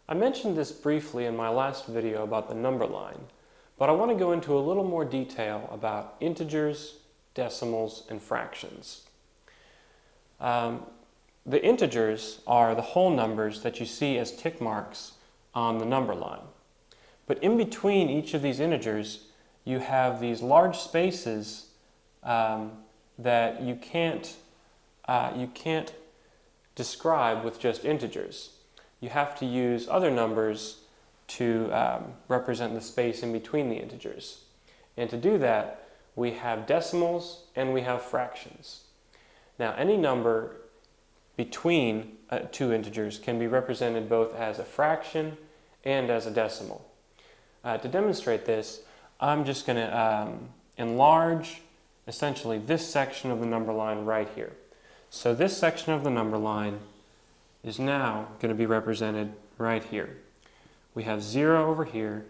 I mentioned this briefly in my last video about the number line, but I want to go into a little more detail about integers, decimals, and fractions. The integers are the whole numbers that you see as tick marks on the number line. But in between each of these integers, you have these large spaces that you can't describe with just integers. You have to use other numbers to represent the space in between the integers. And to do that, we have decimals and we have fractions. Now, any number between two integers can be represented both as a fraction and as a decimal. To demonstrate this, I'm just going to enlarge essentially this section of the number line right here. So this section of the number line is now going to be represented right here. We have 0 over here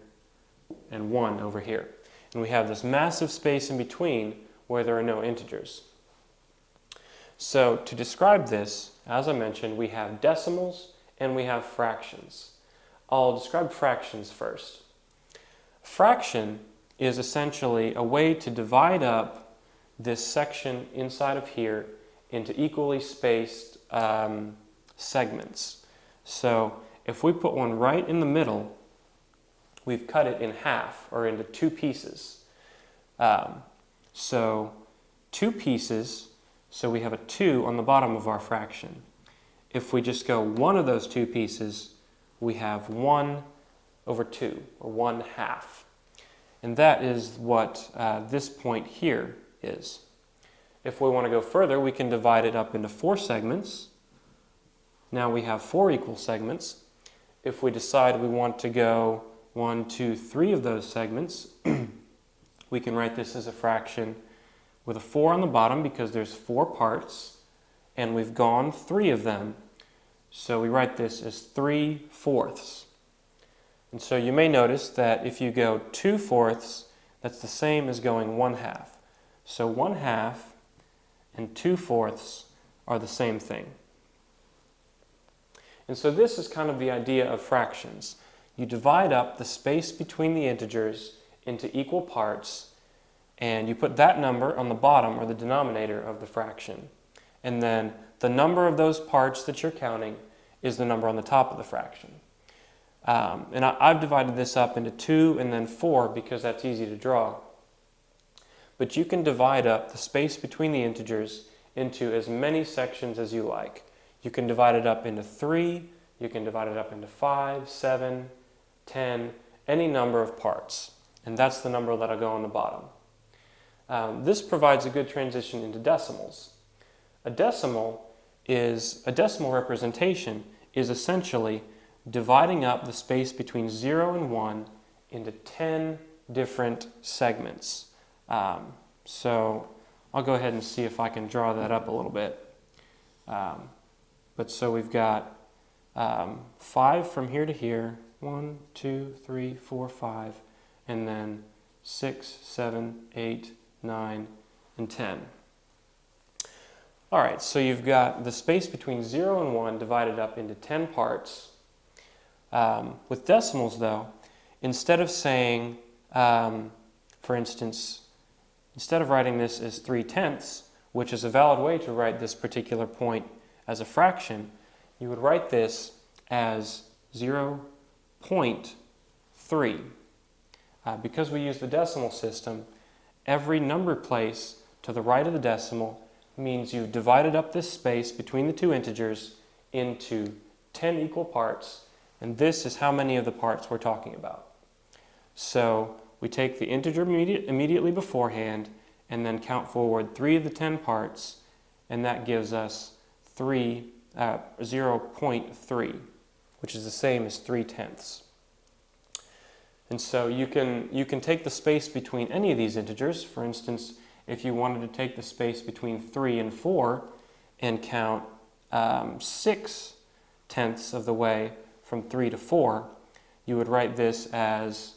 and 1 over here. And we have this massive space in between where there are no integers. So to describe this, as I mentioned, we have decimals and we have fractions. I'll describe fractions first. Fraction is essentially a way to divide up this section inside of here into equally spaced segments. So if we put one right in the middle, we've cut it in half or into two pieces. So 2 pieces, so we have a 2 on the bottom of our fraction. If we just go one of those 2 pieces, we have 1 over 2, or 1/2. And that is what this point here is. If we want to go further, we can divide it up into 4 segments. Now we have 4 equal segments. If we decide we want to go 1, 2, 3 of those segments, we can write this as a fraction with a 4 on the bottom because there's 4 parts, and we've gone 3 of them. So we write this as 3/4. And so you may notice that if you go 2/4, that's the same as going 1/2. So 1/2 and 2/4 are the same thing. And so this is kind of the idea of fractions. You divide up the space between the integers into equal parts, and you put that number on the bottom, or the denominator of the fraction. And then the number of those parts that you're counting is the number on the top of the fraction. And I've divided this up into 2 and then 4 because that's easy to draw. But you can divide up the space between the integers into as many sections as you like. You can divide it up into 3, you can divide it up into 5, 7, 10, any number of parts. And that's the number that'll go on the bottom. This provides a good transition into decimals. A decimal representation is essentially dividing up the space between 0 and 1 into 10 different segments. So I'll go ahead and see if I can draw that up a little bit. But so we've got 5 from here to here, 1, 2, 3, 4, 5, and then 6, 7, 8, 9, and 10. All right, so you've got the space between 0 and 1 divided up into 10 parts. With decimals, though, instead of saying, for instance, instead of writing this as 3/10, which is a valid way to write this particular point as a fraction, you would write this as 0.3. Because we use the decimal system, every number place to the right of the decimal means you've divided up this space between the 2 integers into 10 equal parts, and this is how many of the parts we're talking about. So we take the integer immediately beforehand and then count forward 3 of the 10 parts, and that gives us 0.3, which is the same as 3/10. And so you can take the space between any of these integers. For instance, if you wanted to take the space between 3 and 4 and count 6/10 of the way from 3 to 4, you would write this as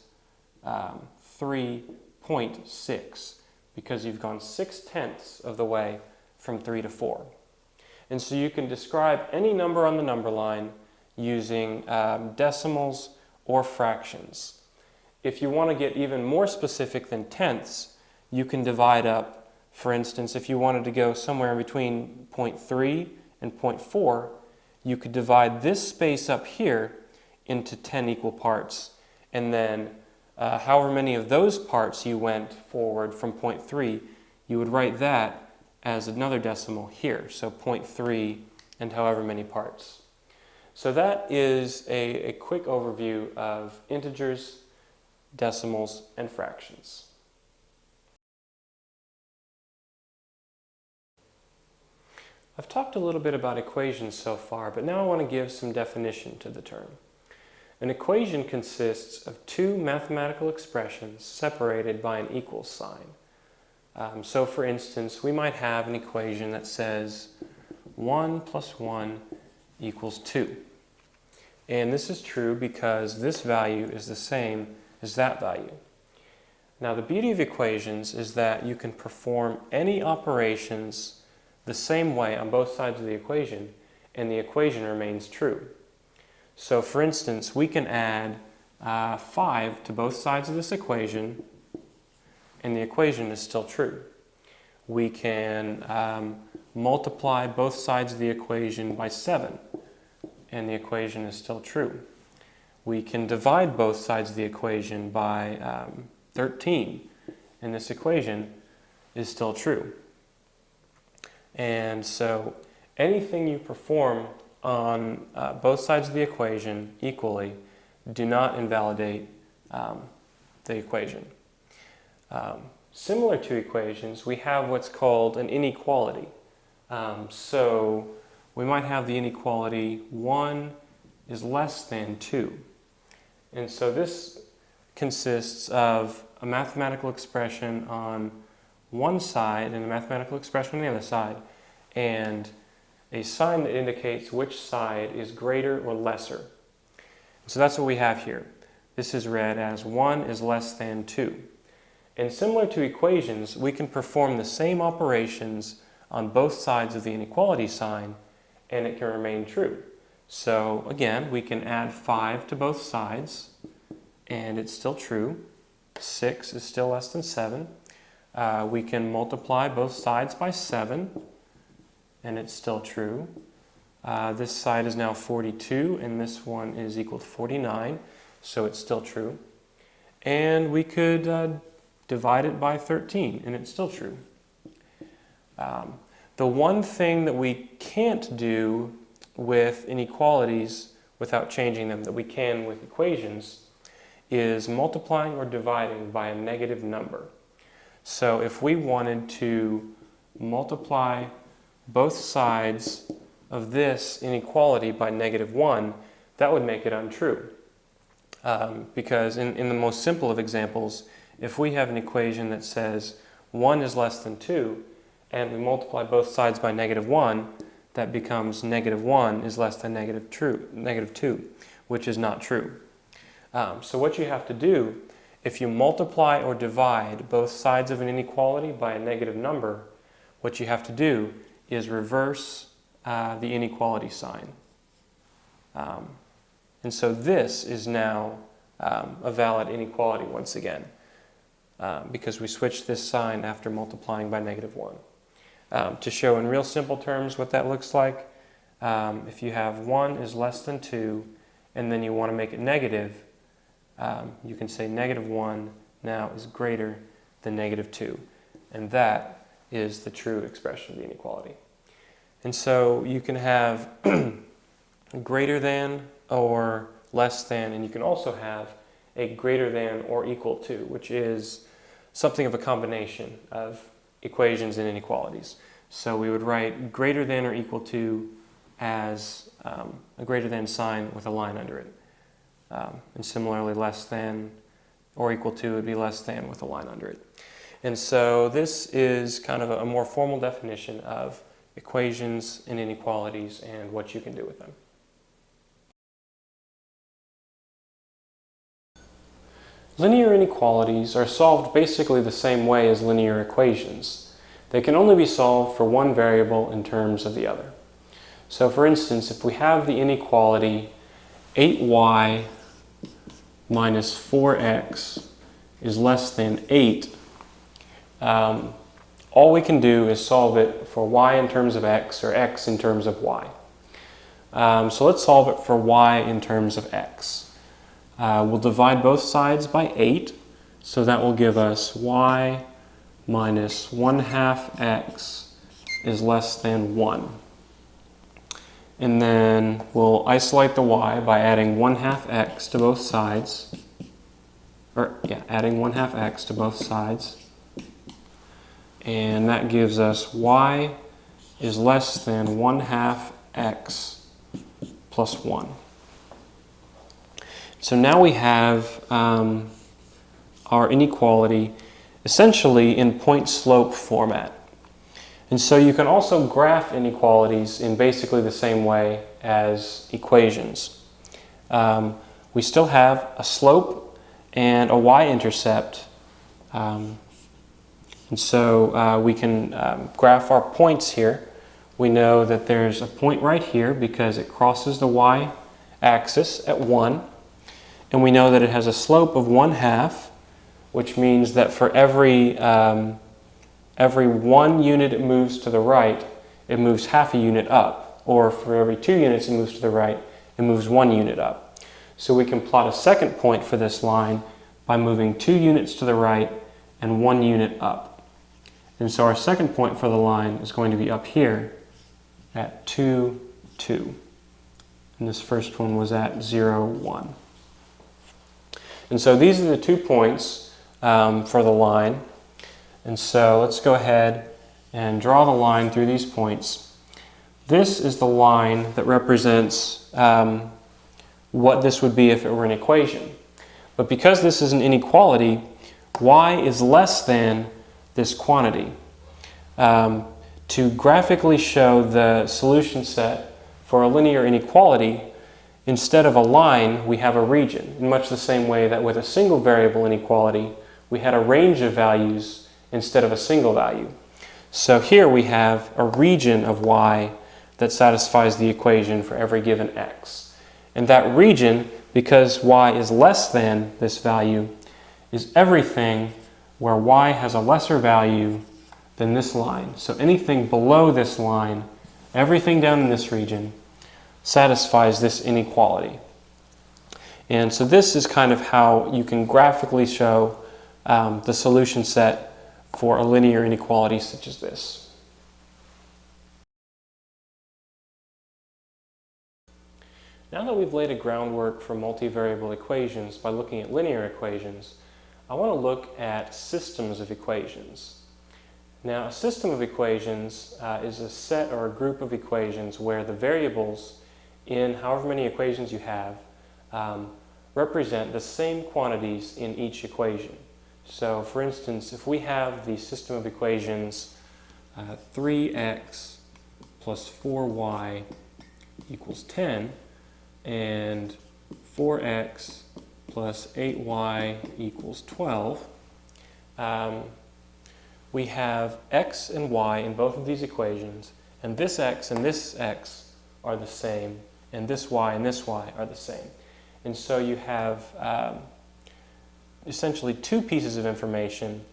3.6, because you've gone 6/10 of the way from 3 to 4. And so you can describe any number on the number line using decimals or fractions. If you want to get even more specific than tenths, you can divide up, for instance, if you wanted to go somewhere between 0.3 and 0.4, you could divide this space up here into 10 equal parts, and then however many of those parts you went forward from 0.3, you would write that as another decimal here, so 0.3 and however many parts. So that is a quick overview of integers, decimals, and fractions. I've talked a little bit about equations so far, but now I want to give some definition to the term. An equation consists of two mathematical expressions separated by an equal sign. So for instance, we might have an equation that says 1 plus 1 equals 2. And this is true because this value is the same as that value. Now the beauty of equations is that you can perform any operations the same way on both sides of the equation, and the equation remains true. So for instance, we can add 5 to both sides of this equation, and the equation is still true. We can multiply both sides of the equation by 7, and the equation is still true. We can divide both sides of the equation by 13, and this equation is still true. And so anything you perform on both sides of the equation equally do not invalidate the equation. Similar to equations, we have what's called an inequality. So we might have the inequality 1 is less than 2. And so this consists of a mathematical expression on one side and a mathematical expression on the other side, and a sign that indicates which side is greater or lesser. So that's what we have here. This is read as 1 is less than 2. And similar to equations, we can perform the same operations on both sides of the inequality sign, and it can remain true. So again, we can add 5 to both sides, and it's still true. 6 is still less than 7. We can multiply both sides by 7, and it's still true. This side is now 42, and this one is equal to 49, so it's still true. And we could divide it by 13, and it's still true. The one thing that we can't do with inequalities without changing them that we can with equations is multiplying or dividing by a negative number. So if we wanted to multiply both sides of this inequality by -1, that would make it untrue. Because in the most simple of examples, if we have an equation that says 1 is less than 2, and we multiply both sides by -1, that becomes -1 is less than -2, which is not true. So what you have to do, if you multiply or divide both sides of an inequality by a negative number, what you have to do is reverse the inequality sign. And so this is now a valid inequality once again, because we switched this sign after multiplying by -1. To show in real simple terms what that looks like, if you have 1 is less than 2, and then you want to make it negative, you can say -1 now is greater than -2. And that is the true expression of the inequality. And so you can have greater than or less than, and you can also have a greater than or equal to, which is something of a combination of equations and inequalities. So we would write greater than or equal to as a greater than sign with a line under it. And similarly, less than or equal to would be less than with a line under it. And so this is kind of a more formal definition of equations and inequalities and what you can do with them. Linear inequalities are solved basically the same way as linear equations. They can only be solved for one variable in terms of the other. So for instance, if we have the inequality 8y minus 4x is less than 8, all we can do is solve it for y in terms of x or x in terms of y. So let's solve it for y in terms of x. We'll divide both sides by 8, so that will give us y minus 1/2 x is less than 1. And then we'll isolate the y by adding 1/2 x to both sides. Adding 1/2 x to both sides. And that gives us y is less than 1/2 x plus 1. So now we have our inequality essentially in point-slope format. And so you can also graph inequalities in basically the same way as equations. We still have a slope and a y-intercept. And so we can graph our points here. We know that there's a point right here because it crosses the y-axis at 1. And we know that it has a slope of 1/2, which means that for every 1 unit it moves to the right, it moves half a unit up. Or for every 2 units it moves to the right, it moves 1 unit up. So we can plot a second point for this line by moving 2 units to the right and 1 unit up. And so our second point for the line is going to be up here at 2, 2. And this first one was at 0, 1. And so these are the 2 points for the line. And so let's go ahead and draw the line through these points. This is the line that represents what this would be if it were an equation. But because this is an inequality, y is less than this quantity. To graphically show the solution set for a linear inequality, instead of a line, we have a region, in much the same way that with a single variable inequality, we had a range of values instead of a single value. So here we have a region of y that satisfies the equation for every given x. And that region, because y is less than this value, is everything where y has a lesser value than this line. So anything below this line, everything down in this region, satisfies this inequality. And so this is kind of how you can graphically show the solution set for a linear inequality such as this. Now that we've laid a groundwork for multivariable equations by looking at linear equations, I want to look at systems of equations. Now, a system of equations is a set or a group of equations where the variables in however many equations you have represent the same quantities in each equation. So, for instance, if we have the system of equations 3x plus 4y equals 10 and 4x plus 8y equals 12, we have x and y in both of these equations, and this x and this x are the same, and this y and this y are the same. And so you have essentially 2 pieces of information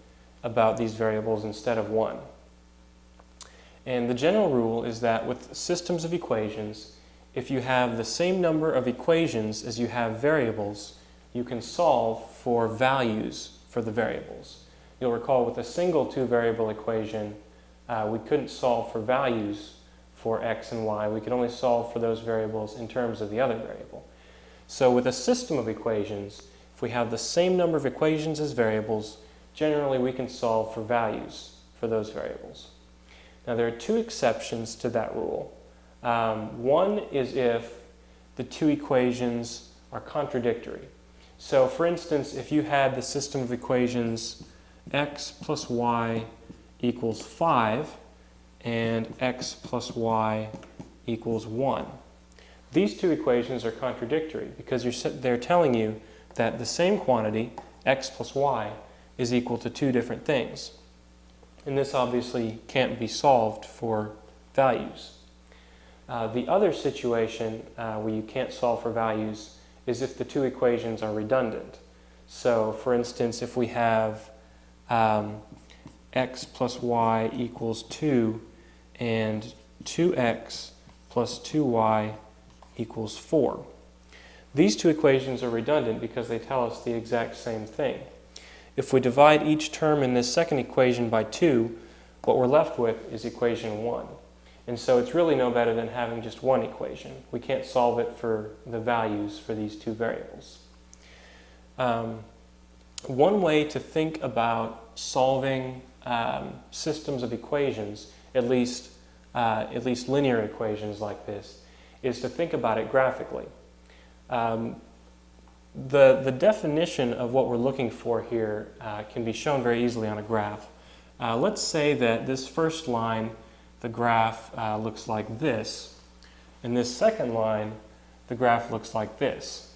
about these variables instead of 1. And the general rule is that with systems of equations, if you have the same number of equations as you have variables, you can solve for values for the variables. You'll recall with a single 2-variable equation, we couldn't solve for values for x and y. We could only solve for those variables in terms of the other variable. So with a system of equations, if we have the same number of equations as variables, generally we can solve for values for those variables. Now there are 2 exceptions to that rule. One is if the 2 equations are contradictory. So for instance, if you had the system of equations x plus y equals 5 and x plus y equals 1. These 2 equations are contradictory because they're telling you that the same quantity, x plus y, is equal to 2 different things. And this obviously can't be solved for values. The other situation where you can't solve for values is if the two equations are redundant. So for instance, if we have x plus y equals 2 and 2x plus 2y equals 4. These two equations are redundant because they tell us the exact same thing. If we divide each term in this second equation by 2, what we're left with is equation 1. And so it's really no better than having just one equation. We can't solve it for the values for these two variables. One way to think about solving systems of equations, at least linear equations like this, is to think about it graphically. The definition of what we're looking for here can be shown very easily on a graph. Let's say that this first line, the graph looks like this, and this second line, the graph looks like this.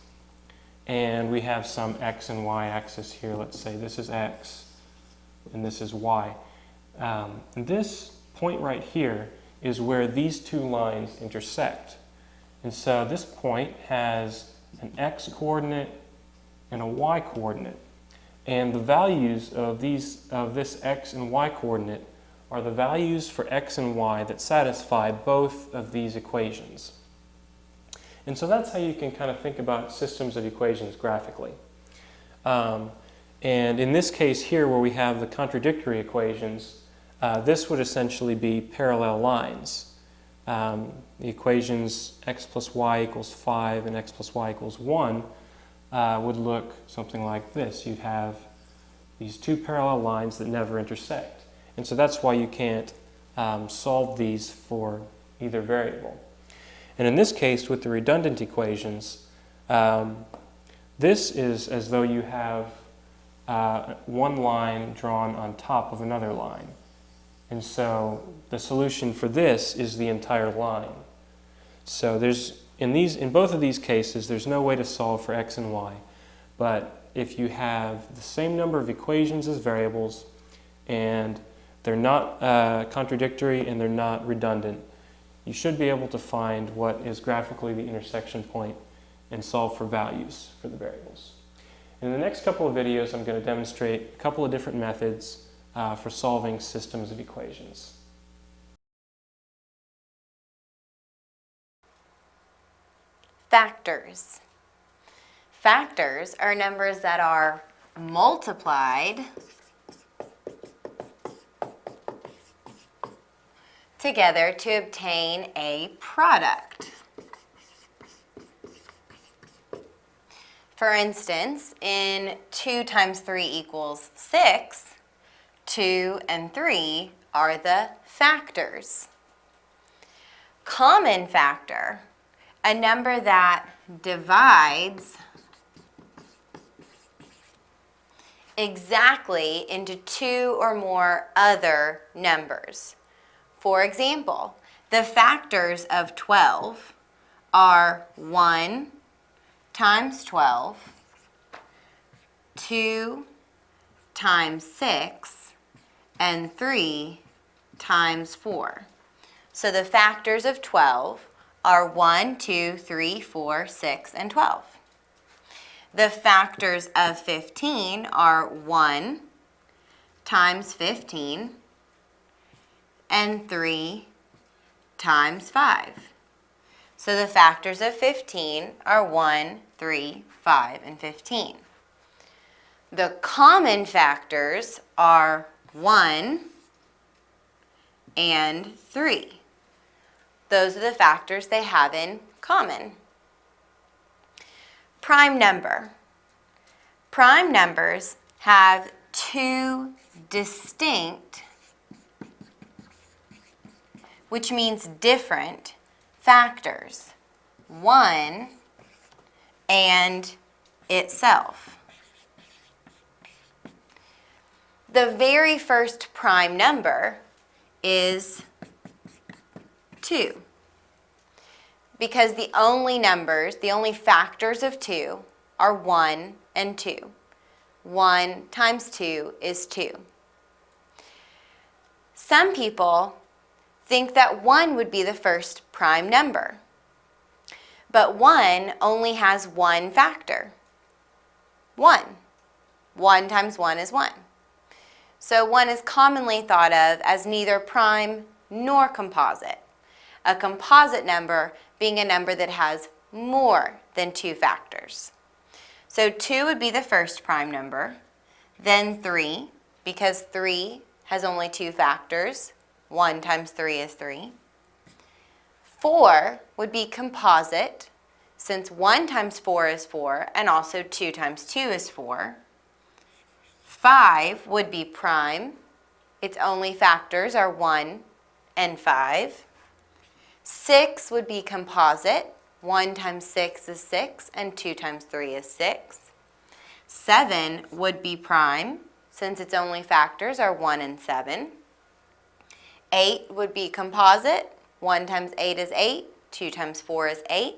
And we have some x and y axis here. Let's say this is x and this is y. And this point right here is where these two lines intersect. And so this point has an x coordinate and a y coordinate. And the values of this x and y coordinate are the values for x and y that satisfy both of these equations. And so that's how you can kind of think about systems of equations graphically. And in this case here where we have the contradictory equations, this would essentially be parallel lines. The equations x plus y equals 5 and x plus y equals 1 would look something like this. You'd have these two parallel lines that never intersect. And so that's why you can't solve these for either variable. And in this case, with the redundant equations, this is as though you have one line drawn on top of another line. And so the solution for this is the entire line. So in both of these cases, there's no way to solve for x and y. But if you have the same number of equations as variables, and they're not contradictory and they're not redundant, you should be able to find what is graphically the intersection point and solve for values for the variables. In the next couple of videos, I'm going to demonstrate a couple of different methods for solving systems of equations. Factors. Factors are numbers that are multiplied together to obtain a product. For instance, in 2 times 3 equals 6, 2 and 3 are the factors. Common factor, a number that divides exactly into 2 or more other numbers. For example, the factors of 12 are 1 times 12, 2 times 6, and 3 times 4. So the factors of 12 are 1, 2, 3, 4, 6, and 12. The factors of 15 are 1 times 15, and 3 times 5. So the factors of 15 are 1, 3, 5, and 15. The common factors are 1 and 3. Those are the factors they have in common. Prime number. Prime numbers have 2 distinct, which means different, factors, 1 and itself. The very first prime number is 2, because the only factors of 2 are 1 and 2. 1 times 2 is 2. Some people think that 1 would be the first prime number. But 1 only has one factor, 1. 1 times 1 is 1. So 1 is commonly thought of as neither prime nor composite. A composite number being a number that has more than 2 factors. So 2 would be the first prime number, then 3, because 3 has only 2 factors. 1 times 3 is 3. 4 would be composite, since 1 times 4 is 4, and also 2 times 2 is 4. 5 would be prime. Its only factors are 1 and 5. 6 would be composite. 1 times 6 is 6, and 2 times 3 is 6. 7 would be prime, since its only factors are 1 and 7. 8 would be composite. 1 times 8 is 8, 2 times 4 is 8.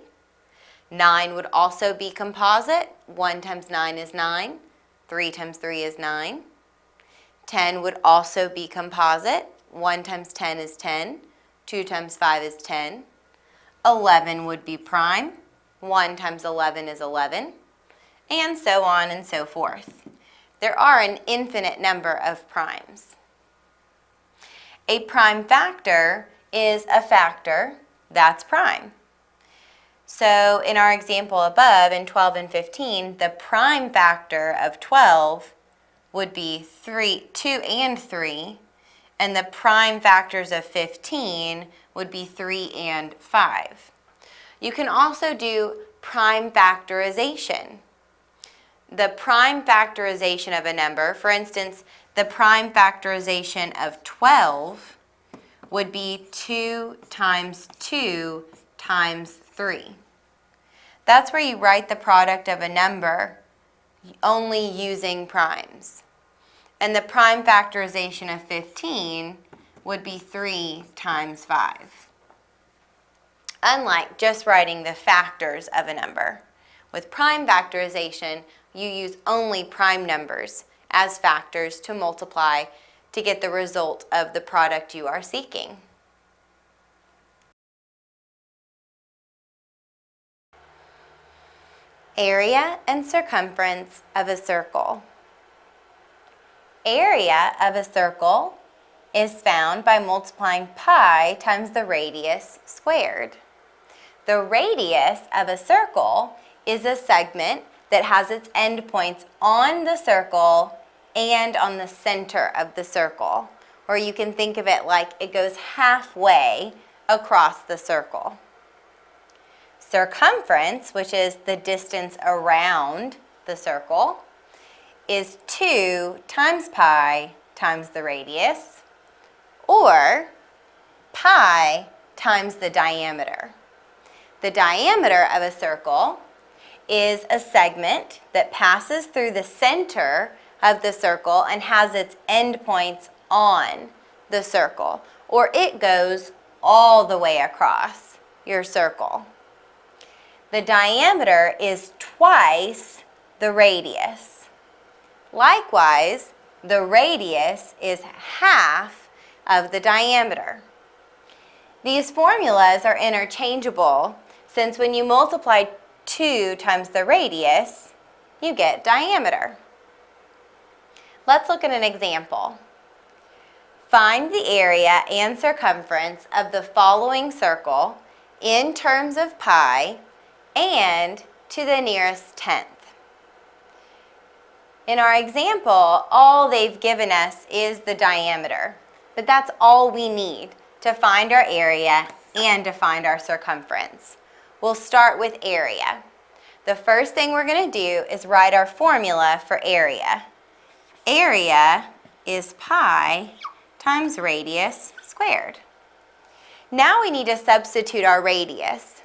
9 would also be composite. 1 times 9 is 9, 3 times 3 is 9. 10 would also be composite. 1 times 10 is 10, 2 times 5 is 10. 11 would be prime. 1 times 11 is 11, and so on and so forth. There are an infinite number of primes. A prime factor is a factor that's prime. So in our example above, in 12 and 15, the prime factor of 12 would be 2 and 3, and the prime factors of 15 would be 3 and 5. You can also do prime factorization. The prime factorization of a number, for instance, the prime factorization of 12 would be 2 times 2 times 3. That's where you write the product of a number only using primes. And the prime factorization of 15 would be 3 times 5. Unlike just writing the factors of a number, with prime factorization, you use only prime numbers as factors to multiply to get the result of the product you are seeking. Area and circumference of a circle. Area of a circle is found by multiplying pi times the radius squared. The radius of a circle is a segment that has its endpoints on the circle and on the center of the circle, or you can think of it like it goes halfway across the circle. Circumference, which is the distance around the circle, is 2 times pi times the radius, or pi times the diameter. The diameter of a circle is a segment that passes through the center of the circle and has its endpoints on the circle, or it goes all the way across your circle. The diameter is twice the radius. Likewise, the radius is half of the diameter. These formulas are interchangeable since when you multiply 2 times the radius, you get diameter. Let's look at an example. Find the area and circumference of the following circle in terms of pi and to the nearest tenth. In our example, all they've given us is the diameter, but that's all we need to find our area and to find our circumference. We'll start with area. The first thing we're going to do is write our formula for area. Area is pi times radius squared. Now we need to substitute our radius,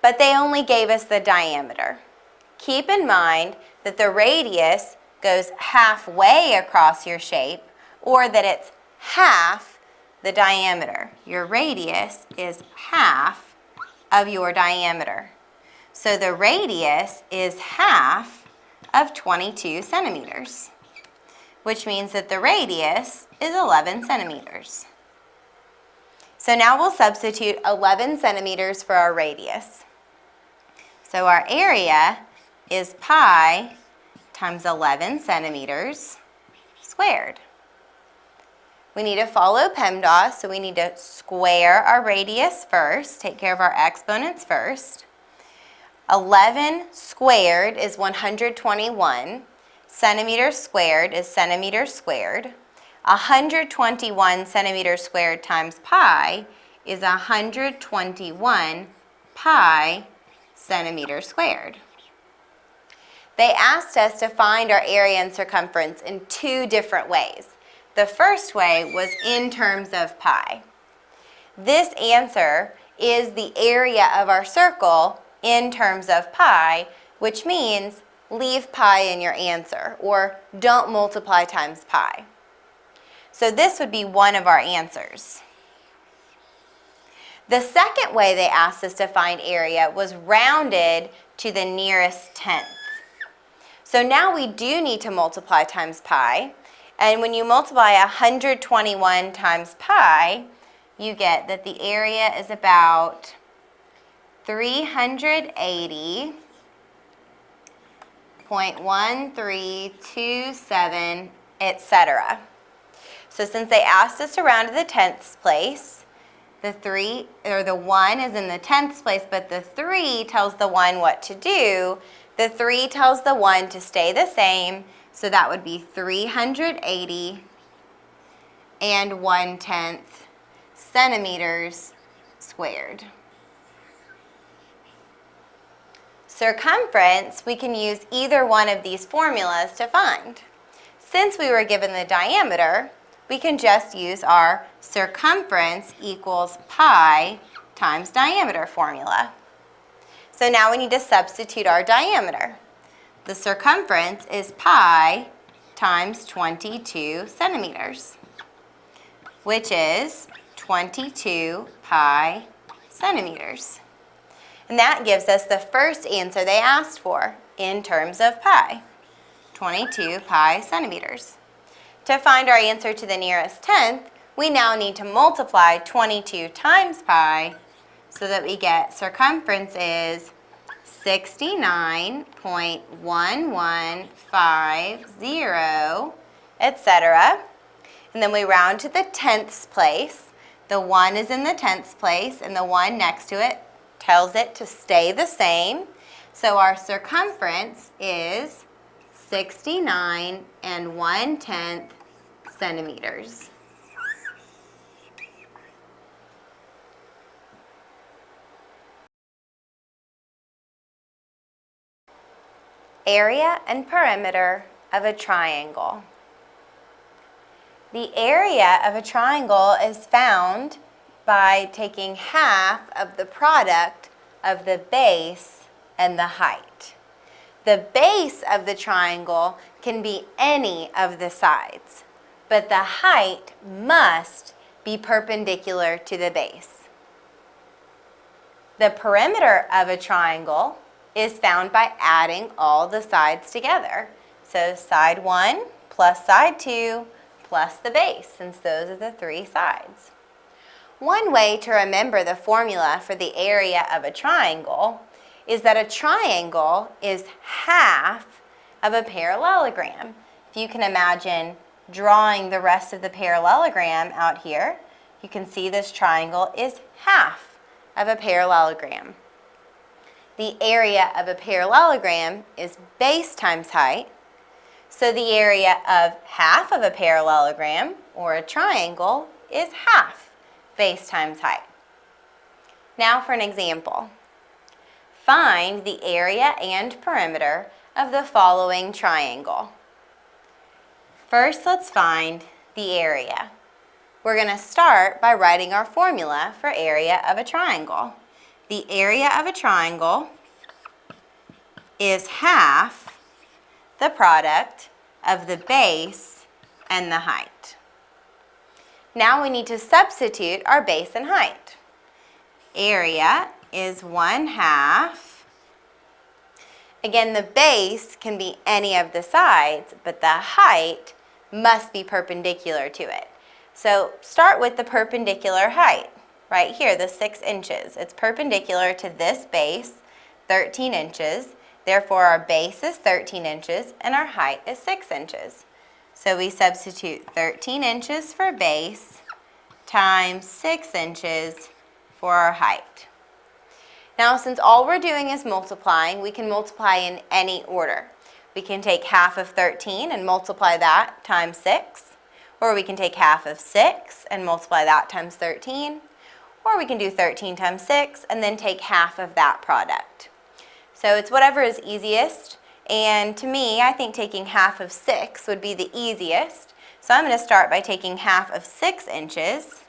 but they only gave us the diameter. Keep in mind that the radius goes halfway across your shape, or that it's half the diameter. Your radius is half of your diameter. So the radius is half of 22 centimeters, which means that the radius is 11 centimeters. So now we'll substitute 11 centimeters for our radius. So our area is pi times 11 centimeters squared. We need to follow PEMDAS, so we need to square our radius first, take care of our exponents first. 11 squared is 121. Centimeters squared is centimeters squared. 121 centimeters squared times pi is 121 pi centimeters squared. They asked us to find our area and circumference in two different ways. The first way was in terms of pi. This answer is the area of our circle in terms of pi, which means leave pi in your answer, or don't multiply times pi. So this would be one of our answers. The second way they asked us to find area was rounded to the nearest tenth. So now we do need to multiply times pi. And when you multiply 121 times pi, you get that the area is about 380.1327, etc. So since they asked us to round to the tenths place, the 1 is in the tenths place, but the 3 tells the 1 what to do. The 3 tells the 1 to stay the same, so that would be 380 and 1/10 centimeters squared. Circumference, we can use either one of these formulas to find. Since we were given the diameter, we can just use our circumference equals pi times diameter formula. So now we need to substitute our diameter. The circumference is pi times 22 centimeters, which is 22 pi centimeters. And that gives us the first answer they asked for in terms of pi, 22 pi centimeters. To find our answer to the nearest tenth, we now need to multiply 22 times pi so that we get circumference is 69.1150, etc. And then we round to the tenths place. The 1 is in the tenths place, and the 1 next to it tells it to stay the same. So our circumference is 69 and 1/10 centimeters. Area and perimeter of a triangle. The area of a triangle is found by taking half of the product of the base and the height. The base of the triangle can be any of the sides, but the height must be perpendicular to the base. The perimeter of a triangle is found by adding all the sides together. So side 1 plus side 2 plus the base, since those are the 3 sides. One way to remember the formula for the area of a triangle is that a triangle is half of a parallelogram. If you can imagine drawing the rest of the parallelogram out here, you can see this triangle is half of a parallelogram. The area of a parallelogram is base times height, so the area of half of a parallelogram, or a triangle, is half base times height. Now for an example. Find the area and perimeter of the following triangle. First, let's find the area. We're going to start by writing our formula for area of a triangle. The area of a triangle is half the product of the base and the height. Now we need to substitute our base and height. Area is 1/2. Again, the base can be any of the sides, but the height must be perpendicular to it. So start with the perpendicular height. right here, the 6 inches. It's perpendicular to this base, 13 inches. Therefore, our base is 13 inches and our height is 6 inches. So we substitute 13 inches for base times 6 inches for our height. Now, since all we're doing is multiplying, we can multiply in any order. We can take half of 13 and multiply that times 6, or we can take half of 6 and multiply that times 13, or we can do 13 times 6 and then take half of that product. So it's whatever is easiest, and to me, I think taking half of 6 would be the easiest. So I'm going to start by taking half of 6 inches.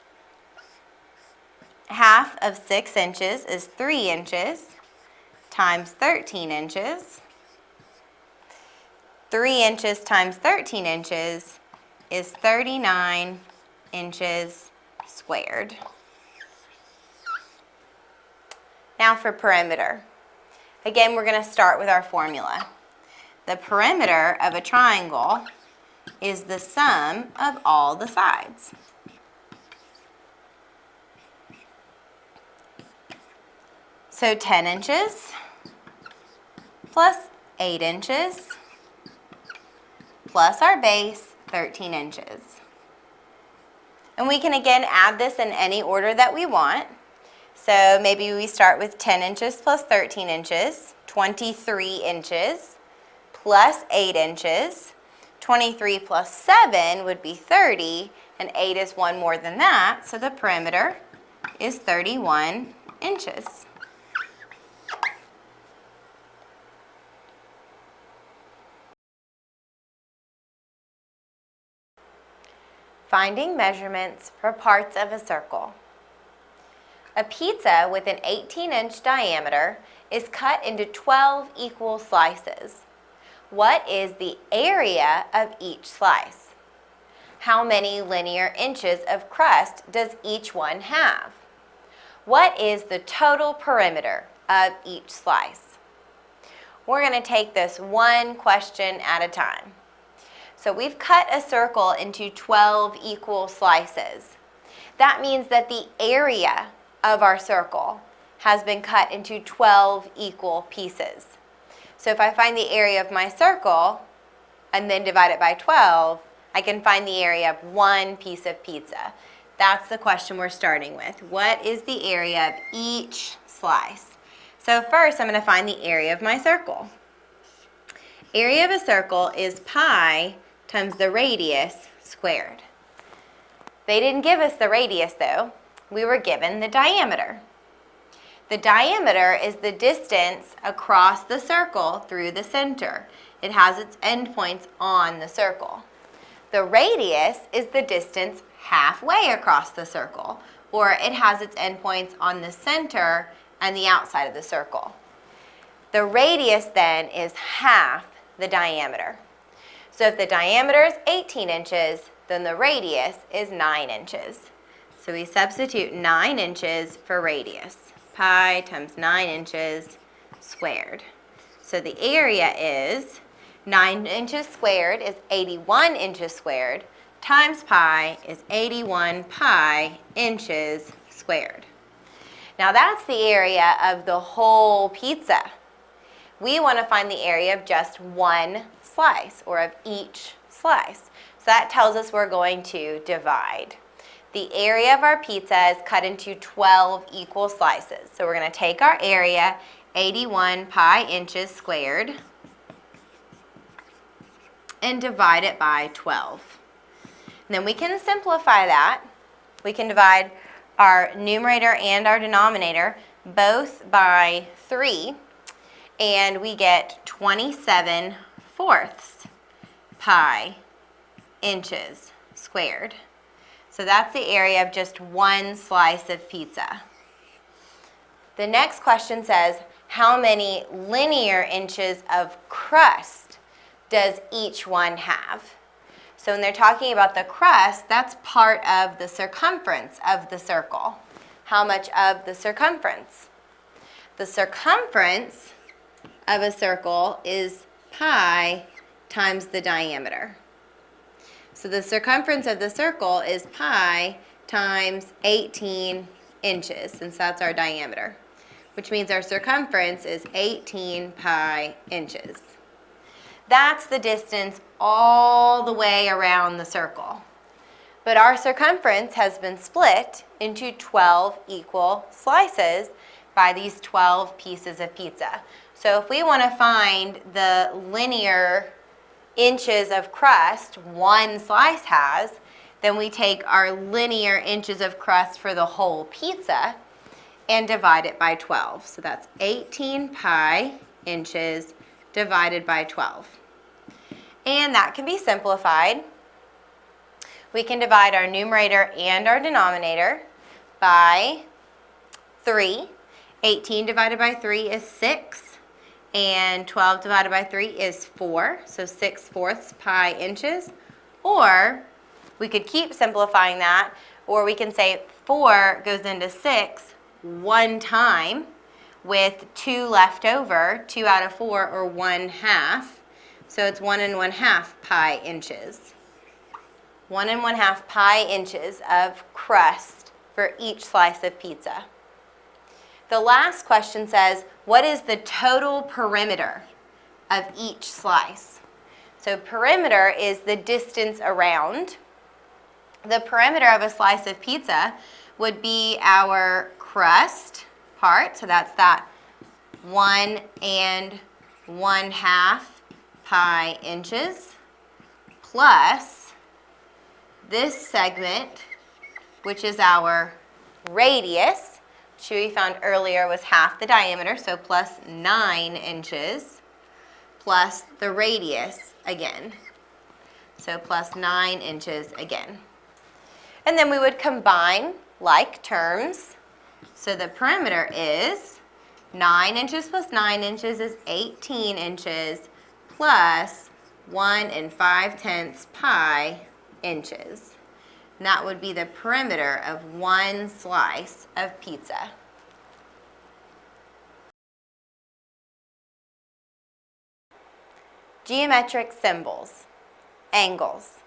Half of 6 inches is 3 inches times 13 inches. 3 inches times 13 inches is 39 inches squared. Now for perimeter. Again, we're going to start with our formula. The perimeter of a triangle is the sum of all the sides. So 10 inches plus 8 inches plus our base, 13 inches. And we can again add this in any order that we want. So maybe we start with 10 inches plus 13 inches, 23 inches, plus 8 inches. 23 plus 7 would be 30, and 8 is one more than that, so the perimeter is 31 inches. Finding measurements for parts of a circle. A pizza with an 18-inch diameter is cut into 12 equal slices. What is the area of each slice? How many linear inches of crust does each one have? What is the total perimeter of each slice? We're going to take this one question at a time. So we've cut a circle into 12 equal slices. That means that the area of our circle has been cut into 12 equal pieces. So if I find the area of my circle and then divide it by 12, I can find the area of one piece of pizza. That's the question we're starting with. What is the area of each slice? So first I'm going to find the area of my circle. Area of a circle is pi times the radius squared. They didn't give us the radius though. We were given the diameter. The diameter is the distance across the circle through the center. It has its endpoints on the circle. The radius is the distance halfway across the circle, or it has its endpoints on the center and the outside of the circle. The radius then is half the diameter. So if the diameter is 18 inches, then the radius is 9 inches. So we substitute 9 inches for radius. Pi times 9 inches squared. So the area is 9 inches squared is 81 inches squared times pi is 81 pi inches squared. Now that's the area of the whole pizza. We want to find the area of just one slice, or of each slice. So that tells us we're going to divide. The area of our pizza is cut into 12 equal slices. So we're going to take our area, 81 pi inches squared, and divide it by 12. And then we can simplify that. We can divide our numerator and our denominator both by 3, and we get 27 fourths pi inches squared. So that's the area of just one slice of pizza. The next question says, how many linear inches of crust does each one have? So when they're talking about the crust, that's part of the circumference of the circle. How much of the circumference? The circumference of a circle is pi times the diameter. So the circumference of the circle is pi times 18 inches, since that's our diameter, which means our circumference is 18 pi inches. That's the distance all the way around the circle. But our circumference has been split into 12 equal slices by these 12 pieces of pizza. So if we want to find the linear inches of crust one slice has, then we take our linear inches of crust for the whole pizza and divide it by 12. So that's 18 pi inches divided by 12. And that can be simplified. We can divide our numerator and our denominator by 3. 18 divided by 3 is 6, and 12 divided by 3 is 4, so 6/4 pi inches. Or we could keep simplifying that, or we can say 4 goes into 6 one time with 2 left over, 2 out of 4, or 1/2. So it's 1 1/2 pi inches. 1 1/2 pi inches of crust for each slice of pizza. The last question says, what is the total perimeter of each slice? So perimeter is the distance around. The perimeter of a slice of pizza would be our crust part, so that's that 1 1/2 pi inches, plus this segment, which is our radius, which we found earlier was half the diameter, so plus 9 inches, plus the radius again, so plus 9 inches again. And then we would combine like terms. So the perimeter is 9 inches plus 9 inches is 18 inches plus 1 5/10 pi inches. And that would be the perimeter of one slice of pizza. Geometric symbols, angles.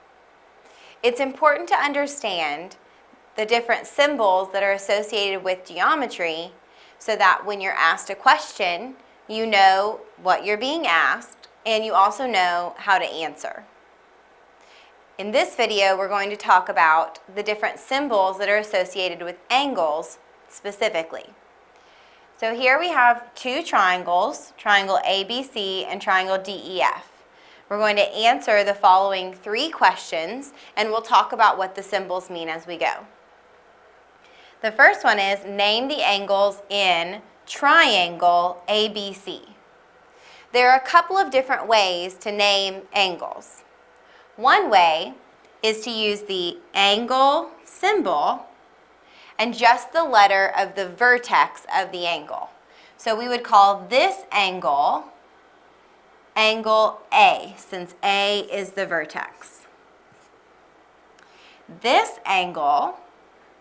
It's important to understand the different symbols that are associated with geometry so that when you're asked a question, you know what you're being asked and you also know how to answer. In this video, we're going to talk about the different symbols that are associated with angles specifically. So here we have two triangles, triangle ABC and triangle DEF. We're going to answer the following 3 questions, and we'll talk about what the symbols mean as we go. The first one is, name the angles in triangle ABC. There are a couple of different ways to name angles. One way is to use the angle symbol and just the letter of the vertex of the angle. So we would call this angle angle A, since A is the vertex. This angle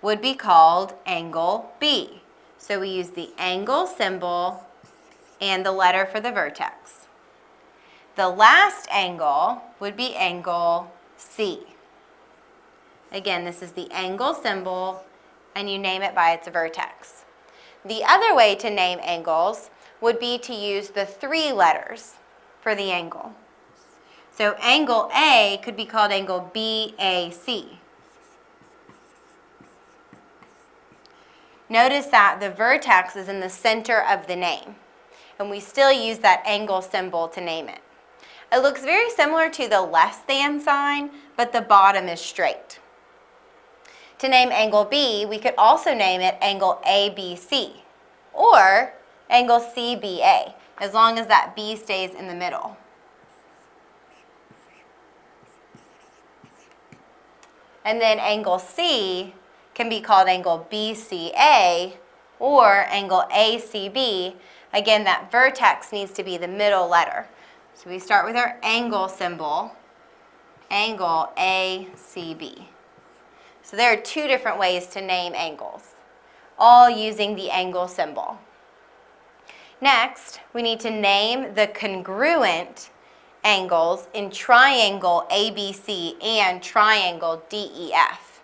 would be called angle B. So we use the angle symbol and the letter for the vertex. The last angle would be angle C. Again, this is the angle symbol, and you name it by its vertex. The other way to name angles would be to use the 3 letters for the angle. So angle A could be called angle BAC. Notice that the vertex is in the center of the name, and we still use that angle symbol to name it. It looks very similar to the less than sign, but the bottom is straight. To name angle B, we could also name it angle ABC or angle CBA, as long as that B stays in the middle. And then angle C can be called angle BCA or angle ACB. Again, that vertex needs to be the middle letter. So we start with our angle symbol, angle ACB. So there are 2 different ways to name angles, all using the angle symbol. Next, we need to name the congruent angles in triangle ABC and triangle DEF.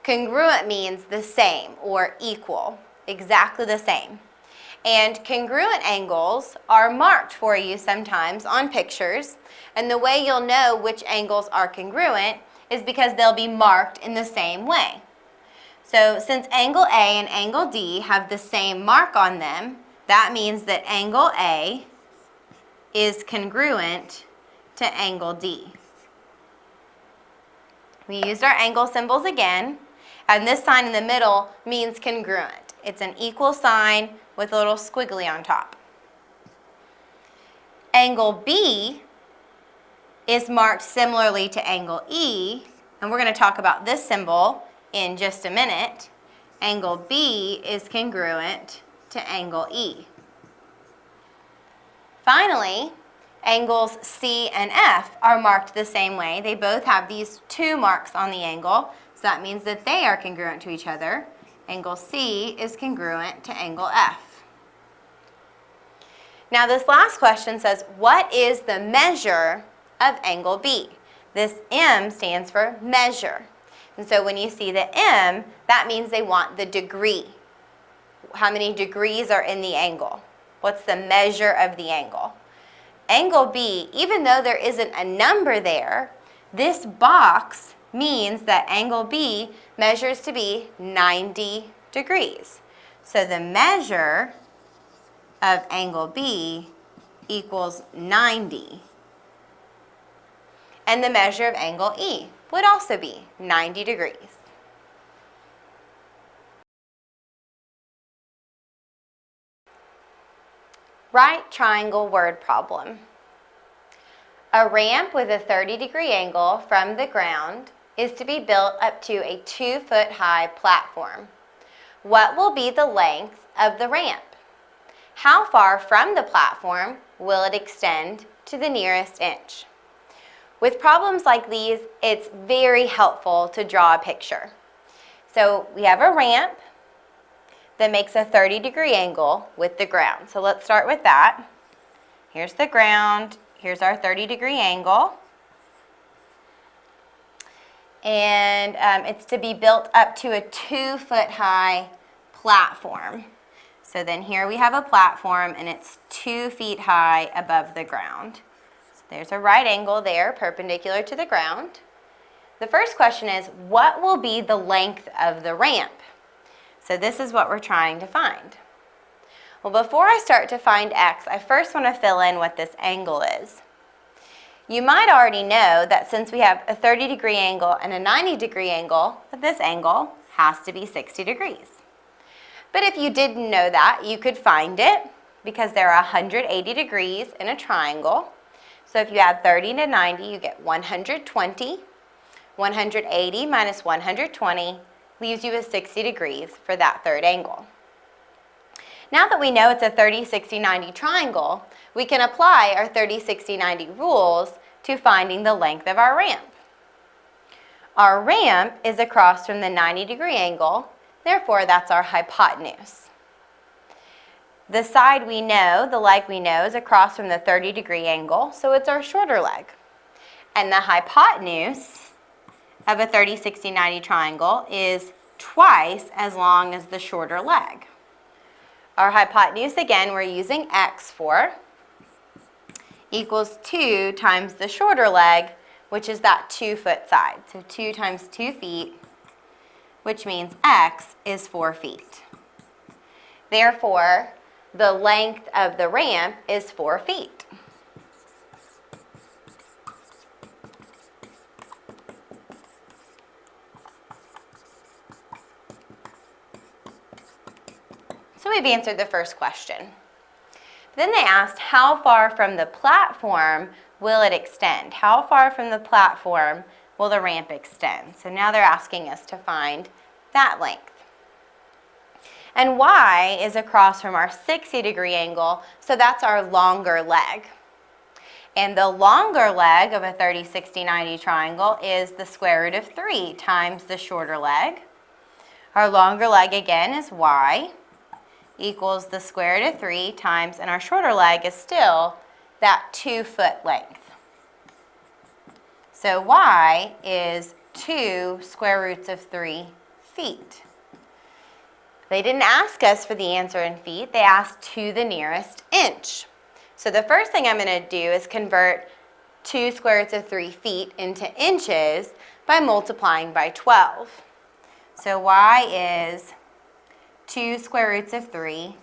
Congruent means the same or equal, exactly the same. And congruent angles are marked for you sometimes on pictures. And the way you'll know which angles are congruent is because they'll be marked in the same way. So since angle A and angle D have the same mark on them, that means that angle A is congruent to angle D. We used our angle symbols again, and this sign in the middle means congruent. It's an equal sign with a little squiggly on top. Angle B is marked similarly to angle E, and we're going to talk about this symbol in just a minute. Angle B is congruent to angle E. Finally, angles C and F are marked the same way. They both have these two marks on the angle, so that means that they are congruent to each other. Angle C is congruent to angle F. Now this last question says, what is the measure of angle B? This M stands for measure. And so when you see the M, that means they want the degree. How many degrees are in the angle? What's the measure of the angle? Angle B, even though there isn't a number there, this box means that angle B measures to be 90 degrees. So the measure of angle B equals 90. And the measure of angle E would also be 90 degrees. Right triangle word problem. A ramp with a 30-degree angle from the ground is to be built up to a 2-foot-high platform. What will be the length of the ramp? How far from the platform will it extend to the nearest inch? With problems like these, it's very helpful to draw a picture. So we have a ramp that makes a 30-degree angle with the ground. So let's start with that. Here's the ground. Here's our 30-degree angle. And it's to be built up to a 2-foot-high platform. So then here we have a platform, and it's 2 feet high above the ground. So there's a right angle there, perpendicular to the ground. The first question is, what will be the length of the ramp? So this is what we're trying to find. Well, before I start to find x, I first want to fill in what this angle is. You might already know that since we have a 30-degree angle and a 90-degree angle, that this angle has to be 60 degrees. But if you didn't know that, you could find it because there are 180 degrees in a triangle. So if you add 30 to 90, you get 120. 180 minus 120 leaves you with 60 degrees for that third angle. Now that we know it's a 30, 60, 90 triangle, we can apply our 30, 60, 90 rules to finding the length of our ramp. Our ramp is across from the 90-degree angle, therefore that's our hypotenuse. The side we know, the leg we know, is across from the 30-degree angle, so it's our shorter leg. And the hypotenuse of a 30, 60, 90 triangle is twice as long as the shorter leg. Our hypotenuse, again, we're using x for, equals 2 times the shorter leg, which is that 2-foot side. So 2 times 2 feet, which means x is 4 feet. Therefore, the length of the ramp is 4 feet. So we've answered the first question. Then they asked, how far from the platform will it extend? How far from the platform will the ramp extend? So now they're asking us to find that length. And y is across from our 60-degree angle, so that's our longer leg. And the longer leg of a 30, 60, 90 triangle is the square root of 3 times the shorter leg. Our longer leg, again, is y, equals the square root of 3 times, and our shorter leg is still that 2-foot length. So y is 2 square roots of 3 feet. They didn't ask us for the answer in feet, they asked to the nearest inch. So the first thing I'm going to do is convert 2 square roots of 3 feet into inches by multiplying by 12. So y is 2 square roots of 3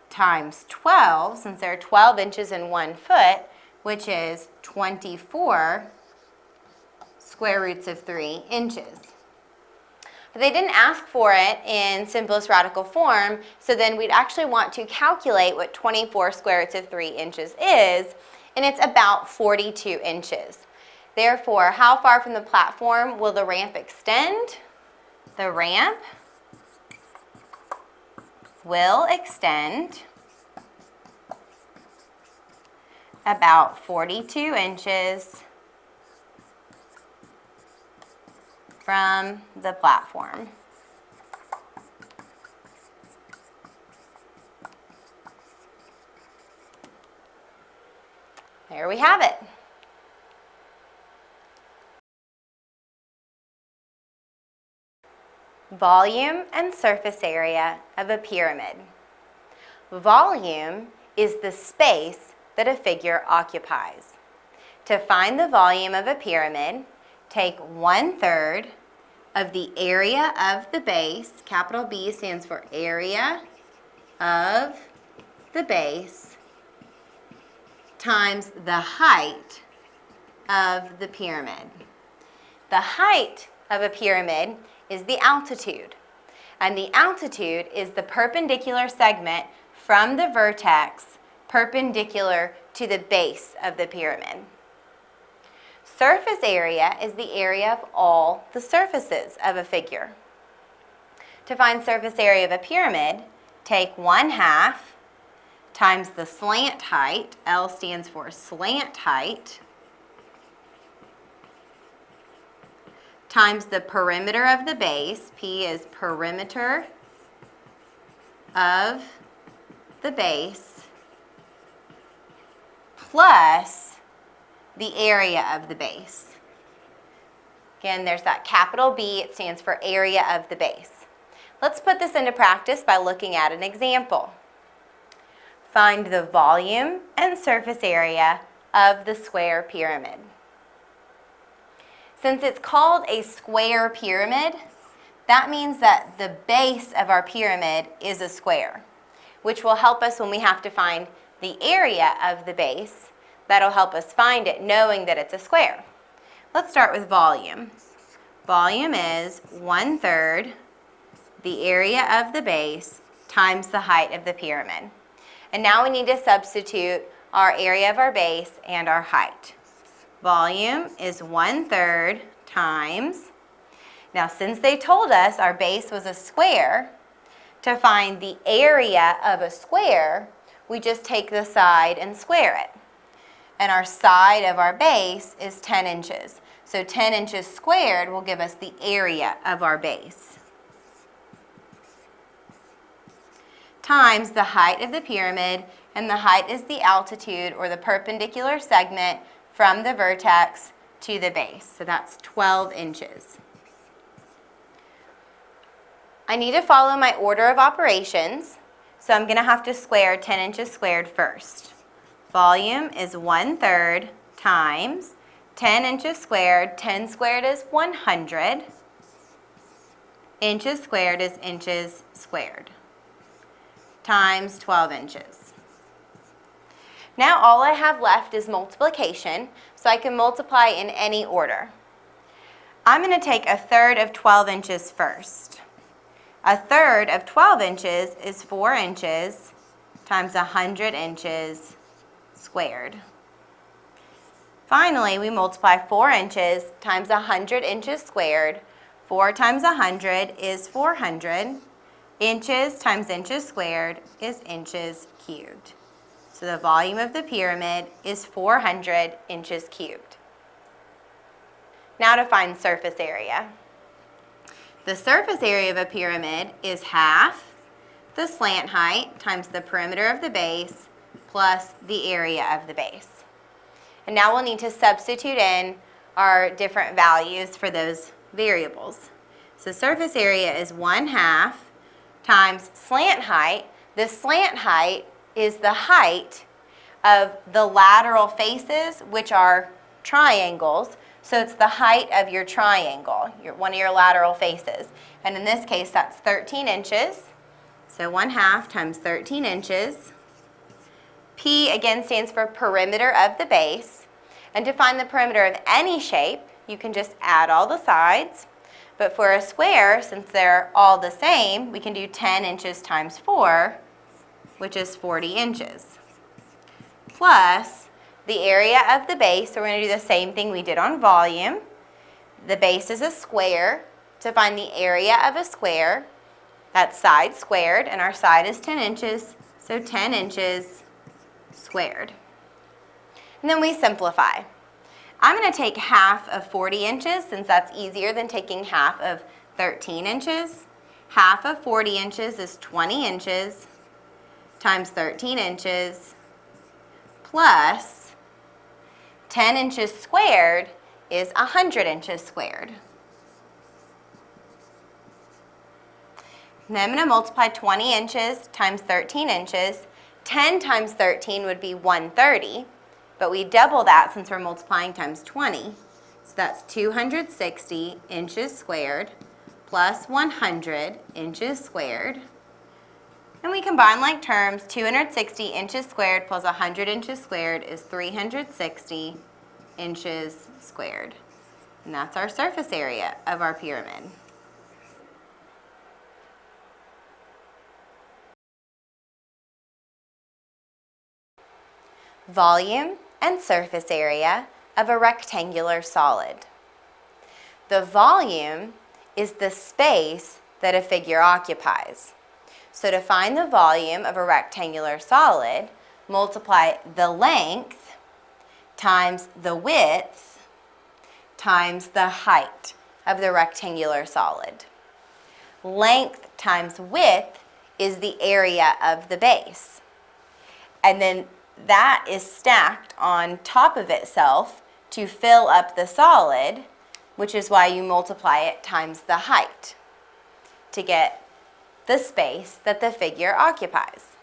times 12, since there are 12 inches in 1 foot, which is 24 square roots of 3 inches. But they didn't ask for it in simplest radical form, so then we'd actually want to calculate what 24 square roots of 3 inches is, and it's about 42 inches. Therefore, how far from the platform will the ramp extend? The ramp will extend about 42 inches from the platform. There we have it. Volume and surface area of a pyramid. Volume is the space that a figure occupies. To find the volume of a pyramid, take 1/3 of the area of the base, capital B stands for area of the base, times the height of the pyramid. The height of a pyramid is the altitude, and the altitude is the perpendicular segment from the vertex perpendicular to the base of the pyramid. Surface area is the area of all the surfaces of a figure. To find surface area of a pyramid, take 1/2 times the slant height, L stands for slant height, times the perimeter of the base, P is perimeter of the base, plus the area of the base. Again, there's that capital B, it stands for area of the base. Let's put this into practice by looking at an example. Find the volume and surface area of the square pyramid. Since it's called a square pyramid, that means that the base of our pyramid is a square, which will help us when we have to find the area of the base. That'll help us find it knowing that it's a square. Let's start with volume. Volume is 1/3 the area of the base times the height of the pyramid. And now we need to substitute our area of our base and our height. Volume is 1/3 times, now since they told us our base was a square, to find the area of a square, we just take the side and square it. And our side of our base is 10 inches. So 10 inches squared will give us the area of our base. Times the height of the pyramid, and the height is the altitude or the perpendicular segment from the vertex to the base. So that's 12 inches. I need to follow my order of operations, so I'm going to have to square 10 inches squared first. Volume is 1/3 times 10 inches squared. 10 squared is 100. Inches squared is inches squared. Times 12 inches. Now all I have left is multiplication, so I can multiply in any order. I'm going to take 1/3 of 12 inches first. 1/3 of 12 inches is 4 inches times 100 inches squared. Finally, we multiply 4 inches times 100 inches squared. 4 times 100 is 400. Inches times inches squared is inches cubed. So the volume of the pyramid is 400 inches cubed. Now to find surface area. The surface area of a pyramid is 1/2 the slant height times the perimeter of the base plus the area of the base. And now we'll need to substitute in our different values for those variables. So surface area is 1/2 times slant height. The slant height is the height of the lateral faces, which are triangles. So it's the height of your triangle, one of your lateral faces. And in this case, that's 13 inches. So 1/2 times 13 inches. P again stands for perimeter of the base. And to find the perimeter of any shape, you can just add all the sides. But for a square, since they're all the same, we can do 10 inches times 4, which is 40 inches. Plus the area of the base, so we're going to do the same thing we did on volume. The base is a square. To find the area of a square, that's side squared, and our side is 10 inches, so 10 inches squared. And then we simplify. I'm going to take half of 40 inches since that's easier than taking half of 13 inches. Half of 40 inches is 20 inches times 13 inches plus 10 inches squared is 100 inches squared. Then I'm going to multiply 20 inches times 13 inches. 10 times 13 would be 130, but we double that since we're multiplying times 20. So that's 260 inches squared plus 100 inches squared. And we combine like terms. 260 inches squared plus 100 inches squared is 360 inches squared. And that's our surface area of our pyramid. Volume and surface area of a rectangular solid. The volume is the space that a figure occupies. So to find the volume of a rectangular solid, multiply the length times the width times the height of the rectangular solid. Length times width is the area of the base. And then that is stacked on top of itself to fill up the solid, which is why you multiply it times the height to get the space that the figure occupies.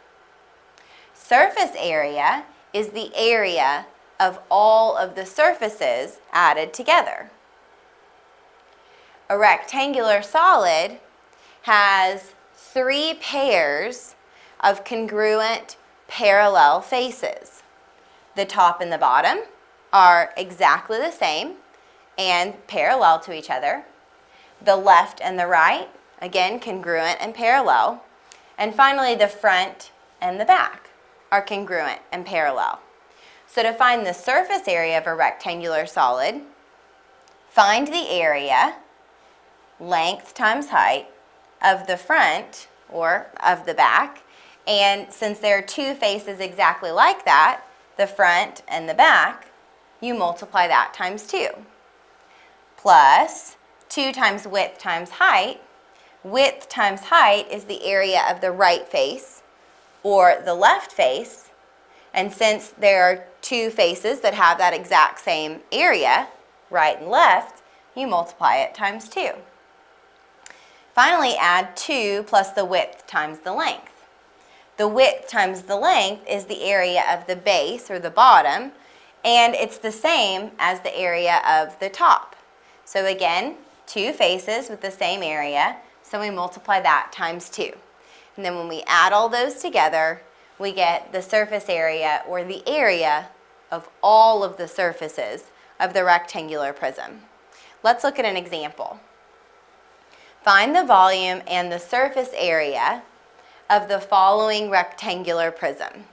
Surface area is the area of all of the surfaces added together. A rectangular solid has 3 pairs of congruent parallel faces. The top and the bottom are exactly the same and parallel to each other. The left and the right, again, congruent and parallel. And finally, the front and the back are congruent and parallel. So to find the surface area of a rectangular solid, find the area, length times height, of the front or of the back. And since there are 2 faces exactly like that, the front and the back, you multiply that times 2. Plus 2 times width times height. Width times height is the area of the right face or the left face. And since there are 2 faces that have that exact same area, right and left, you multiply it times 2. Finally, add 2 plus the width times the length. The width times the length is the area of the base or the bottom, and it's the same as the area of the top. So again, 2 faces with the same area, so we multiply that times 2. And then when we add all those together, we get the surface area or the area of all of the surfaces of the rectangular prism. Let's look at an example. Find the volume and the surface area of the following rectangular prism.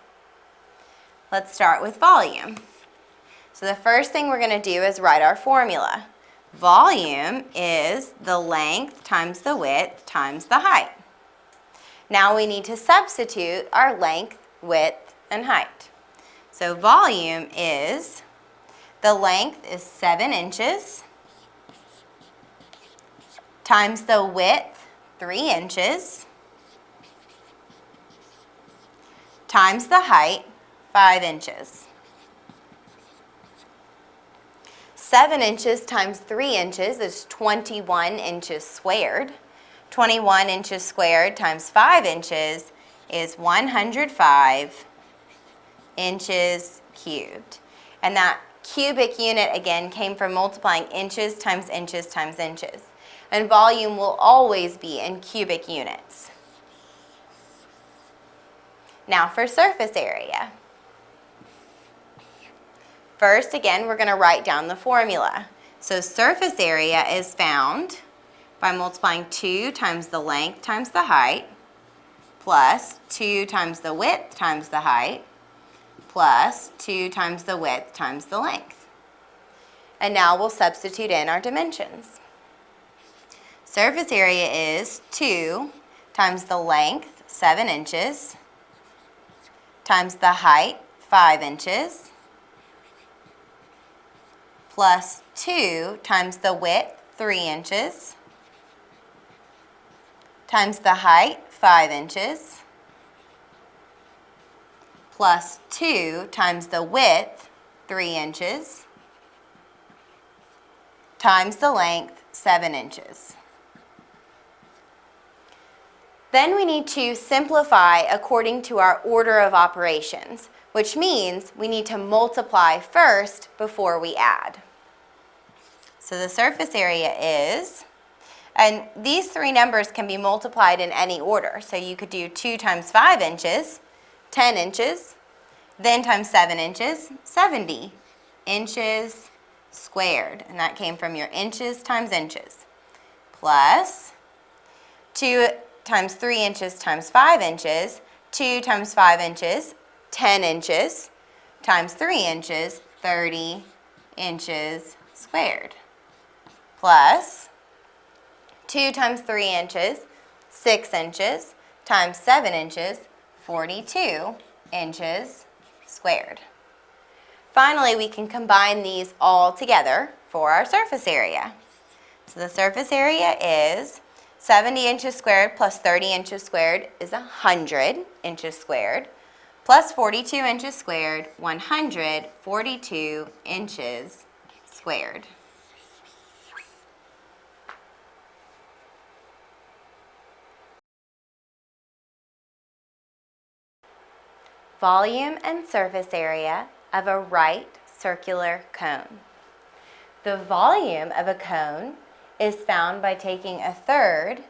Let's start with volume. So the first thing we're going to do is write our formula. Volume is the length times the width times the height. Now we need to substitute our length, width, and height. So volume is, the length is 7 inches times the width, 3 inches, times the height, 5 inches. 7 inches times 3 inches is 21 inches squared. 21 inches squared times 5 inches is 105 inches cubed. And that cubic unit, again, came from multiplying inches times inches times inches. And volume will always be in cubic units. Now for surface area. First, again, we're going to write down the formula. So surface area is found by multiplying 2 times the length times the height, plus 2 times the width times the height, plus 2 times the width times the length. And now we'll substitute in our dimensions. Surface area is 2 times the length, 7 inches, times the height, 5 inches, plus 2 times the width, 3 inches, times the height, 5 inches, plus 2 times the width, 3 inches, times the length, 7 inches. Then we need to simplify according to our order of operations, which means we need to multiply first before we add. So the surface area is, and these three numbers can be multiplied in any order. So you could do 2 times 5 inches, 10 inches, then times 7 inches, 70 inches squared. And that came from your inches times inches. Plus 2 times 3 inches times 5 inches, 2 times 5 inches, 10 inches, times 3 inches, 30 inches squared. Plus 2 times 3 inches, 6 inches, times 7 inches, 42 inches squared. Finally, we can combine these all together for our surface area. So the surface area is 70 inches squared plus 30 inches squared is 100 inches squared, plus 42 inches squared, 142 inches squared. Volume and surface area of a right circular cone. The volume of a cone is found by taking 1/3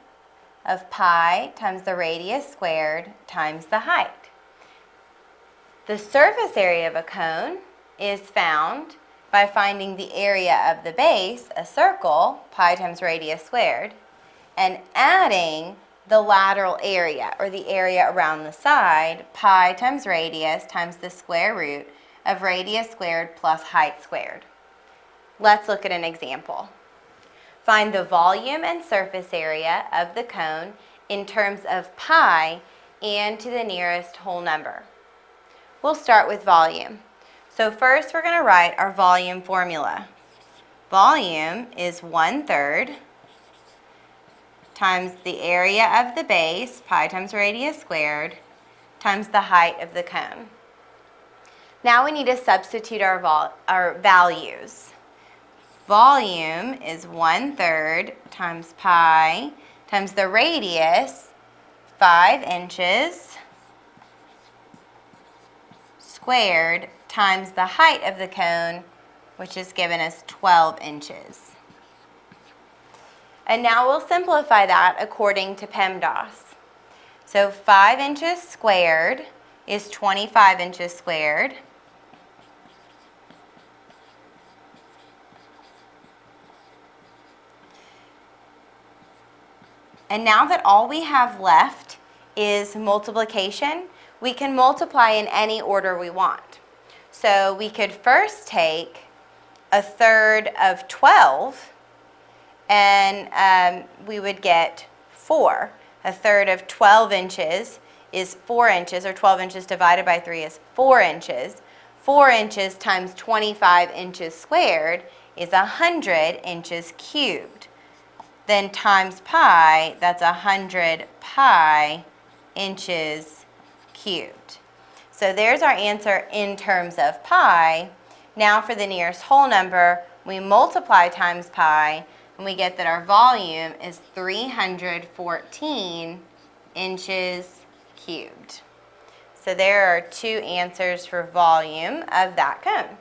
of pi times the radius squared times the height. The surface area of a cone is found by finding the area of the base, a circle, pi times radius squared, and adding the lateral area, or the area around the side, pi times radius times the square root of radius squared plus height squared. Let's look at an example. Find the volume and surface area of the cone in terms of pi and to the nearest whole number. We'll start with volume. So first we're going to write our volume formula. Volume is 1/3 times the area of the base, pi times radius squared, times the height of the cone. Now we need to substitute our values. Volume is 1/3 times pi times the radius, 5 inches, squared, times the height of the cone, which is given as 12 inches. And now we'll simplify that according to PEMDAS. So 5 inches squared is 25 inches squared. And now that all we have left is multiplication, we can multiply in any order we want. So we could first take 1/3 of 12, and we would get 4. 1/3 of 12 inches is 4 inches, or 12 inches divided by 3 is 4 inches. 4 inches times 25 inches squared is 100 inches cubed. Then times pi, that's 100 pi inches cubed. So there's our answer in terms of pi. Now for the nearest whole number, We multiply times pi, and we get that our volume is 314 inches cubed. So there are two answers for volume of that cone.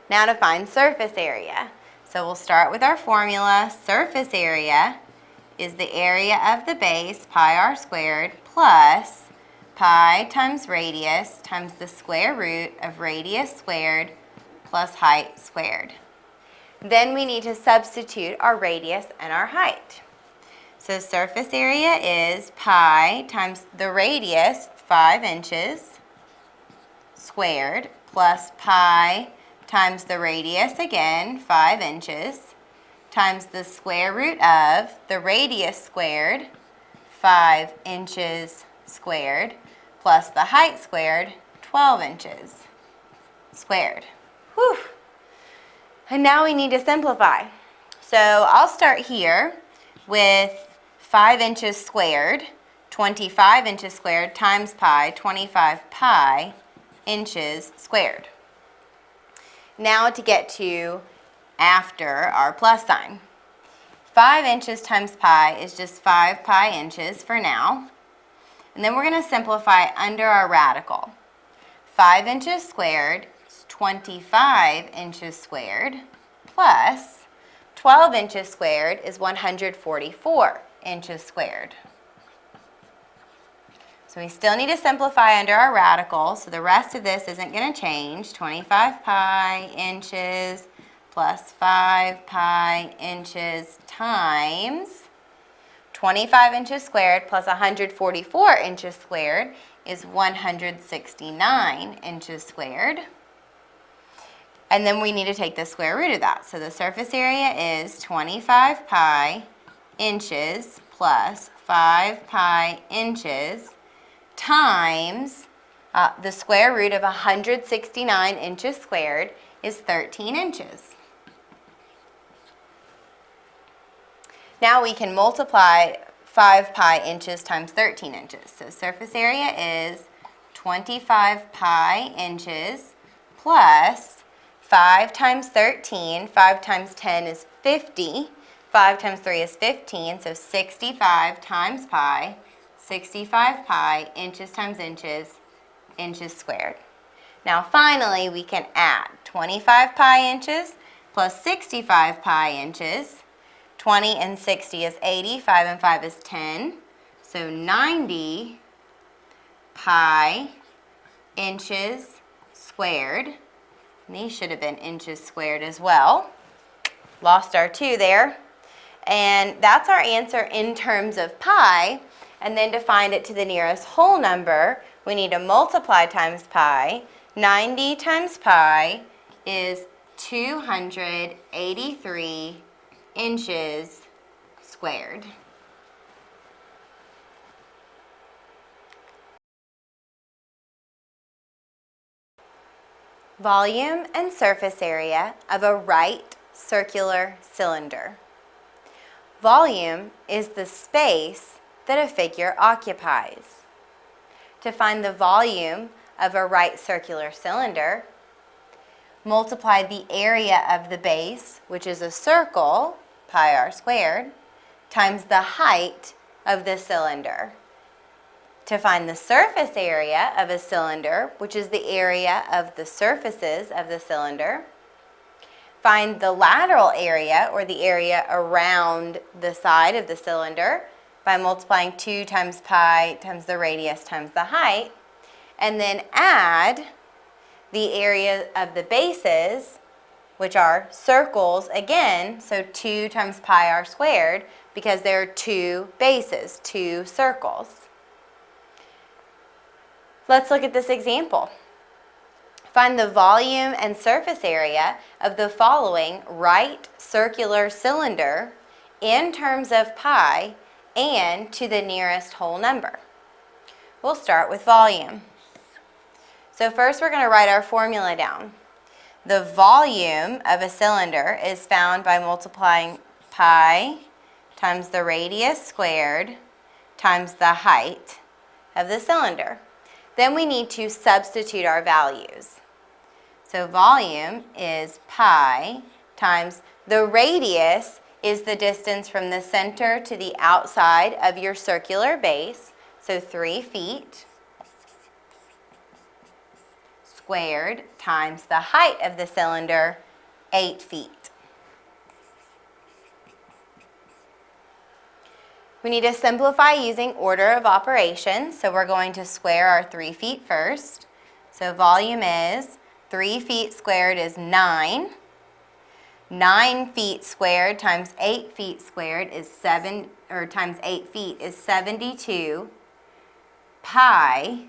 Now to find surface area. So we'll start with our formula. Surface area is the area of the base, pi r squared, plus pi times radius times the square root of radius squared plus height squared. Then we need to substitute our radius and our height. So surface area is pi times the radius, 5 inches, squared, plus pi times the radius again, 5 inches, times the square root of the radius squared, 5 inches squared, plus the height squared, 12 inches squared. Whew. And now we need to simplify. So I'll start here with 5 inches squared, 25 inches squared times pi, 25 pi inches squared. Now to get to after our plus sign. 5 inches times pi is just 5 pi inches for now. And then we're going to simplify under our radical. 5 inches squared is 25 inches squared, plus 12 inches squared is 144 inches squared. So we still need to simplify under our radical, so the rest of this isn't going to change. 25 pi inches plus 5 pi inches times 25 inches squared plus 144 inches squared is 169 inches squared. And then we need to take the square root of that. So the surface area is 25 pi inches plus 5 pi inches times the square root of 169 inches squared is 13 inches. Now we can multiply 5 pi inches times 13 inches. So surface area is 25 pi inches plus 5 times 13, 5 times 10 is 50, 5 times 3 is 15, so 65 times pi, 65 pi, inches times inches, inches squared. Now finally we can add 25 pi inches plus 65 pi inches. 20 and 60 is 80, 5 and 5 is 10, so 90 pi inches squared. And these should have been inches squared as well. Lost our 2 there. And that's our answer in terms of pi. And then to find it to the nearest whole number, we need to multiply times pi. 90 times pi is 283 inches squared. Volume and surface area of a right circular cylinder. Volume is the space that a figure occupies. To find the volume of a right circular cylinder, multiply the area of the base, which is a circle, pi r squared, times the height of the cylinder. To find the surface area of a cylinder, which is the area of the surfaces of the cylinder, find the lateral area, or the area around the side of the cylinder, by multiplying 2 times pi times the radius times the height, and then add the area of the bases, which are circles again, so 2 times pi r squared, because there are 2 bases, 2 circles. Let's look at this example. Find the volume and surface area of the following right circular cylinder in terms of pi and to the nearest whole number. We'll start with volume. So first we're going to write our formula down. The volume of a cylinder is found by multiplying pi times the radius squared times the height of the cylinder. Then we need to substitute our values. So volume is pi times the radius is the distance from the center to the outside of your circular base, so 3 feet, squared times the height of the cylinder, 8 feet. We need to simplify using order of operations, so we're going to square our 3 feet first. So volume is 3 feet squared is 9. 9 feet squared times 8 feet squared is times 8 feet is 72 pi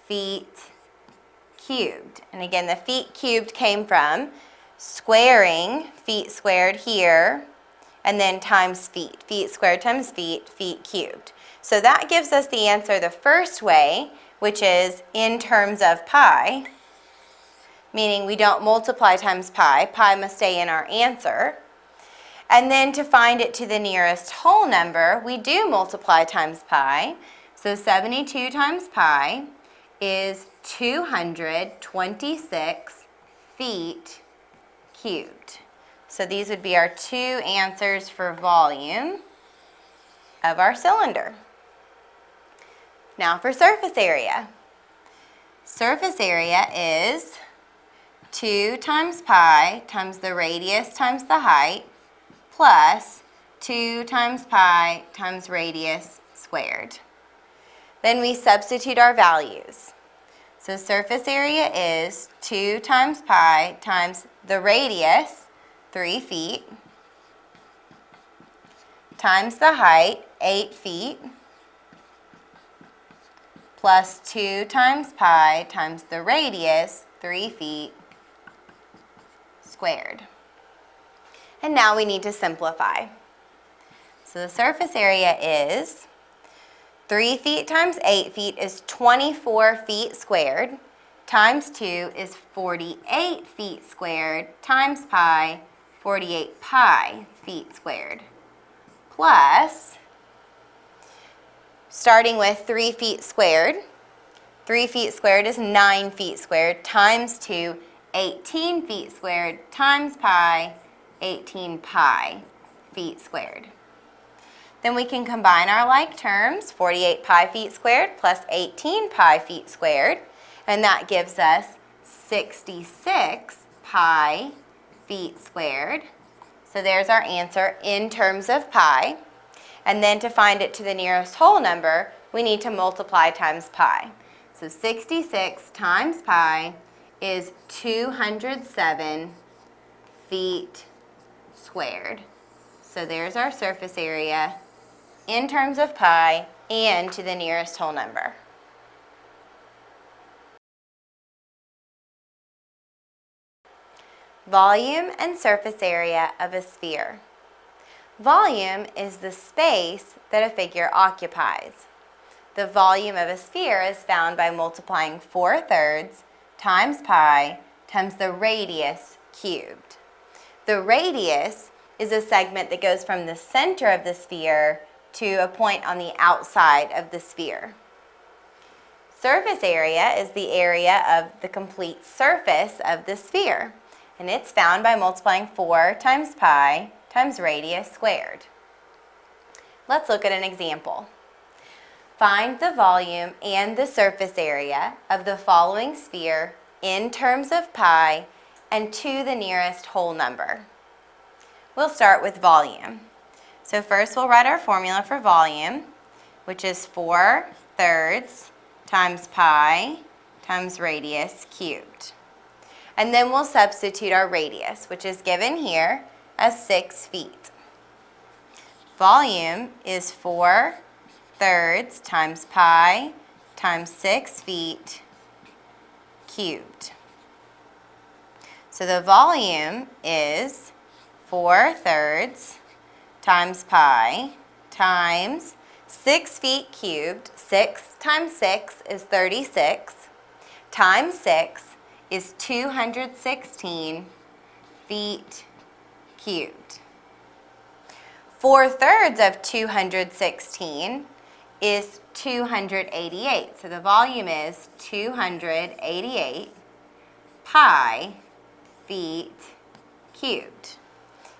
feet cubed. And again, the feet cubed came from squaring feet squared here, and then times feet. Feet squared times feet, feet cubed. So that gives us the answer the first way, which is in terms of pi, meaning we don't multiply times pi. Pi must stay in our answer. And then to find it to the nearest whole number, we do multiply times pi. So 72 times pi is 226 feet cubed. So these would be our two answers for volume of our cylinder. Now for surface area. Surface area is 2 times pi times the radius times the height plus 2 times pi times radius squared. Then we substitute our values. So surface area is 2 times pi times the radius, 3 feet, times the height, 8 feet, plus 2 times pi times the radius, 3 feet, squared. And now we need to simplify. So the surface area is 3 feet times 8 feet is 24 feet squared, times 2 is 48 feet squared, times pi, 48 pi feet squared, plus, starting with 3 feet squared, 3 feet squared is 9 feet squared, times 2, 18 feet squared, times pi, 18 pi feet squared. Then we can combine our like terms, 48 pi feet squared plus 18 pi feet squared, and that gives us 66 pi feet squared. So there's our answer in terms of pi. And then to find it to the nearest whole number, we need to multiply times pi. So 66 times pi is 207 feet squared. So there's our surface area in terms of pi and to the nearest whole number. Volume and surface area of a sphere. Volume is the space that a figure occupies. The volume of a sphere is found by multiplying 4/3 times pi times the radius cubed. The radius is a segment that goes from the center of the sphere to a point on the outside of the sphere. Surface area is the area of the complete surface of the sphere, and it's found by multiplying 4 times pi times radius squared. Let's look at an example. Find the volume and the surface area of the following sphere in terms of pi and to the nearest whole number. We'll start with volume. So first we'll write our formula for volume, which is 4/3 times pi times radius cubed. And then we'll substitute our radius, which is given here as 6 feet. Volume is 4/3 times pi times 6 feet cubed. So the volume is 4/3 times pi times 6 feet cubed. 6 times 6 is 36, times 6 is 216 feet cubed. 4/3 of 216 is 288. So the volume is 288 pi feet cubed.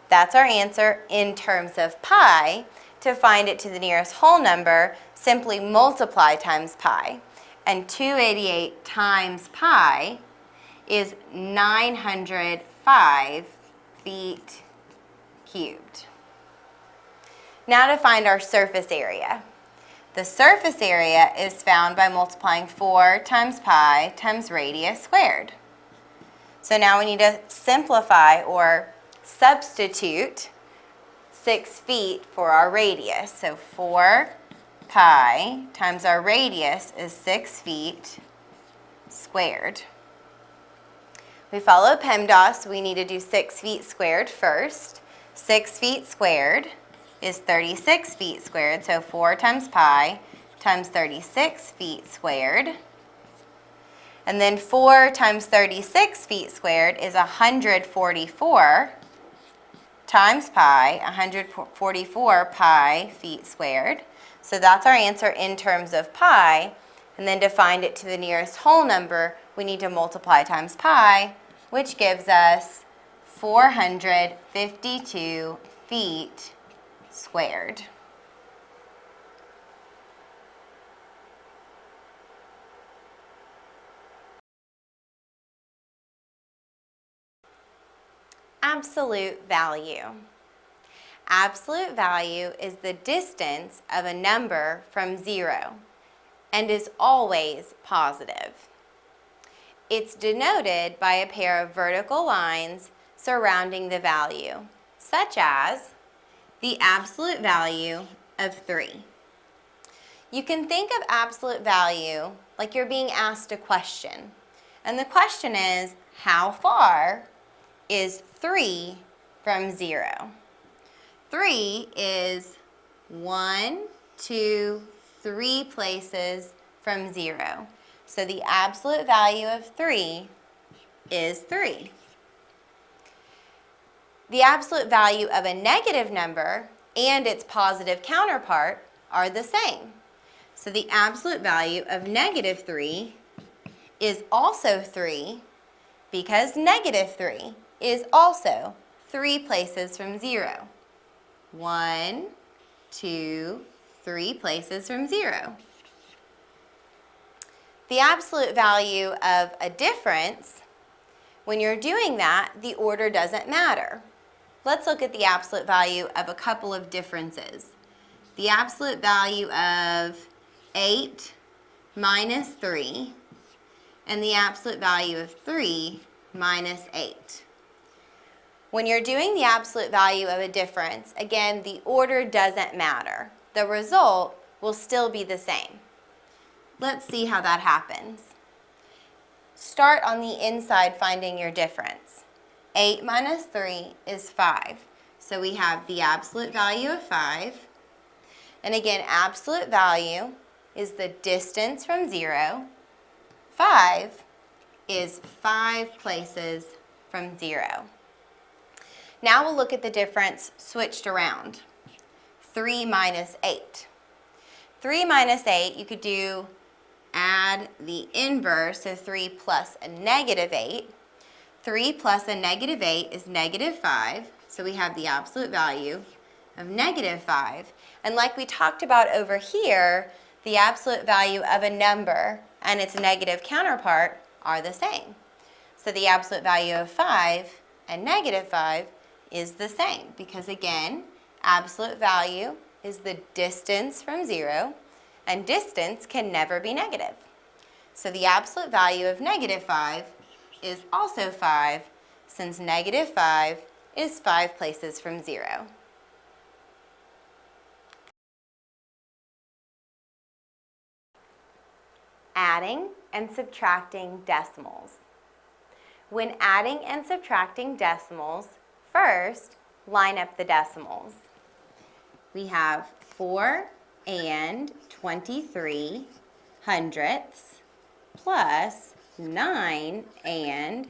That's our answer in terms of pi. To find it to the nearest whole number, simply multiply times pi. And 288 times pi is 905 feet cubed. Now to find our surface area. The surface area is found by multiplying 4 times pi times radius squared. So now we need to simplify or substitute 6 feet for our radius. So 4 pi times our radius is 6 feet squared. We follow PEMDAS, we need to do 6 feet squared first. 6 feet squared is 36 feet squared, so 4 times pi times 36 feet squared. And then 4 times 36 feet squared is 144 times pi, 144 pi feet squared. So that's our answer in terms of pi. And then to find it to the nearest whole number, we need to multiply times pi, which gives us 452 feet squared. Absolute value. Absolute value is the distance of a number from 0 and is always positive. It's denoted by a pair of vertical lines surrounding the value, such as the absolute value of 3. You can think of absolute value like you're being asked a question. And the question is, how far is 3 from 0? 3 is 1, 2, 3 places from 0. So the absolute value of 3 is 3. The absolute value of a negative number and its positive counterpart are the same. So the absolute value of negative 3 is also 3 because negative 3 is also 3 places from 0. 1, 2, 3 places from 0. The absolute value of a difference, when you're doing that, the order doesn't matter. Let's look at the absolute value of a couple of differences. The absolute value of 8 minus 3 and the absolute value of 3 minus 8. When you're doing the absolute value of a difference, again, the order doesn't matter. The result will still be the same. Let's see how that happens. Start on the inside finding your difference. 8 minus 3 is 5. So we have the absolute value of 5. And again, absolute value is the distance from 0. 5 is 5 places from 0. Now we'll look at the difference switched around. 3 minus 8. 3 minus 8, you could add the inverse of 3 plus a negative 8. 3 plus a negative 8 is negative 5. So we have the absolute value of negative 5. And like we talked about over here, the absolute value of a number and its negative counterpart are the same. So the absolute value of 5 and negative 5 is the same because, again, absolute value is the distance from 0, and distance can never be negative. So the absolute value of negative 5 is also 5, since negative 5 is 5 places from 0. Adding and subtracting decimals. When adding and subtracting decimals, first, line up the decimals. We have 4 and 23 hundredths plus 9 and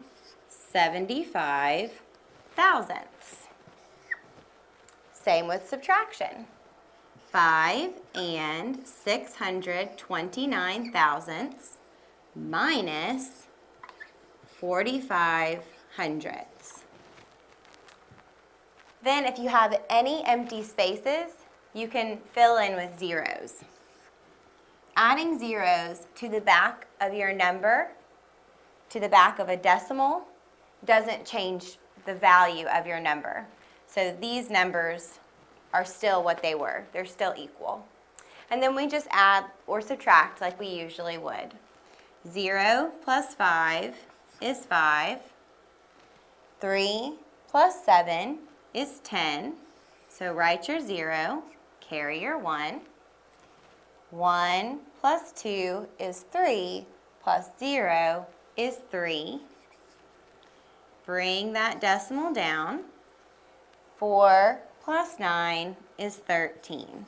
75 thousandths. Same with subtraction. 5 and 629 thousandths minus 45 hundredths. Then if you have any empty spaces, you can fill in with zeros. Adding zeros to the back of your number, to the back of a decimal, doesn't change the value of your number. So these numbers are still what they were. They're still equal. And then we just add or subtract like we usually would. 0 plus 5 is 5. 3 plus 7 is 10. So write your 0, carry your 1. 1 plus 2 is 3, plus 0 is 3. Bring that decimal down. 4 plus 9 is 13.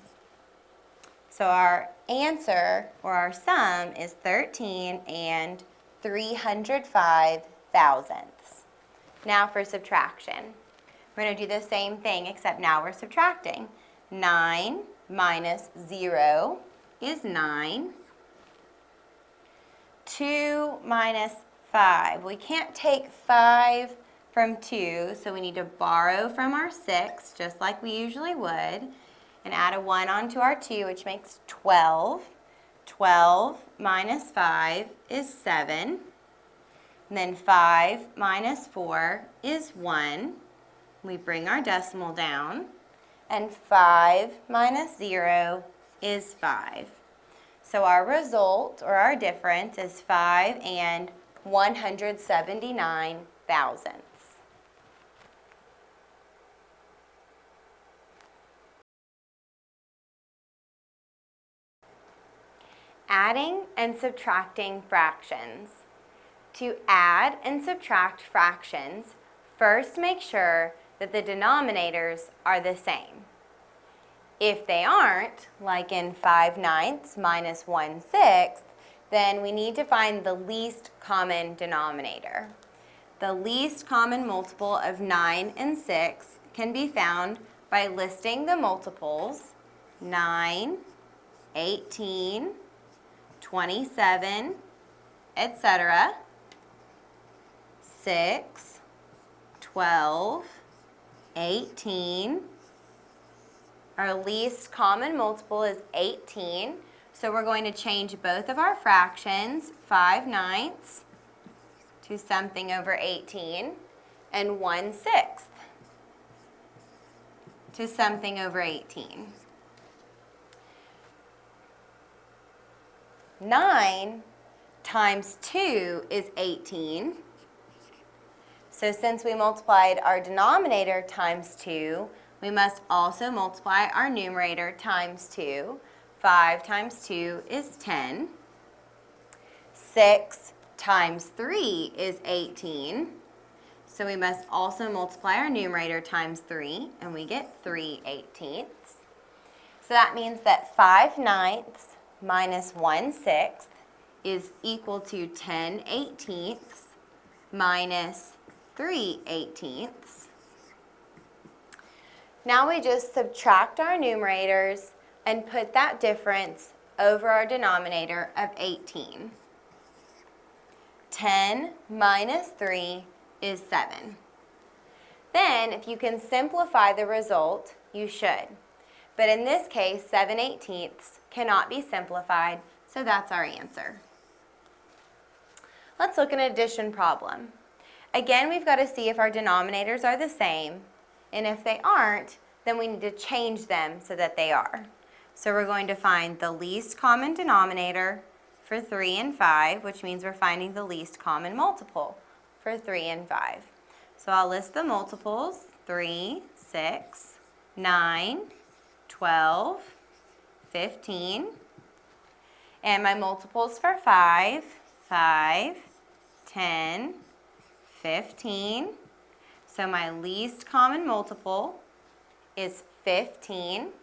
So our answer, or our sum, is 13 and 305 thousandths. Now for subtraction. We're going to do the same thing, except now we're subtracting. 9 minus 0 is 9. 2 minus 5. We can't take 5 from 2, so we need to borrow from our 6, just like we usually would, and add a 1 onto our 2, which makes 12. 12 minus 5 is 7. And then 5 minus 4 is 1. We bring our decimal down. And 5 minus 0 is 5. So our result, or our difference, is 5 and 179 thousandths. Adding and subtracting fractions. To add and subtract fractions, first make sure that the denominators are the same. If they aren't, like in 5/9 minus 1/6, then we need to find the least common denominator. The least common multiple of 9 and 6 can be found by listing the multiples 9, 18, 27, etc. 6, 12, 18. Our least common multiple is 18, so we're going to change both of our fractions, 5/9 to something over 18, and 1/6 to something over 18. 9 times 2 is 18. So since we multiplied our denominator times 2, we must also multiply our numerator times 2. 5 times 2 is 10. 6 times 3 is 18. So we must also multiply our numerator times 3, and we get 3/18. So that means that 5/9 minus 1/6 is equal to 10/18 minus 3/18. Now we just subtract our numerators and put that difference over our denominator of 18. 10 minus 3 is 7. Then, if you can simplify the result, you should. But in this case, 7/18 cannot be simplified, so that's our answer. Let's look at an addition problem. Again, we've got to see if our denominators are the same, and if they aren't, then we need to change them so that they are. So we're going to find the least common denominator for 3 and 5, which means we're finding the least common multiple for 3 and 5. So I'll list the multiples: 3, 6, 9, 12, 15. And my multiples for 5, 10, 15. So my least common multiple is 15,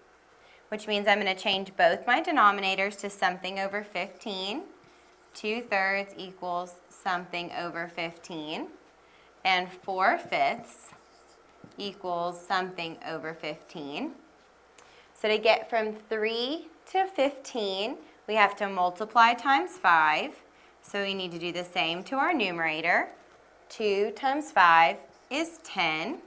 which means I'm going to change both my denominators to something over 15. 2/3 equals something over 15. And 4/5 equals something over 15. So to get from 3 to 15, we have to multiply times 5. So we need to do the same to our numerator. 2 times 5 is 10.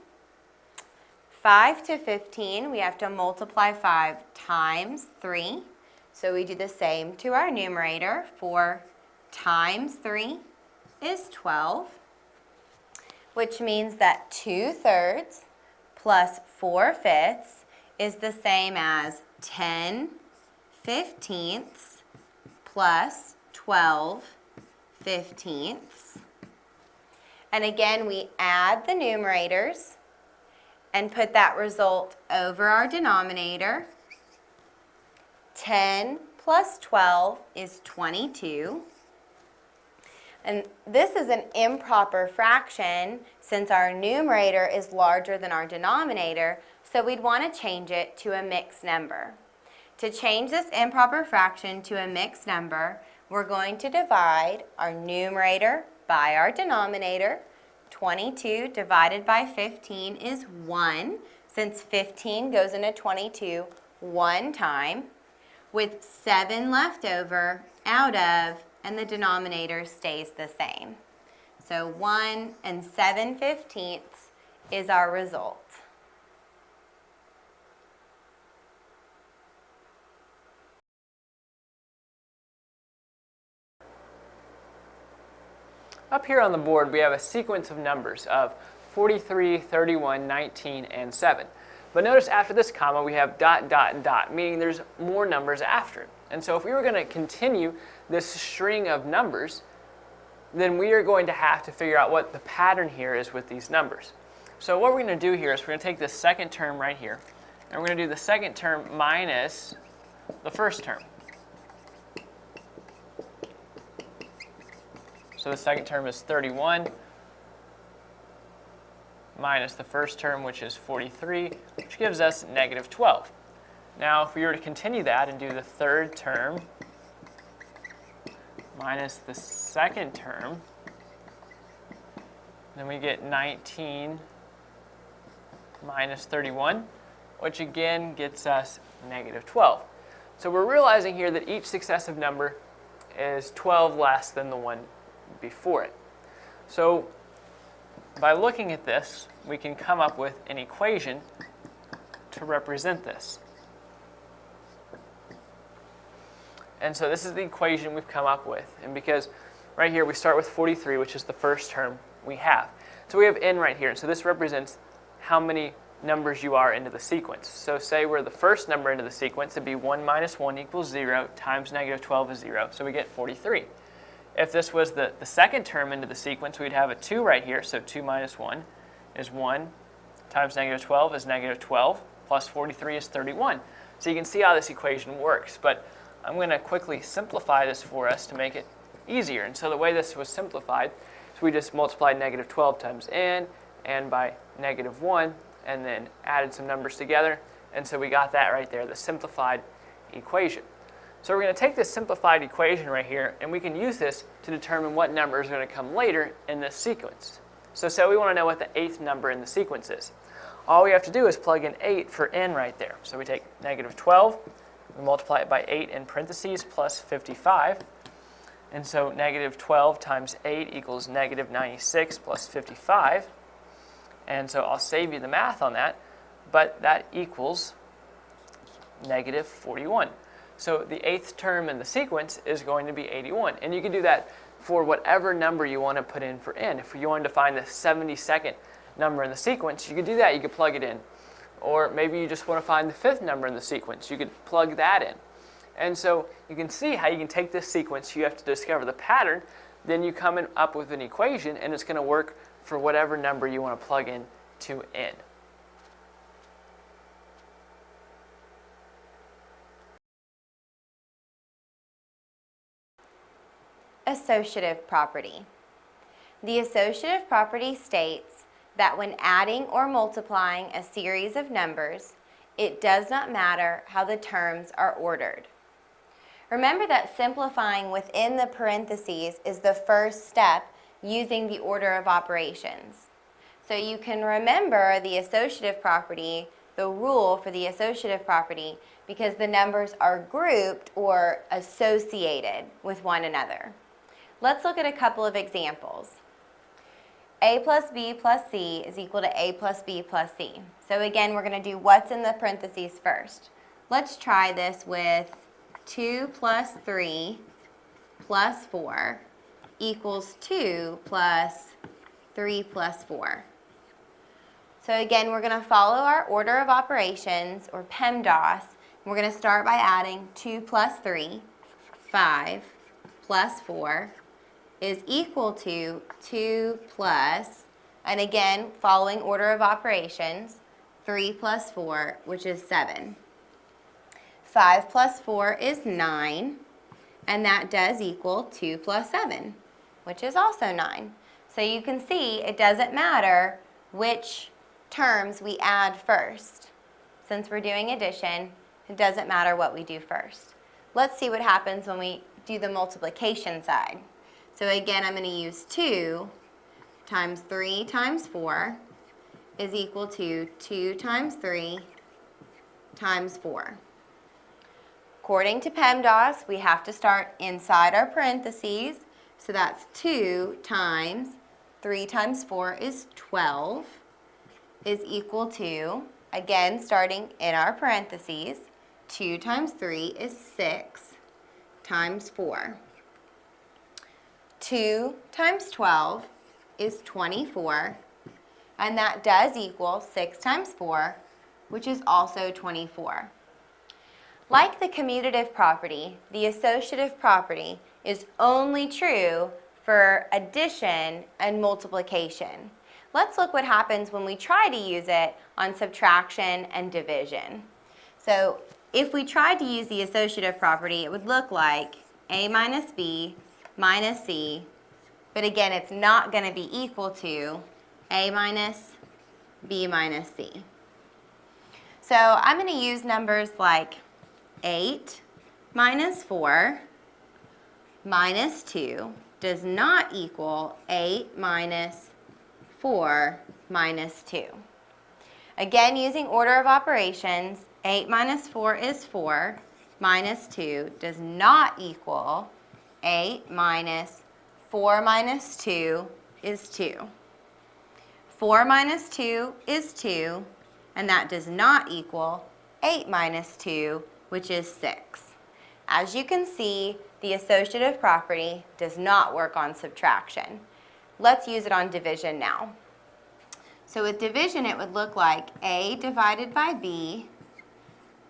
5 to 15, we have to multiply 5 times 3. So we do the same to our numerator. 4 times 3 is 12, which means that 2/3 plus 4/5 is the same as 10/15 plus 12/15. And again, we add the numerators and put that result over our denominator. 10 plus 12 is 22. And this is an improper fraction since our numerator is larger than our denominator, so we'd want to change it to a mixed number. To change this improper fraction to a mixed number, we're going to divide our numerator by our denominator. 22 divided by 15 is 1, since 15 goes into 22 one time, with 7 left over out of, and the denominator stays the same. So 1 and 7/15 is our result. Up here on the board, we have a sequence of numbers of 43, 31, 19, and 7. But notice after this comma, we have dot, dot, dot, meaning there's more numbers after it. And so if we were going to continue this string of numbers, then we are going to have to figure out what the pattern here is with these numbers. So what we're going to do here is we're going to take this second term right here, and we're going to do the second term minus the first term. So the second term is 31 minus the first term, which is 43, which gives us negative 12. Now, if we were to continue that and do the third term minus the second term, then we get 19 minus 31, which again gets us negative 12. So we're realizing here that each successive number is 12 less than the one before it. So by looking at this, we can come up with an equation to represent this. And so this is the equation we've come up with. And because right here we start with 43, which is the first term we have. So we have n right here. So this represents how many numbers you are into the sequence. So say we're the first number into the sequence, it'd be 1 minus 1 equals 0 times negative 12 is 0. So we get 43. If this was the second term into the sequence, we'd have a 2 right here. So 2 minus 1 is 1 times negative 12 is negative 12 plus 43 is 31. So you can see how this equation works. But I'm going to quickly simplify this for us to make it easier. And so the way this was simplified is we just multiplied negative 12 times n by negative 1 and then added some numbers together. And so we got that right there, the simplified equation. So we're going to take this simplified equation right here, and we can use this to determine what number is going to come later in this sequence. So say we want to know what the 8th number in the sequence is. All we have to do is plug in 8 for n right there. So we take negative 12, we multiply it by 8 in parentheses plus 55. And so negative 12 times 8 equals negative 96 plus 55. And so I'll save you the math on that, but that equals negative 41. So the 8th term in the sequence is going to be 81. And you can do that for whatever number you want to put in for n. If you wanted to find the 72nd number in the sequence, you could do that. You could plug it in. Or maybe you just want to find the 5th number in the sequence. You could plug that in. And so you can see how you can take this sequence. You have to discover the pattern. Then you come up with an equation, and it's going to work for whatever number you want to plug in to n. Associative property. The associative property states that when adding or multiplying a series of numbers, it does not matter how the terms are ordered. Remember that simplifying within the parentheses is the first step using the order of operations. So you can remember the associative property, the rule for the associative property, because the numbers are grouped or associated with one another. Let's look at a couple of examples. A plus B plus C is equal to A plus B plus C. So again, we're going to do what's in the parentheses first. Let's try this with 2 plus 3 plus 4 equals 2 plus 3 plus 4. So again, we're going to follow our order of operations, or PEMDAS. We're going to start by adding 2 plus 3, 5 plus 4 is equal to 2 plus, and again, following order of operations, 3 plus 4, which is 7. 5 plus 4 is 9, and that does equal 2 plus 7, which is also 9. So you can see it doesn't matter which terms we add first. Since we're doing addition, it doesn't matter what we do first. Let's see what happens when we do the multiplication side. So again, I'm going to use 2 times 3 times 4 is equal to 2 times 3 times 4. According to PEMDAS, we have to start inside our parentheses. So that's 2 times 3 times 4 is 12 is equal to, again, starting in our parentheses, 2 times 3 is 6 times 4. 2 times 12 is 24, and that does equal 6 times 4, which is also 24. Like the commutative property, the associative property is only true for addition and multiplication. Let's look what happens when we try to use it on subtraction and division. So if we tried to use the associative property, it would look like A minus B minus C, but again, it's not going to be equal to A minus B minus C. So I'm going to use numbers like 8 minus 4 minus 2 does not equal 8 minus 4 minus 2. Again, using order of operations, 8 minus 4 is 4, minus 2 does not equal 8 minus 4 minus 2 is 2. 4 minus 2 is 2, and that does not equal 8 minus 2, which is 6. As you can see, the associative property does not work on subtraction. Let's use it on division now. So with division, it would look like A divided by B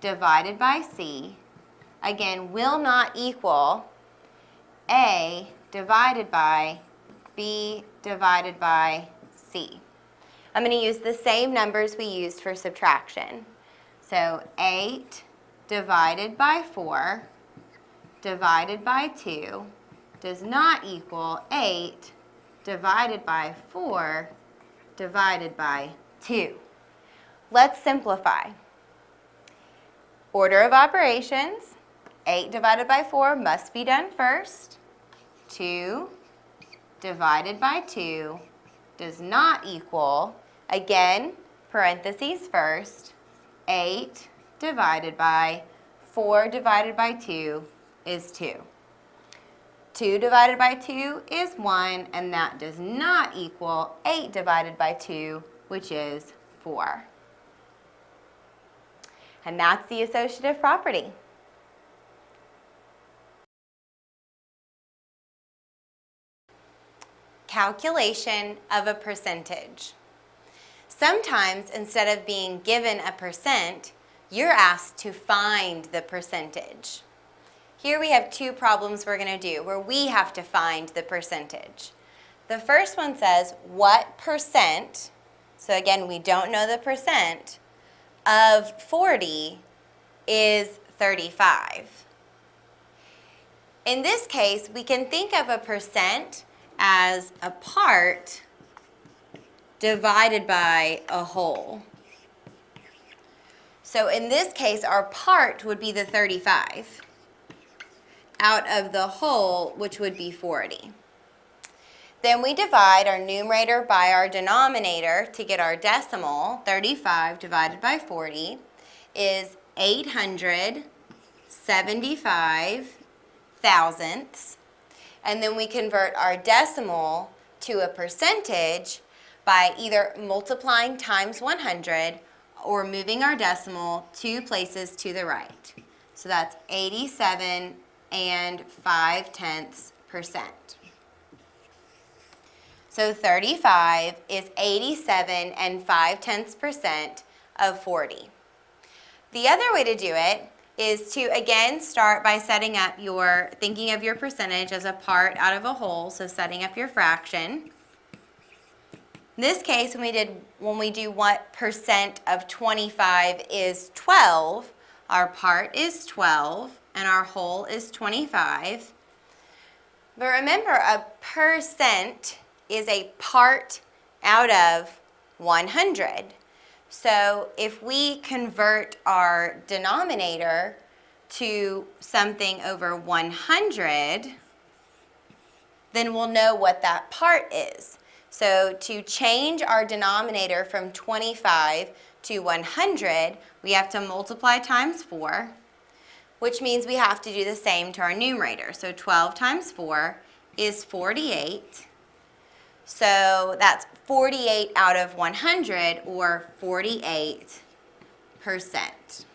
divided by C, again, will not equal A divided by B divided by C. I'm going to use the same numbers we used for subtraction. So 8 divided by 4 divided by 2 does not equal 8 divided by 4 divided by 2. Let's simplify. Order of operations, 8 divided by 4 must be done first. 2 divided by 2 does not equal, again, parentheses first, 8 divided by 4 divided by 2 is 2. 2 divided by 2 is 1, and that does not equal 8 divided by 2, which is 4. And that's the associative property. Calculation of a percentage. Sometimes, instead of being given a percent, you're asked to find the percentage. Here we have two problems we're going to do where we have to find the percentage. The first one says, what percent, so again, we don't know the percent, of 40 is 35. In this case, we can think of a percent as a part divided by a whole. So in this case, our part would be the 35 out of the whole, which would be 40. Then we divide our numerator by our denominator to get our decimal. 35 divided by 40 is 875 thousandths. And then we convert our decimal to a percentage by either multiplying times 100 or moving our decimal 2 places to the right. So that's 87 and 5/10%. So 35 is 87 and 5/10% of 40. The other way to do it is to again start by thinking of your percentage as a part out of a whole, so setting up your fraction. In this case, when we do what percent of 25 is 12, our part is 12 and our whole is 25. But remember, a percent is a part out of 100. So if we convert our denominator to something over 100, then we'll know what that part is. So to change our denominator from 25 to 100, we have to multiply times 4, which means we have to do the same to our numerator. So 12 times 4 is 48. So that's 48 out of 100, or 48%.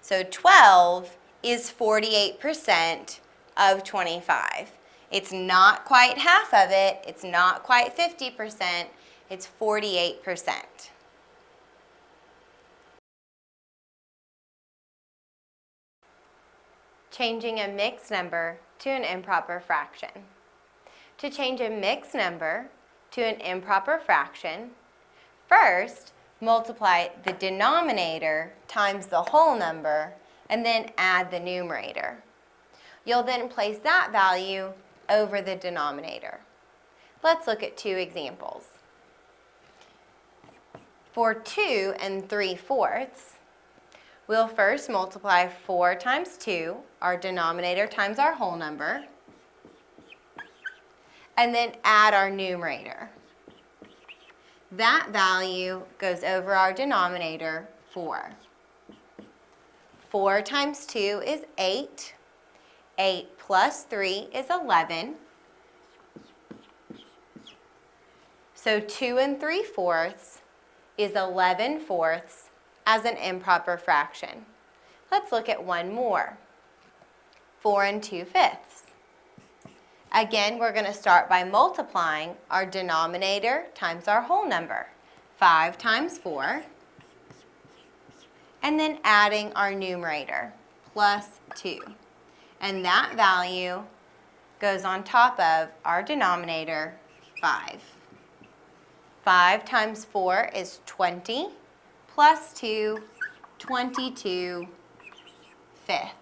So 12 is 48% of 25. It's not quite half of it, it's not quite 50%, it's 48%. Changing a mixed number to an improper fraction. To change a mixed number to an improper fraction, first multiply the denominator times the whole number and then add the numerator. You'll then place that value over the denominator. Let's look at 2 examples. For 2 3/4, we'll first multiply 4 times 2, our denominator times our whole number, and then add our numerator. That value goes over our denominator, 4. 4 times 2 is 8. 8 plus 3 is 11. So 2 3/4 is 11/4 as an improper fraction. Let's look at one more. 4 2/5. Again, we're going to start by multiplying our denominator times our whole number. 5 times 4. And then adding our numerator, plus 2. And that value goes on top of our denominator, 5. 5 times 4 is 20, plus 2, 22/5.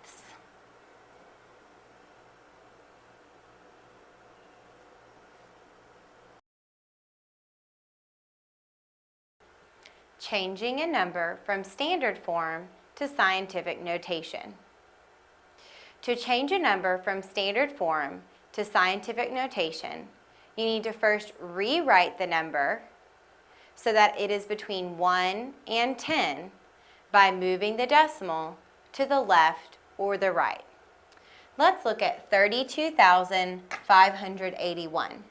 Changing a number from standard form to scientific notation. To change a number from standard form to scientific notation, you need to first rewrite the number so that it is between 1 and 10 by moving the decimal to the left or the right. Let's look at 32,581.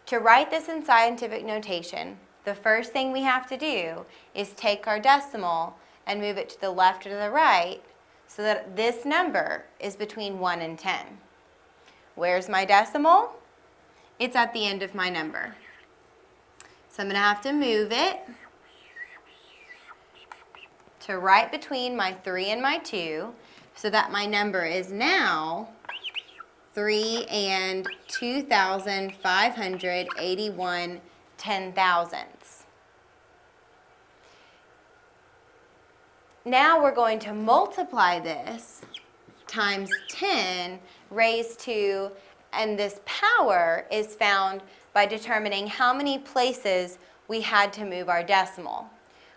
To write this in scientific notation, the first thing we have to do is take our decimal and move it to the left or to the right so that this number is between 1 and 10. Where's my decimal? It's at the end of my number. So I'm going to have to move it to right between my 3 and my 2 so that my number is now 3 and 2,581 10,000ths. Now we're going to multiply this times 10 raised to, and this power is found by determining how many places we had to move our decimal.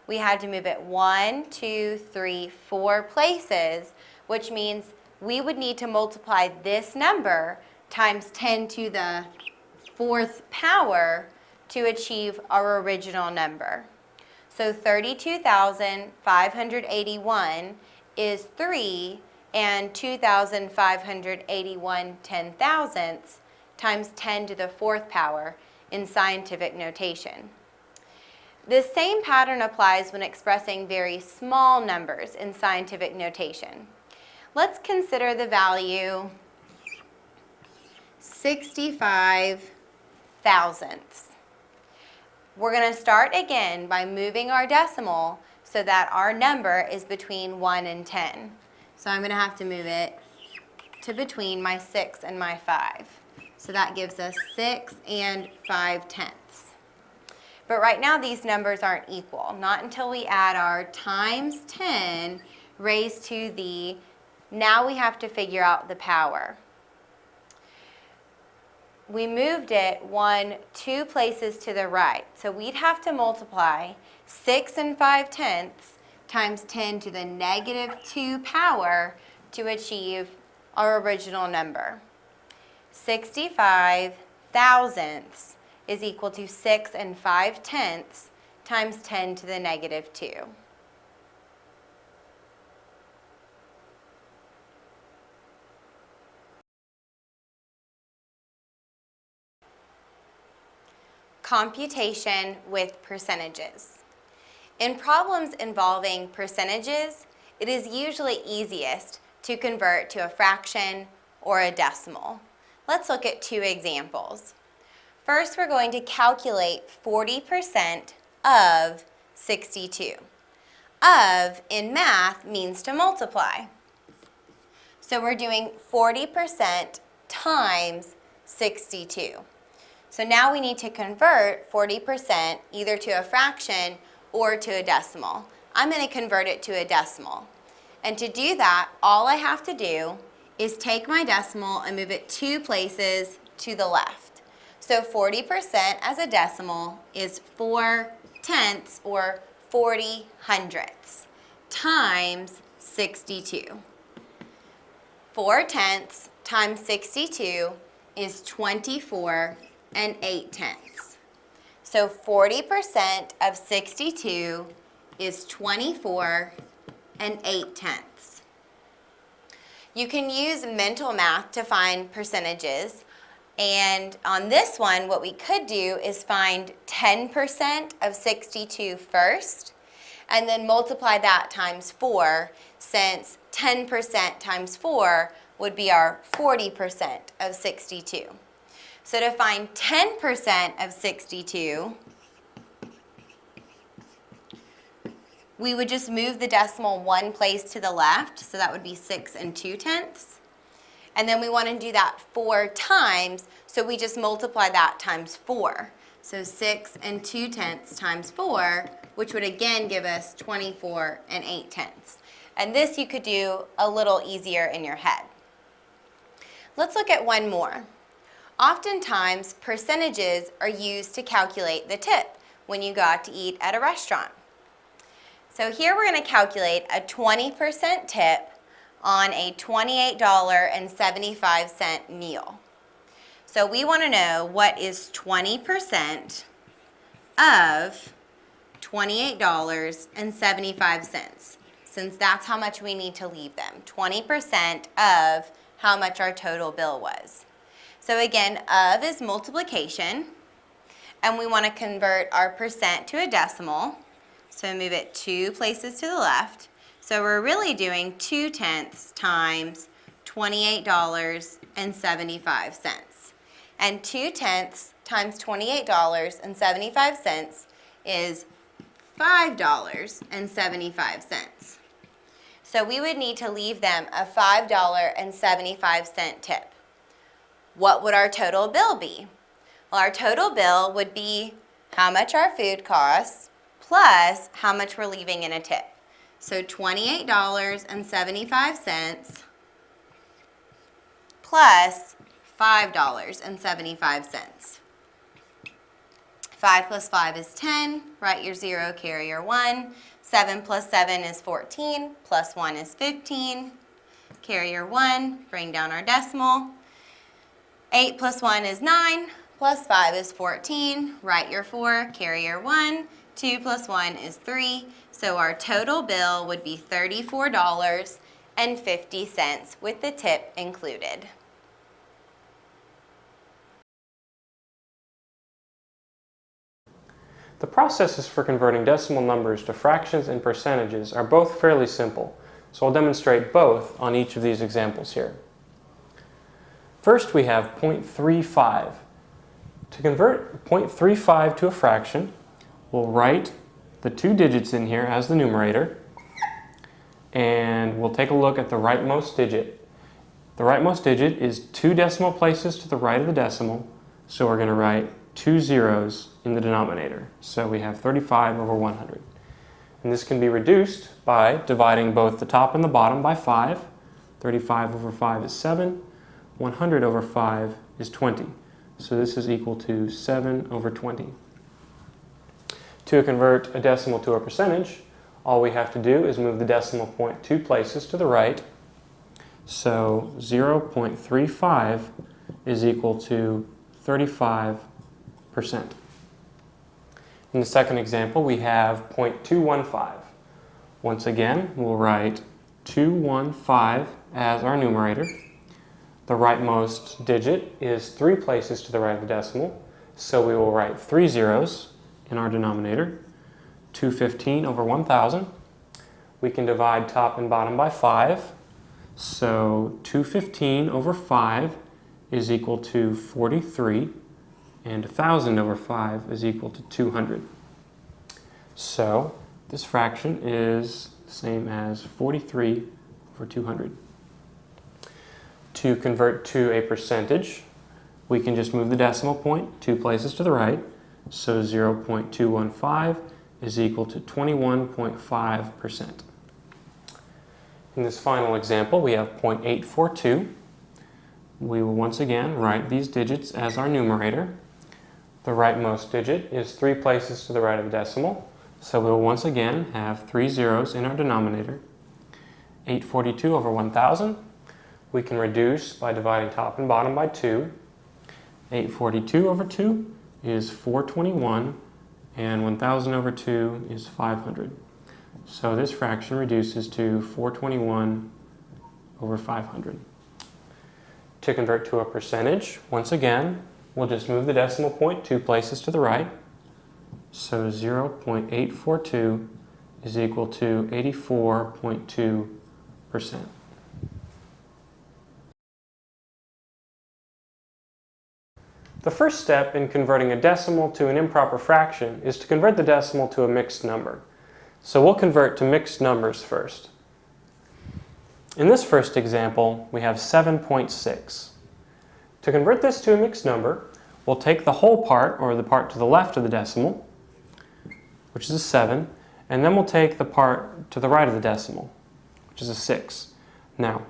We had to move it 1, 2, 3, 4 places, which means we would need to multiply this number times 10 to the 4th power to achieve our original number. So 32,581 is 3 and 2,581 10,000ths times 10 to the 4th power in scientific notation. This same pattern applies when expressing very small numbers in scientific notation. Let's consider the value 65 thousandths. We're going to start again by moving our decimal so that our number is between 1 and 10. So I'm going to have to move it to between my 6 and my 5. So that gives us 6 and 5/10. But right now these numbers aren't equal. Not until we add our times 10 raised to the, now we have to figure out the power. We moved it 2 places to the right. So we'd have to multiply 6 and 5/10 times 10 to the negative 2 power to achieve our original number. 65 thousandths is equal to 6 and 5/10 times 10 to the negative 2. Computation with percentages. In problems involving percentages, it is usually easiest to convert to a fraction or a decimal. Let's look at 2 examples. First, we're going to calculate 40% of 62. Of in math means to multiply. So we're doing 40% times 62. So now we need to convert 40% either to a fraction or to a decimal. I'm going to convert it to a decimal. And to do that, all I have to do is take my decimal and move it 2 places to the left. So 40% as a decimal is 4/10 or 40 hundredths times 62. 4/10 times 62 is 24 and 8/10. So 40% of 62 is 24 and 8/10. You can use mental math to find percentages, and on this one what we could do is find 10% of 62 first and then multiply that times 4, since 10% times 4 would be our 40% of 62. So to find 10% of 62, we would just move the decimal 1 place to the left, so that would be 6 and 2/10. And then we want to do that 4 times, so we just multiply that times 4. So 6 and 2/10 times 4, which would again give us 24 and 8/10. And this you could do a little easier in your head. Let's look at one more. Oftentimes, percentages are used to calculate the tip when you go out to eat at a restaurant. So here we're going to calculate a 20% tip on a $28.75 meal. So we want to know what is 20% of $28.75, since that's how much we need to leave them. 20% of how much our total bill was. So again, of is multiplication, and we want to convert our percent to a decimal. So move it 2 places to the left. So we're really doing 2/10 times $28.75. And 2/10 times $28.75 is $5.75. So we would need to leave them a $5.75 tip. What would our total bill be? Well, our total bill would be how much our food costs plus how much we're leaving in a tip. So $28.75 plus $5.75. 5 plus 5 is 10. Write your 0, carry your 1. 7 plus 7 is 14. Plus 1 is 15. Carry your 1. Bring down our decimal. 8 plus 1 is 9. Plus 5 is 14. Write your 4. Carry your 1. 2 plus 1 is 3. So our total bill would be $34.50 with the tip included. The processes for converting decimal numbers to fractions and percentages are both fairly simple, so I'll demonstrate both on each of these examples here. First, we have 0.35. To convert 0.35 to a fraction, we'll write the 2 digits in here as the numerator, and we'll take a look at the rightmost digit. The rightmost digit is 2 decimal places to the right of the decimal, so we're going to write 2 zeros in the denominator. So we have 35 over 100. And this can be reduced by dividing both the top and the bottom by 5. 35 over 5 is 7. 100 over 5 is 20. So this is equal to 7 over 20. To convert a decimal to a percentage, all we have to do is move the decimal point 2 places to the right. So 0.35 is equal to 35%. In the second example, we have 0.215. Once again, we'll write 215 as our numerator. The rightmost digit is 3 places to the right of the decimal, so we will write 3 zeros in our denominator. 215 over 1,000. We can divide top and bottom by 5, so 215 over 5 is equal to 43, and 1,000 over 5 is equal to 200. So this fraction is the same as 43 over 200. To convert to a percentage, we can just move the decimal point 2 places to the right. So 0.215 is equal to 21.5%. In this final example, we have 0.842. We will once again write these digits as our numerator. The rightmost digit is 3 places to the right of the decimal, so we will once again have 3 zeros in our denominator. 842 over 1,000. We can reduce by dividing top and bottom by 2. 842 over 2 is 421, and 1,000 over 2 is 500. So this fraction reduces to 421 over 500. To convert to a percentage, once again, we'll just move the decimal point 2 places to the right. So 0.842 is equal to 84.2%. The first step in converting a decimal to an improper fraction is to convert the decimal to a mixed number. So we'll convert to mixed numbers first. In this first example, we have 7.6. To convert this to a mixed number, we'll take the whole part, or the part to the left of the decimal, which is a 7, and then we'll take the part to the right of the decimal, which is a 6. Now,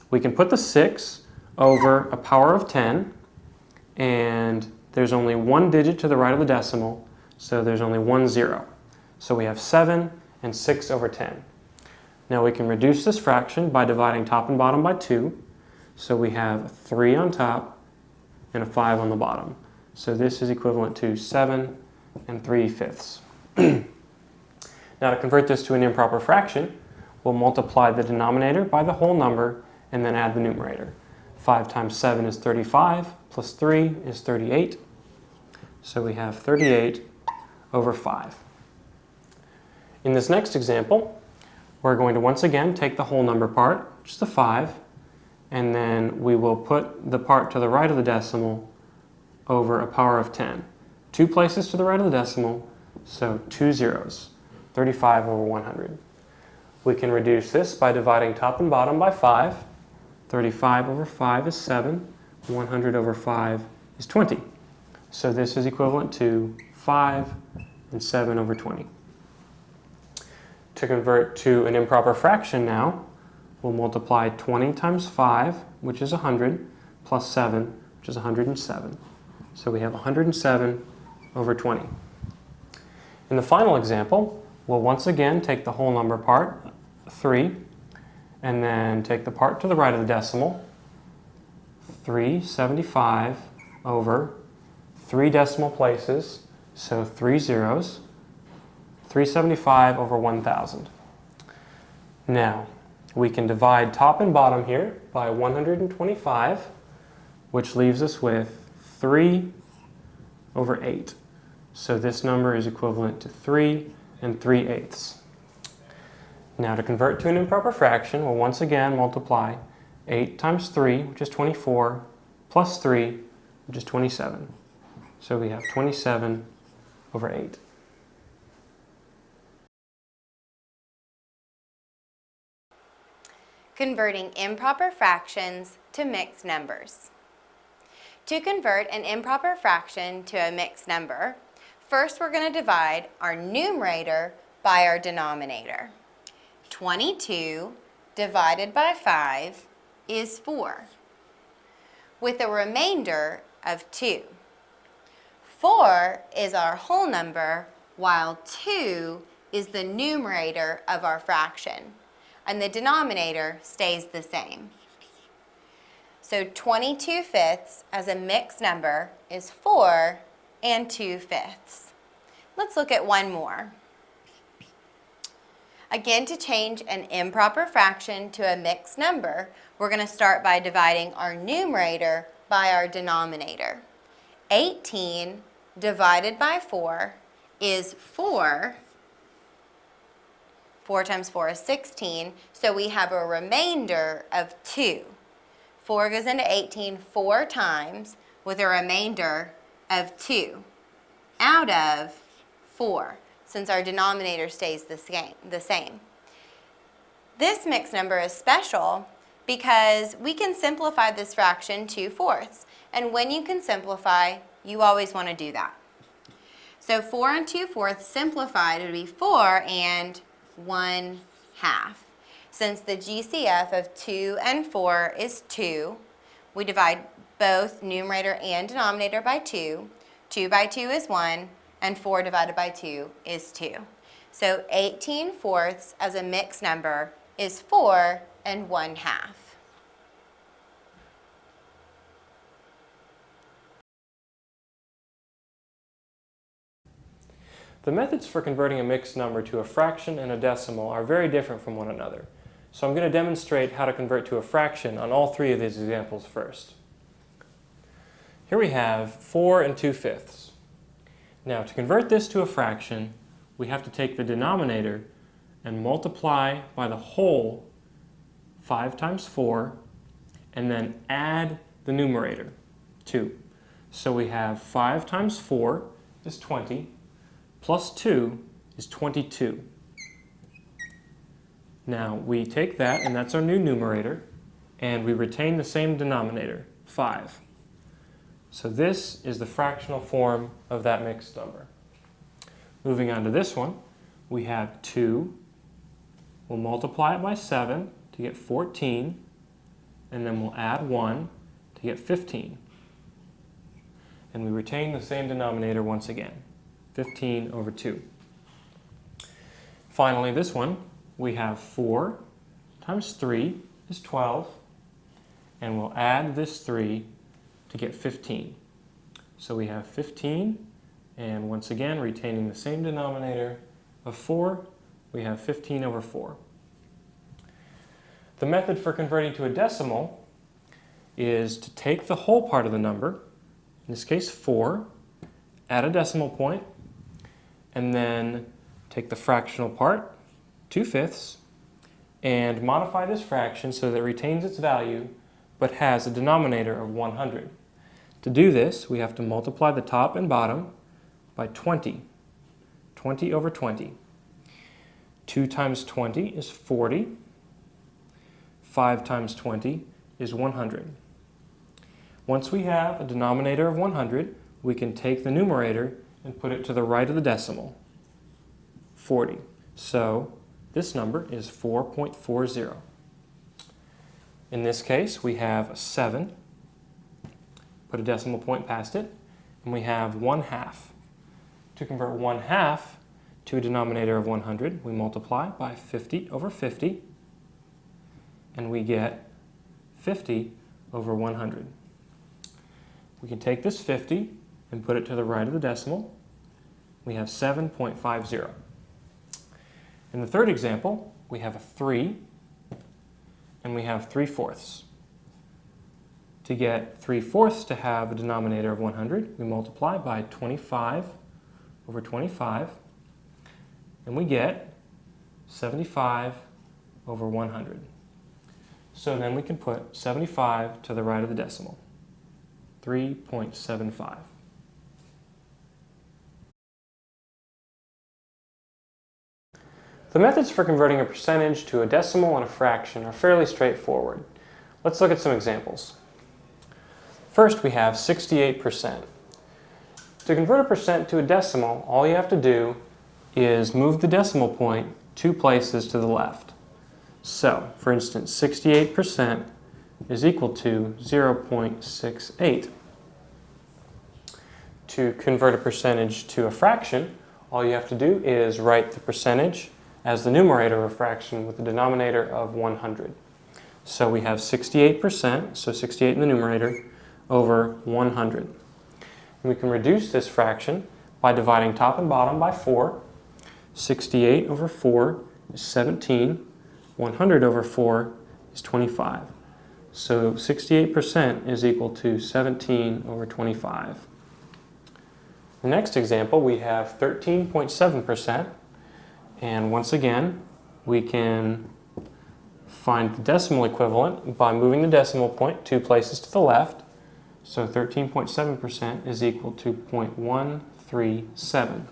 we can put the 6 over a power of 10, and there's only 1 digit to the right of the decimal, so there's only 1 0. So we have 7 and 6 over 10. Now we can reduce this fraction by dividing top and bottom by 2. So we have 3 on top and a 5 on the bottom. So this is equivalent to 7 and 3/5. Now to convert this to an improper fraction, we'll multiply the denominator by the whole number and then add the numerator. 5 times 7 is 35, plus 3 is 38. So we have 38 over 5. In this next example, we're going to once again take the whole number part, which is the 5, and then we will put the part to the right of the decimal over a power of 10. 2 places to the right of the decimal, so 2 zeros, 35 over 100. We can reduce this by dividing top and bottom by 5. 35 over 5 is 7. 100 over 5 is 20. So this is equivalent to 5 and 7 over 20. To convert to an improper fraction now, we'll multiply 20 times 5, which is 100, plus 7, which is 107. So we have 107 over 20. In the final example, we'll once again take the whole number part, 3, and then take the part to the right of the decimal, 375 over 3 decimal places, so 3 zeros, 375 over 1,000. Now, we can divide top and bottom here by 125, which leaves us with 3 over 8. So this number is equivalent to 3 3/8. Now to convert to an improper fraction, we'll once again multiply 8 times 3, which is 24, plus 3, which is 27. So we have 27 over 8. Converting improper fractions to mixed numbers. To convert an improper fraction to a mixed number, first we're going to divide our numerator by our denominator. 22 divided by 5 is 4, with a remainder of 2. 4 is our whole number, while 2 is the numerator of our fraction, and the denominator stays the same. So 22/5 as a mixed number is 4 2/5. Let's look at one more. Again, to change an improper fraction to a mixed number, we're going to start by dividing our numerator by our denominator. 18 divided by 4 is 4. 4 times 4 is 16, so we have a remainder of 2. 4 goes into 18 4 times with a remainder of 2 out of 4, since our denominator stays the same. This mixed number is special because we can simplify this fraction 2/4, and when you can simplify, you always want to do that. So 4 2/4 simplified would be 4 1/2. Since the GCF of 2 and 4 is 2, we divide both numerator and denominator by 2. 2 by 2 is 1, and 4 divided by 2 is 2. So 18/4 as a mixed number is 4 1/2. The methods for converting a mixed number to a fraction and a decimal are very different from one another. So I'm going to demonstrate how to convert to a fraction on all three of these examples first. Here we have 4 2/5. Now to convert this to a fraction, we have to take the denominator and multiply by the whole 5 times 4, and then add the numerator, 2. So we have 5 times 4 is 20, plus 2 is 22. Now we take that, and that's our new numerator, and we retain the same denominator, 5. So this is the fractional form of that mixed number. Moving on to this one, we have 2. We'll multiply it by 7 to get 14, and then we'll add 1 to get 15. And we retain the same denominator once again, 15 over 2. Finally, this one, we have 4 times 3 is 12, and we'll add this 3 to get 15. So we have 15, and once again, retaining the same denominator of 4, we have 15 over 4. The method for converting to a decimal is to take the whole part of the number, in this case 4, add a decimal point, and then take the fractional part, 2/5, and modify this fraction so that it retains its value but has a denominator of 100. To do this, we have to multiply the top and bottom by 20. 20 over 20. 2 times 20 is 40. 5 times 20 is 100. Once we have a denominator of 100, we can take the numerator and put it to the right of the decimal, 40. So this number is 4.40. In this case, we have a 7, put a decimal point past it, and we have 1/2. To convert 1/2 to a denominator of 100, we multiply by 50 over 50, and we get 50 over 100. We can take this 50 and put it to the right of the decimal. We have 7.50. In the third example, we have a 3, and we have 3/4. To get 3/4 to have a denominator of 100, we multiply by 25 over 25, and we get 75 over 100. So then we can put 75 to the right of the decimal, 3.75. The methods for converting a percentage to a decimal and a fraction are fairly straightforward. Let's look at some examples. First, we have 68%. To convert a percent to a decimal, all you have to do is move the decimal point 2 places to the left. So, for instance, 68% is equal to 0.68. To convert a percentage to a fraction, all you have to do is write the percentage as the numerator of a fraction with the denominator of 100. So we have 68%, so 68 in the numerator, over 100. And we can reduce this fraction by dividing top and bottom by 4. 68 over 4 is 17. 100 over 4 is 25. So 68% is equal to 17 over 25. The next example, we have 13.7%. And once again, we can find the decimal equivalent by moving the decimal point 2 places to the left. So 13.7% is equal to 0.137.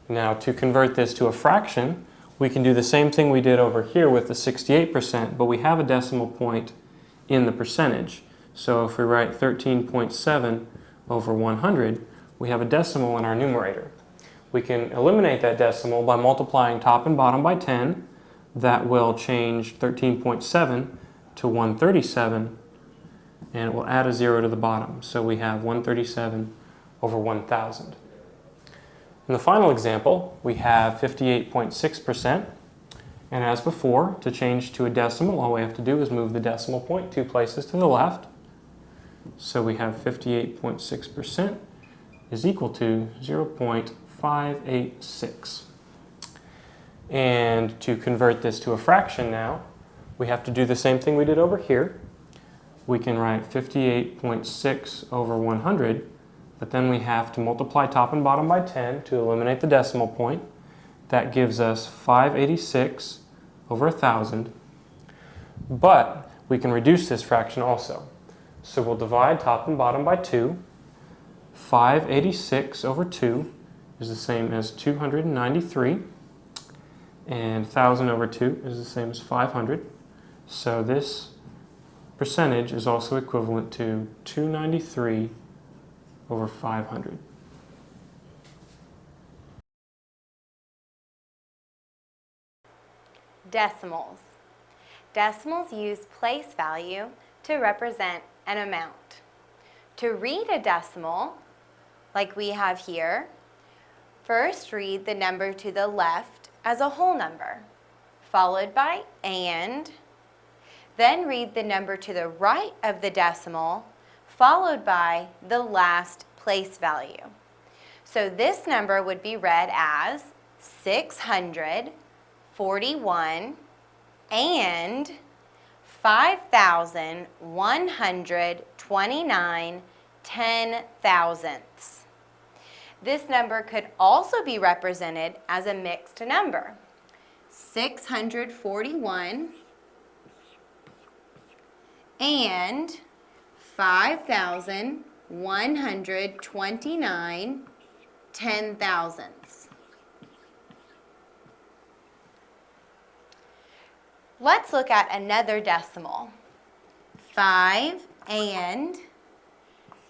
Now, to convert this to a fraction, we can do the same thing we did over here with the 68%, but we have a decimal point in the percentage. So if we write 13.7 over 100, we have a decimal in our numerator. We can eliminate that decimal by multiplying top and bottom by 10. That will change 13.7 to 137, and it will add a 0 to the bottom. So we have 137 over 1,000. In the final example, we have 58.6%. And as before, to change to a decimal, all we have to do is move the decimal point 2 places to the left. So we have 58.6% is equal to 0.586. And to convert this to a fraction now, we have to do the same thing we did over here. We can write 58.6 over 100, but then we have to multiply top and bottom by 10 to eliminate the decimal point. That gives us 586 over 1,000. But we can reduce this fraction also. So we'll divide top and bottom by 2. 586 over 2 is the same as 293. And 1,000 over 2 is the same as 500. So this percentage is also equivalent to 293 over 500. Decimals. Decimals use place value to represent an amount. To read a decimal, like we have here, first read the number to the left as a whole number, followed by and, then read the number to the right of the decimal, followed by the last place value. So this number would be read as 641 and 5,129 10,000ths. This number could also be represented as a mixed number. 641 and 5,129 10,000ths. Let's look at another decimal. 5 and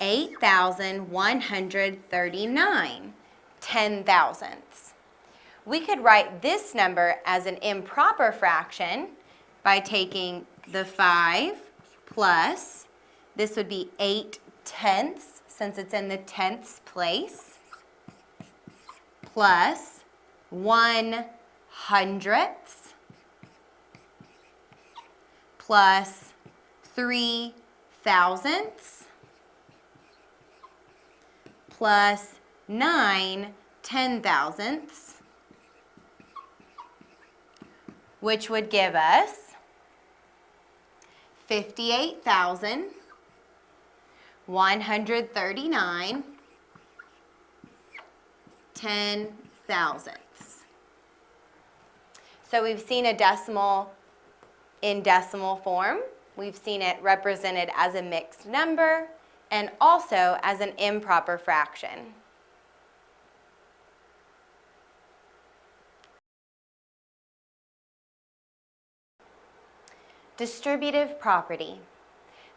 8,139 10,000ths. We could write this number as an improper fraction by taking the 5 plus, this would be 8/10ths since it's in the tenths place, plus 1/100ths, plus 3,000ths, plus 9/10,000ths, which would give us 58,139 10 thousandths. So we've seen a decimal in decimal form. We've seen it represented as a mixed number and also as an improper fraction. Distributive property.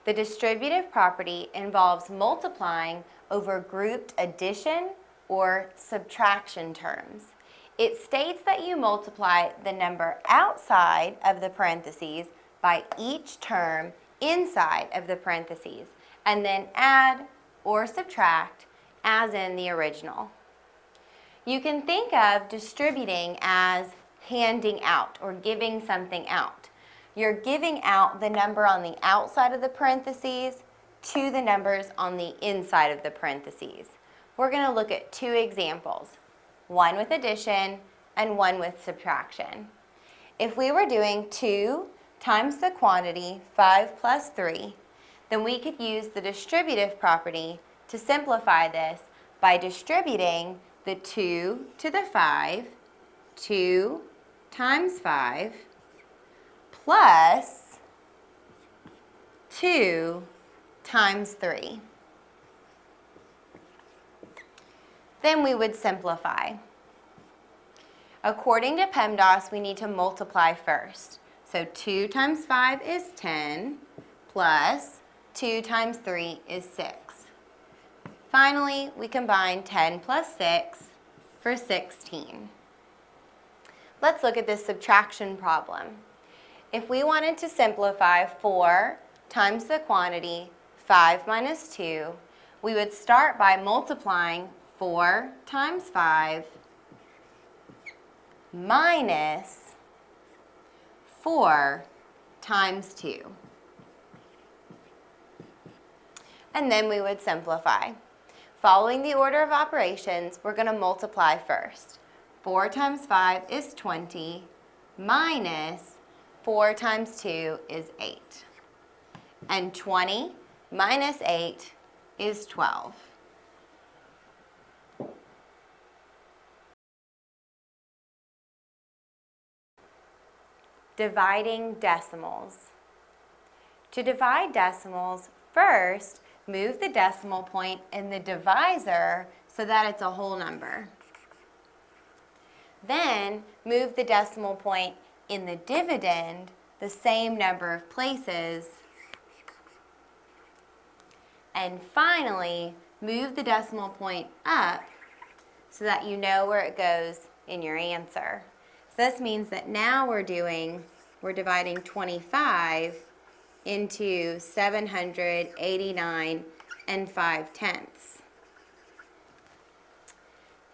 The distributive property involves multiplying over grouped addition or subtraction terms. It states that you multiply the number outside of the parentheses by each term inside of the parentheses, and then add or subtract as in the original. You can think of distributing as handing out or giving something out. You're giving out the number on the outside of the parentheses to the numbers on the inside of the parentheses. We're going to look at two examples, one with addition and one with subtraction. If we were doing 2 times the quantity 5 plus 3, then we could use the distributive property to simplify this by distributing the 2 to the 5, 2 times 5, plus 2 times 3. Then we would simplify. According to PEMDAS, we need to multiply first. So 2 times 5 is 10, plus 2 times 3 is 6. Finally, we combine 10 plus 6 for 16. Let's look at this subtraction problem. If we wanted to simplify 4 times the quantity 5 minus 2, we would start by multiplying 4 times 5 minus 4 times 2. And then we would simplify. Following the order of operations, we're going to multiply first. 4 times 5 is 20 minus 4 times 2 is 8. And 20 minus 8 is 12. Dividing decimals. To divide decimals, first move the decimal point in the divisor so that it's a whole number. Then move the decimal point in the dividend the same number of places. And finally, move the decimal point up so that you know where it goes in your answer. So this means that now we're dividing 25 into 789 and 5/10.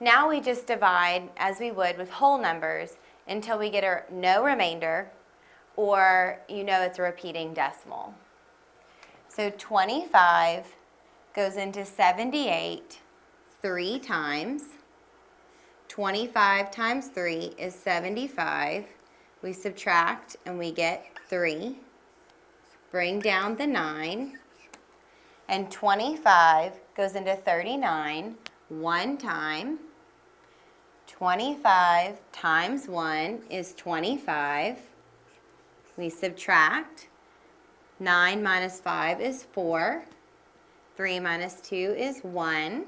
Now we just divide as we would with whole numbers until we get no remainder, or you know it's a repeating decimal. So 25 goes into 78 3 times. 25 times 3 is 75. We subtract and we get 3. Bring down the 9. And 25 goes into 39 1 time. 25 times 1 is 25. We subtract. 9 minus 5 is 4. 3 minus 2 is 1.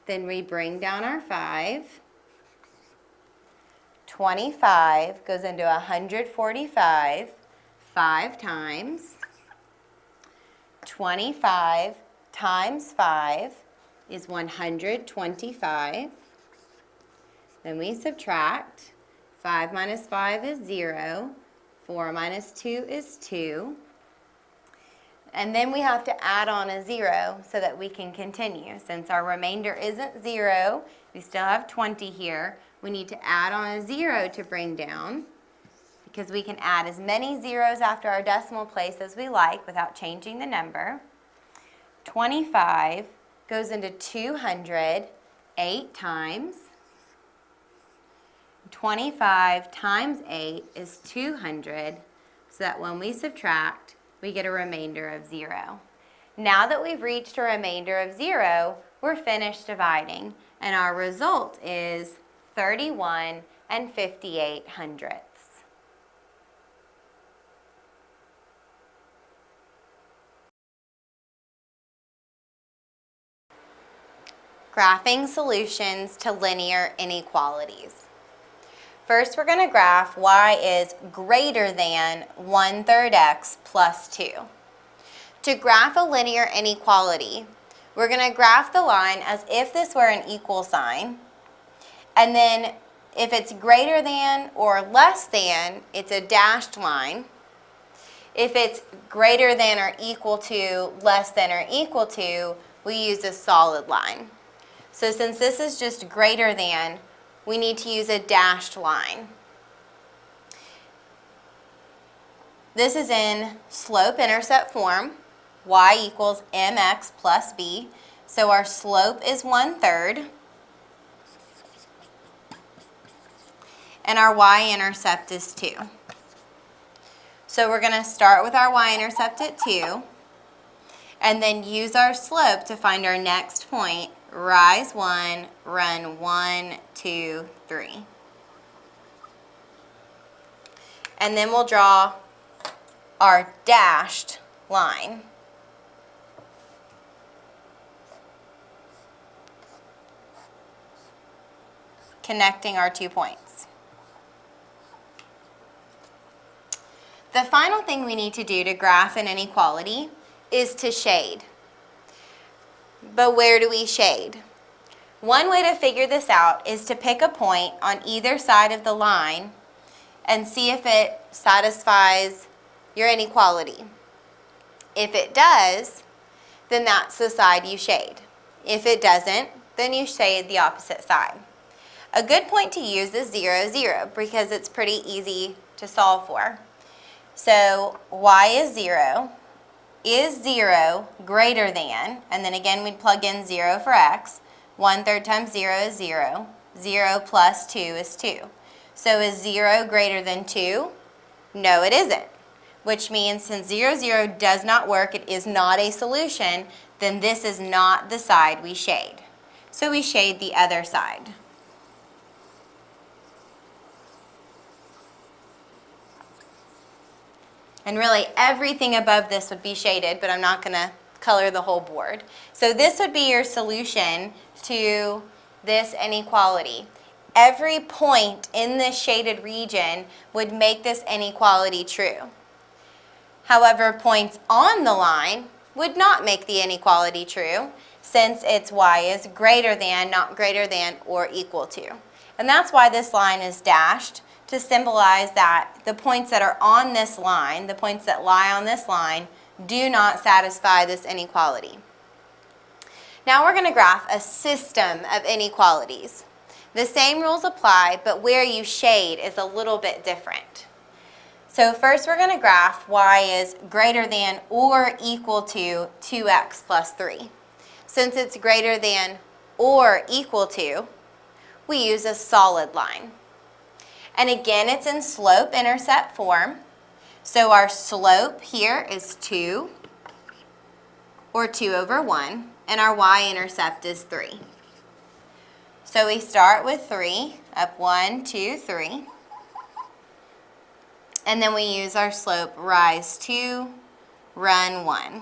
Then we bring down our 5. 25 goes into 145 5 times. 25 times 5 is 125. Then we subtract. 5 minus 5 is 0. 4 minus 2 is 2. And then we have to add on a 0 so that we can continue. Since our remainder isn't 0, we still have 20 here. We need to add on a 0 to bring down, because we can add as many zeros after our decimal place as we like without changing the number. 25 goes into 200 8 times. 25 times 8 is 200, so that when we subtract, we get a remainder of 0. Now that we've reached a remainder of 0, we're finished dividing, and our result is 31 58/100. Graphing solutions to linear inequalities. First, we're going to graph y is greater than 1/3 x plus 2. To graph a linear inequality, we're going to graph the line as if this were an equal sign, and then if it's greater than or less than, it's a dashed line. If it's greater than or equal to, less than or equal to, we use a solid line. So since this is just greater than, we need to use a dashed line. This is in slope-intercept form. Y equals mx plus b. So our slope is 1/3. And our y-intercept is 2. So we're going to start with our y-intercept at 2. And then use our slope to find our next point. Rise 1, run 1, 2, 3. And then we'll draw our dashed line. Connecting our 2 points. The final thing we need to do to graph an inequality is to shade. But where do we shade? One way to figure this out is to pick a point on either side of the line and see if it satisfies your inequality. If it does, then that's the side you shade. If it doesn't, then you shade the opposite side. A good point to use is 0, 0 because it's pretty easy to solve for. So y is 0. Is 0 greater than, and then again we'd plug in 0 for x, 1/3 times 0 is 0, 0 plus 2 is 2. So is 0 greater than 2? No, it isn't. Which means since 0, 0 does not work, it is not a solution, then this is not the side we shade. So we shade the other side. And really everything above this would be shaded, but I'm not going to color the whole board. So this would be your solution to this inequality. Every point in this shaded region would make this inequality true. However, points on the line would not make the inequality true since its y is greater than, not greater than, or equal to. And that's why this line is dashed, to symbolize that the points that are on this line, the points that lie on this line, do not satisfy this inequality. Now we're going to graph a system of inequalities. The same rules apply, but where you shade is a little bit different. So first we're going to graph y is greater than or equal to 2x plus 3. Since it's greater than or equal to, we use a solid line. And again, it's in slope-intercept form. So our slope here is 2, or 2 over 1, and our y-intercept is 3. So we start with 3, up 1, 2, 3. And then we use our slope, rise 2, run 1.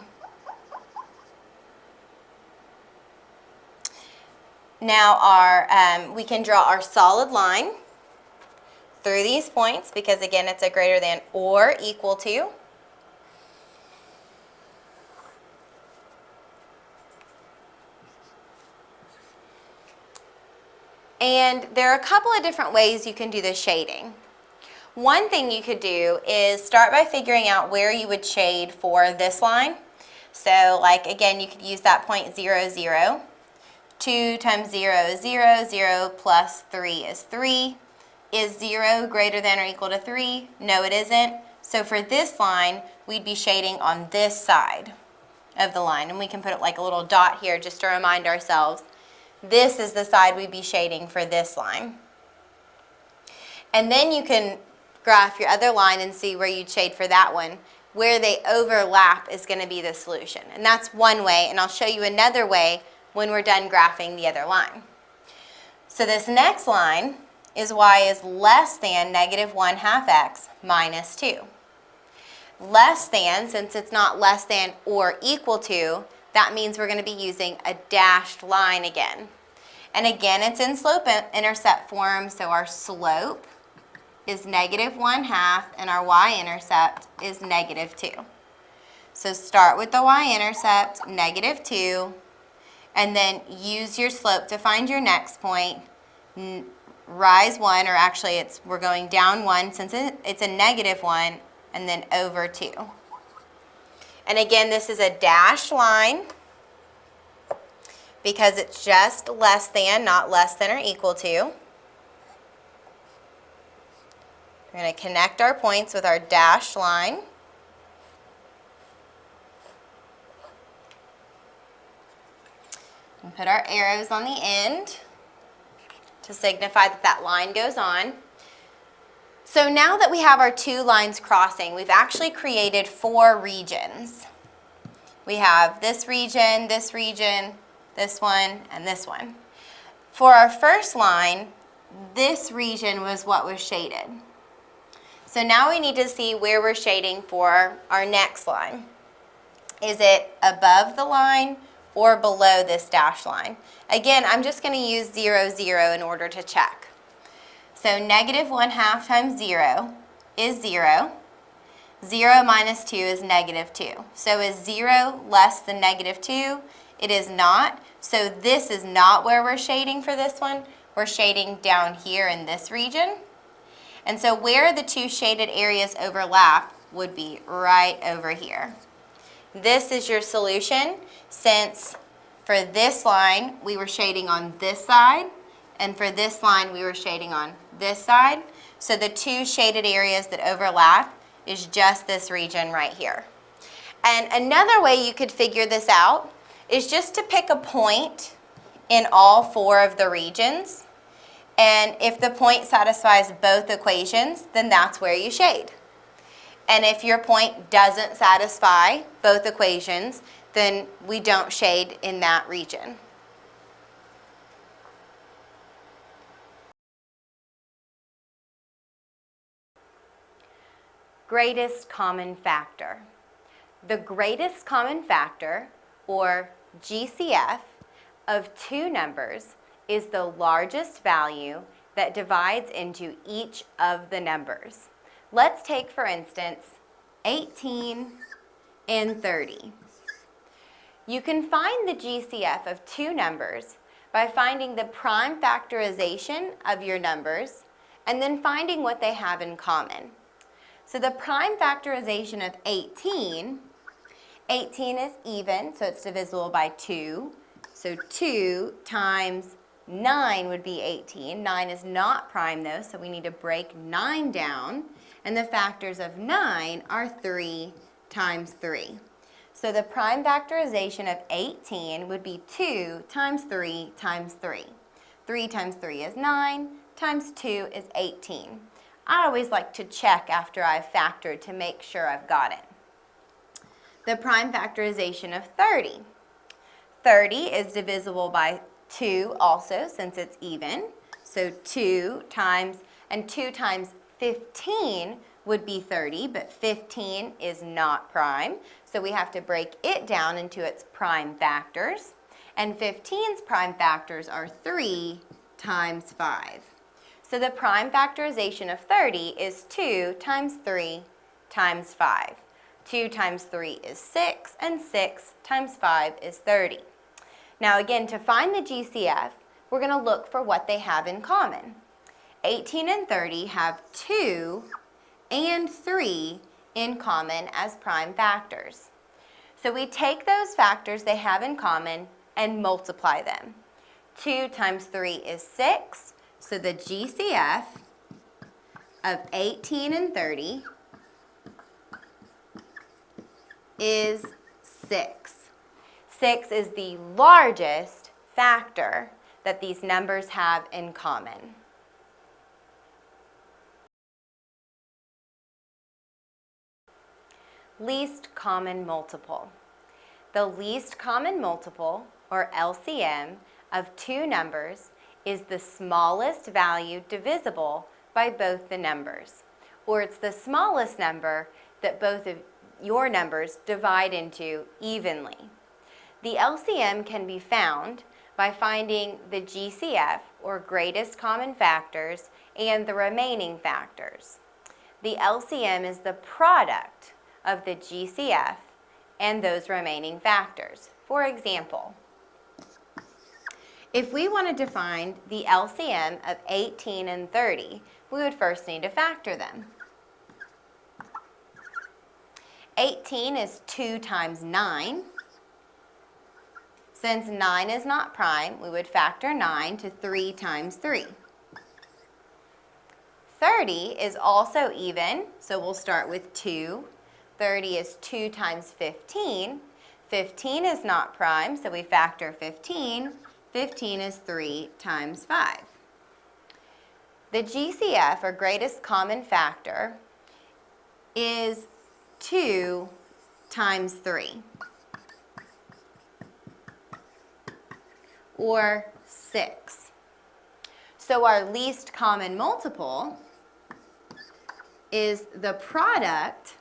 Now we can draw our solid line through these points because again it's a greater than or equal to. And there are a couple of different ways you can do the shading. One thing you could do is start by figuring out where you would shade for this line. So like again you could use that point 0, 0. 2 times 0 is 0, 0 plus 3 is 3. Is 0 greater than or equal to 3? No, it isn't. So for this line, we'd be shading on this side of the line. And we can put it like a little dot here just to remind ourselves. This is the side we'd be shading for this line. And then you can graph your other line and see where you'd shade for that one. Where they overlap is going to be the solution. And that's one way. And I'll show you another way when we're done graphing the other line. So this next line is y is less than negative 1/2 x minus 2. Less than, since it's not less than or equal to, that means we're going to be using a dashed line again. And again, it's in slope-intercept form, so our slope is negative 1/2 and our y-intercept is negative 2. So start with the y-intercept, negative 2, and then use your slope to find your next point. Rise 1, or actually we're going down 1 since it's a negative 1, and then over 2. And again, this is a dashed line because it's just less than, not less than or equal to. We're going to connect our points with our dashed line. And put our arrows on the end to signify that that line goes on. So now that we have our two lines crossing, we've actually created 4 regions. We have this region, this one, and this one. For our first line, this region was what was shaded. So now we need to see where we're shading for our next line. Is it above the line or below this dashed line? Again, I'm just going to use 0, 0 in order to check. So negative 1/2 times 0 is 0. 0 minus 2 is negative 2. So is 0 less than negative 2? It is not. So this is not where we're shading for this one. We're shading down here in this region. And so where the two shaded areas overlap would be right over here. This is your solution, since for this line we were shading on this side, and for this line we were shading on this side. So the two shaded areas that overlap is just this region right here. And another way you could figure this out is just to pick a point in all 4 of the regions. And if the point satisfies both equations, then that's where you shade. And if your point doesn't satisfy both equations, then we don't shade in that region. Greatest common factor. The greatest common factor, or GCF, of 2 numbers is the largest value that divides into each of the numbers. Let's take, for instance, 18 and 30. You can find the GCF of 2 numbers by finding the prime factorization of your numbers and then finding what they have in common. So the prime factorization of 18 is even, so it's divisible by 2. So 2 times 9 would be 18. 9 is not prime though, so we need to break 9 down. And the factors of 9 are 3 times 3. So the prime factorization of 18 would be 2 times 3 times 3. 3 times 3 is 9, times 2 is 18. I always like to check after I've factored to make sure I've got it. The prime factorization of 30. 30 is divisible by 2 also, since it's even. So 2 times 15 would be 30, but 15 is not prime. So we have to break it down into its prime factors. And 15's prime factors are 3 times 5. So the prime factorization of 30 is 2 times 3 times 5. 2 times 3 is 6, and 6 times 5 is 30. Now again, to find the GCF, we're going to look for what they have in common. 18 and 30 have 2 and 3 in common as prime factors. So we take those factors they have in common and multiply them. 2 times 3 is 6. So the GCF of 18 and 30 is 6. 6 is the largest factor that these numbers have in common. Least common multiple. The least common multiple or LCM, of two numbers is the smallest value divisible by both the numbers, or it's the smallest number that both of your numbers divide into evenly. The LCM can be found by finding the GCF, or greatest common factors, and the remaining factors. The LCM is the product of the GCF and those remaining factors. For example, if we wanted to find the LCM of 18 and 30, we would first need to factor them. 18 is 2 times 9. Since 9 is not prime, we would factor 9 to 3 times 3. 30 is also even, so we'll start with 2. 30 is 2 times 15. 15 is not prime, so we factor 15. 15 is 3 times 5. The GCF, or greatest common factor, is 2 times 3, or 6. So our least common multiple is the product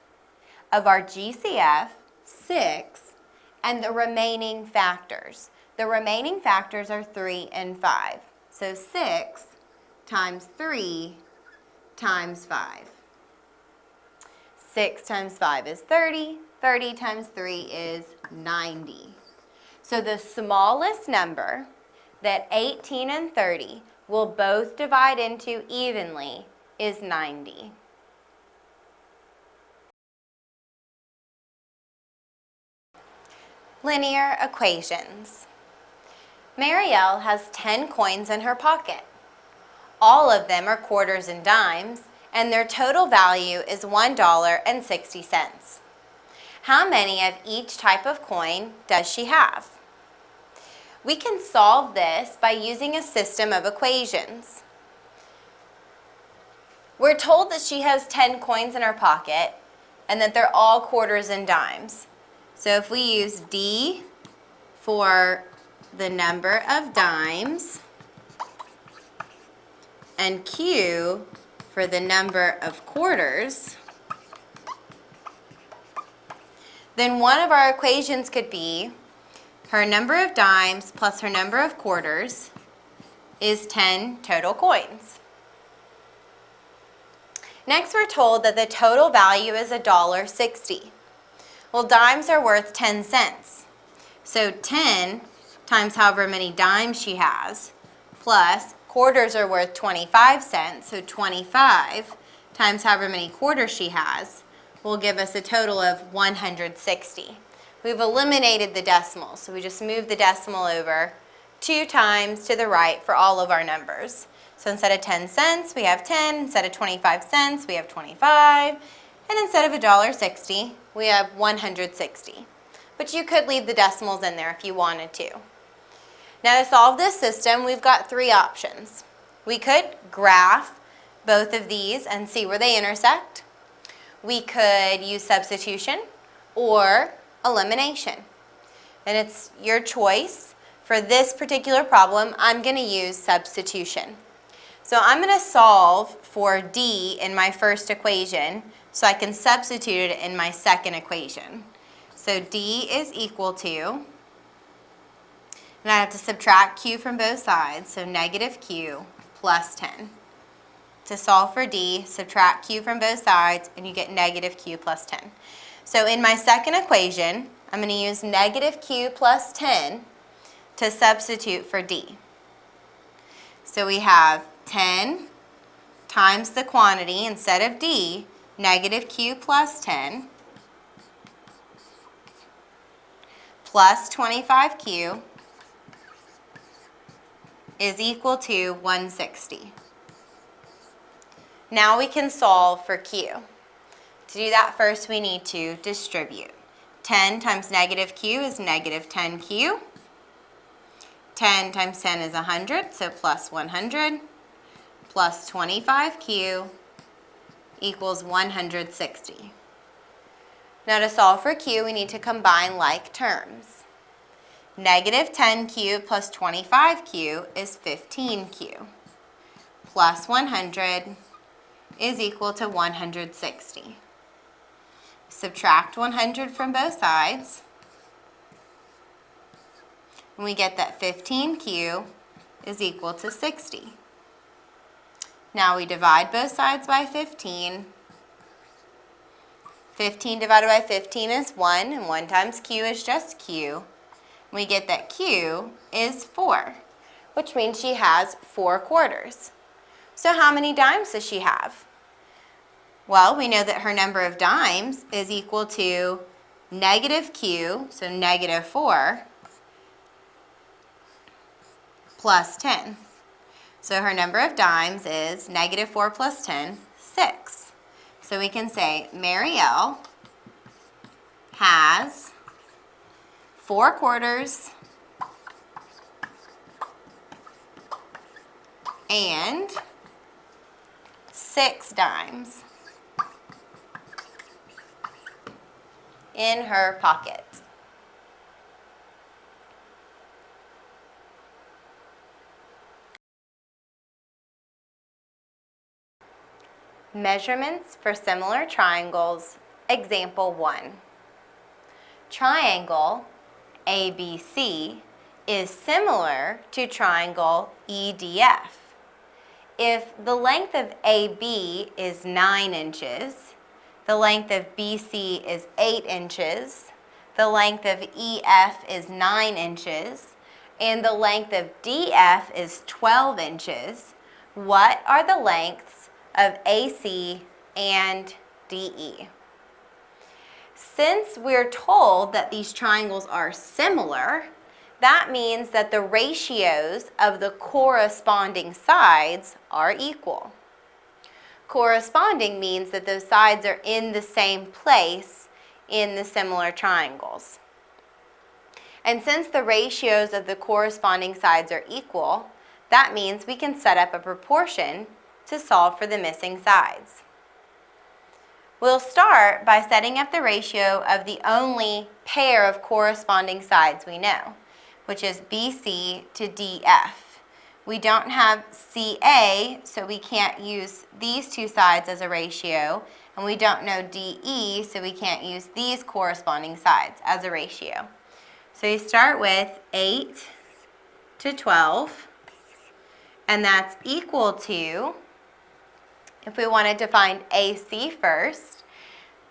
of our GCF, 6, and the remaining factors. The remaining factors are 3 and 5. So 6 times 3 times 5. 6 times 5 is 30. 30 times 3 is 90. So the smallest number that 18 and 30 will both divide into evenly is 90. Linear equations. Marielle has 10 coins in her pocket. All of them are quarters and dimes, and their total value is $1.60. How many of each type of coin does she have? We can solve this by using a system of equations. We're told that she has 10 coins in her pocket and that they're all quarters and dimes. So if we use D for the number of dimes and Q for the number of quarters, then one of our equations could be her number of dimes plus her number of quarters is 10 total coins. Next, we're told that the total value is $1.60. Well, dimes are worth 10 cents. So 10 times however many dimes she has, plus quarters are worth 25 cents, so 25 times however many quarters she has will give us a total of 160. We've eliminated the decimals, so we just move the decimal over 2 times to the right for all of our numbers. So instead of 10 cents, we have 10. Instead of 25 cents, we have 25. And instead of $1.60, we have 160. But you could leave the decimals in there if you wanted to. Now to solve this system, we've got 3 options. We could graph both of these and see where they intersect. We could use substitution or elimination. And it's your choice. For this particular problem, I'm going to use substitution. So I'm going to solve for D in my first equation so I can substitute it in my second equation. So D is equal to, and I have to subtract Q from both sides, so negative Q plus 10. To solve for D, subtract Q from both sides, and you get negative Q plus 10. So in my second equation, I'm going to use negative Q plus 10 to substitute for D. So we have 10 times the quantity instead of D, negative Q plus 10, plus 25Q is equal to 160. Now we can solve for Q. To do that, first we need to distribute. 10 times negative Q is negative 10Q. 10 times 10 is 100, so plus 100, plus 25Q equals 160. Now to solve for Q, we need to combine like terms. Negative 10q plus 25q is 15q. Plus 100 is equal to 160. Subtract 100 from both sides, and we get that 15q is equal to 60. Now we divide both sides by 15. 15 divided by 15 is 1, and 1 times q is just q. We get that q is 4, which means she has 4 quarters. So how many dimes does she have? Well, we know that her number of dimes is equal to negative q, so negative 4, plus 10. So her number of dimes is negative 4 plus 10, 6. So we can say Marielle has 4 quarters and 6 dimes in her pocket. Measurements for similar triangles, example 1. Triangle ABC is similar to triangle EDF. If the length of AB is 9 inches, the length of BC is 8 inches, the length of EF is 9 inches, and the length of DF is 12 inches, what are the lengths of AC and DE? Since we're told that these triangles are similar, that means that the ratios of the corresponding sides are equal. Corresponding means that those sides are in the same place in the similar triangles. And since the ratios of the corresponding sides are equal, that means we can set up a proportion to solve for the missing sides. We'll start by setting up the ratio of the only pair of corresponding sides we know, which is BC to DF. We don't have CA, so we can't use these two sides as a ratio, and we don't know DE, so we can't use these corresponding sides as a ratio. So you start with 8 to 12, and that's equal to, if we wanted to find AC first,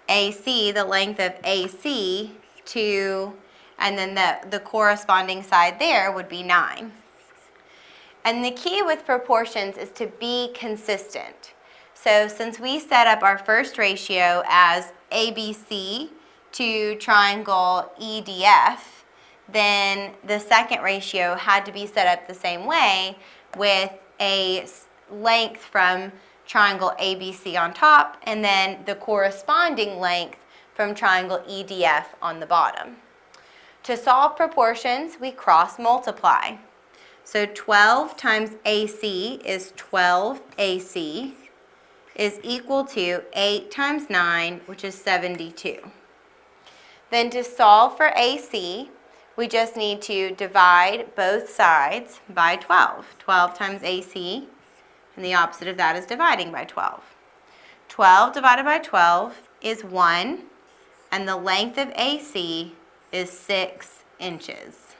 AC, the length of AC and then the corresponding side there would be 9. And the key with proportions is to be consistent. So since we set up our first ratio as ABC to triangle EDF, then the second ratio had to be set up the same way with a length from triangle ABC on top and then the corresponding length from triangle EDF on the bottom. To solve proportions, we cross multiply. So 12 times AC is 12 AC is equal to 8 times 9, which is 72. Then to solve for AC, we just need to divide both sides by 12. 12 times AC, and the opposite of that is dividing by 12. 12 divided by 12 is 1, and the length of AC is 6 inches.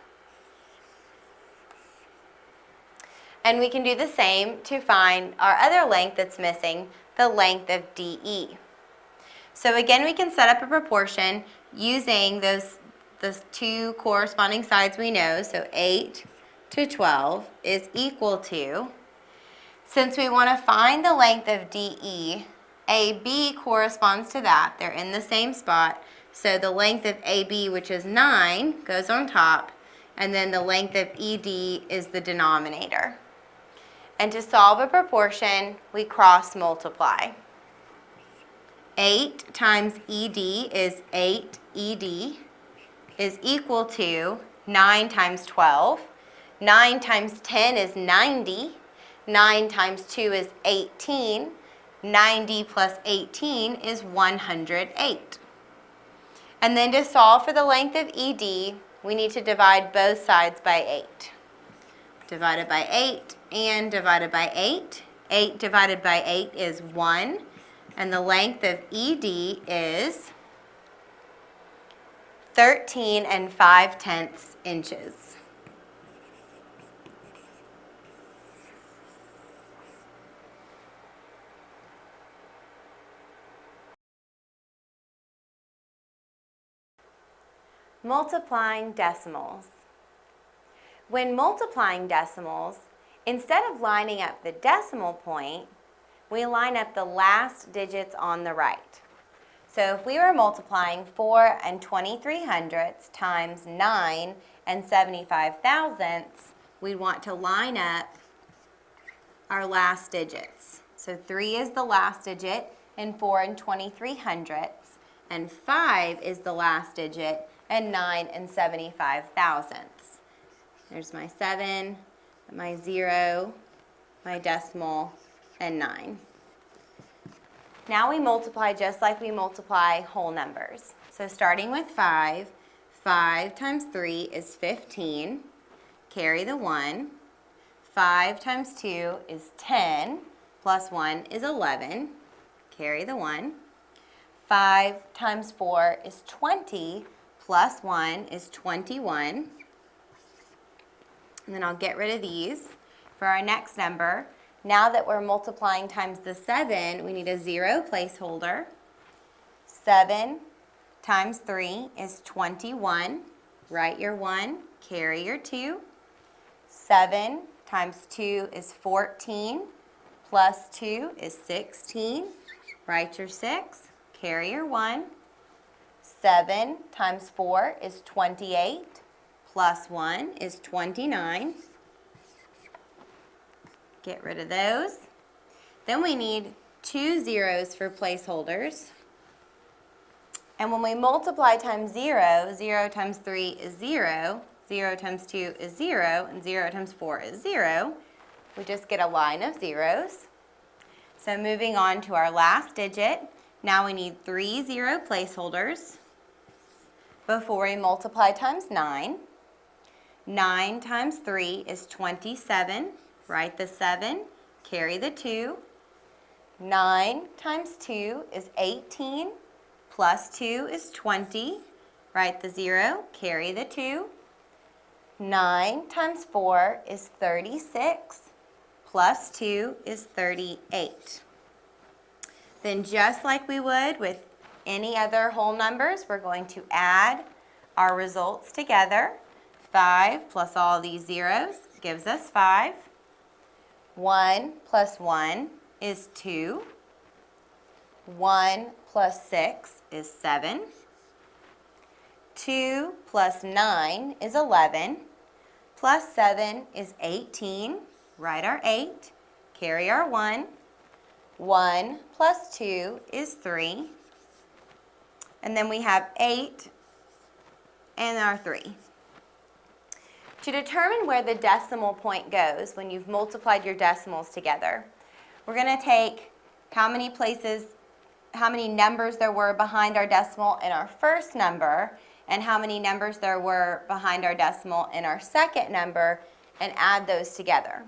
And we can do the same to find our other length that's missing, the length of DE. So again, we can set up a proportion using those two corresponding sides we know, so 8 to 12 is equal to, since we want to find the length of DE, AB corresponds to that. They're in the same spot. So the length of AB, which is 9, goes on top, and then the length of ED is the denominator. And to solve a proportion, we cross multiply. 8 times ED is 8 ED is equal to 9 times 12. 9 times 10 is 90. 9 times 2 is 18. 90 plus 18 is 108. And then to solve for the length of ED, we need to divide both sides by 8. Divided by 8 and divided by 8. 8 divided by 8 is 1, and the length of ED is 13 5/10 inches. Multiplying decimals. When multiplying decimals, instead of lining up the decimal point, we line up the last digits on the right. So if we were multiplying 4 23/100 times 9 75/1000, we'd want to line up our last digits. So 3 is the last digit in 4 23/100, and 5 is the last digit and 9 75/1000. There's my 7, my 0, my decimal, and 9. Now we multiply just like we multiply whole numbers. So starting with 5, 5 times 3 is 15, carry the 1. 5 times 2 is 10, plus 1 is 11, carry the 1. 5 times 4 is 20, plus 1 is 21. And then I'll get rid of these. For our next number, now that we're multiplying times the 7, we need a 0 placeholder. 7 times 3 is 21. Write your 1, carry your 2. 7 times 2 is 14, plus 2 is 16. Write your 6, carry your 1. 7 times 4 is 28, plus 1 is 29. Get rid of those. Then we need 2 zeros for placeholders. And when we multiply times 0, 0 times 3 is 0, 0 times 2 is 0, and 0 times 4 is 0. We just get a line of zeros. So moving on to our last digit, now we need 3 0 placeholders before we multiply times 9. 9 times 3 is 27. Write the 7, carry the 2. 9 times 2 is 18, plus 2 is 20. Write the 0, carry the 2. 9 times 4 is 36, plus 2 is 38. Then just like we would with any other whole numbers, we're going to add our results together. 5 plus all these zeros gives us 5. 1 plus 1 is 2. 1 plus 6 is 7. 2 plus 9 is 11. Plus 7 is 18. Write our 8. Carry our 1. 1 plus 2 is 3. And then we have 8 and our 3. To determine where the decimal point goes when you've multiplied your decimals together, we're going to take how many numbers there were behind our decimal in our first number and how many numbers there were behind our decimal in our second number and add those together.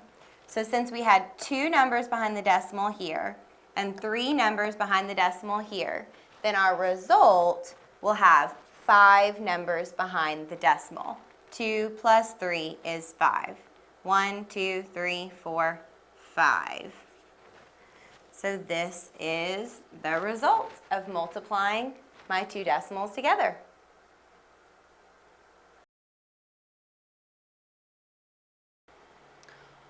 So since we had 2 numbers behind the decimal here and 3 numbers behind the decimal here, then our result will have 5 numbers behind the decimal. 2 plus 3 is 5. 1, 2, 3, 4, 5. So this is the result of multiplying my 2 decimals together.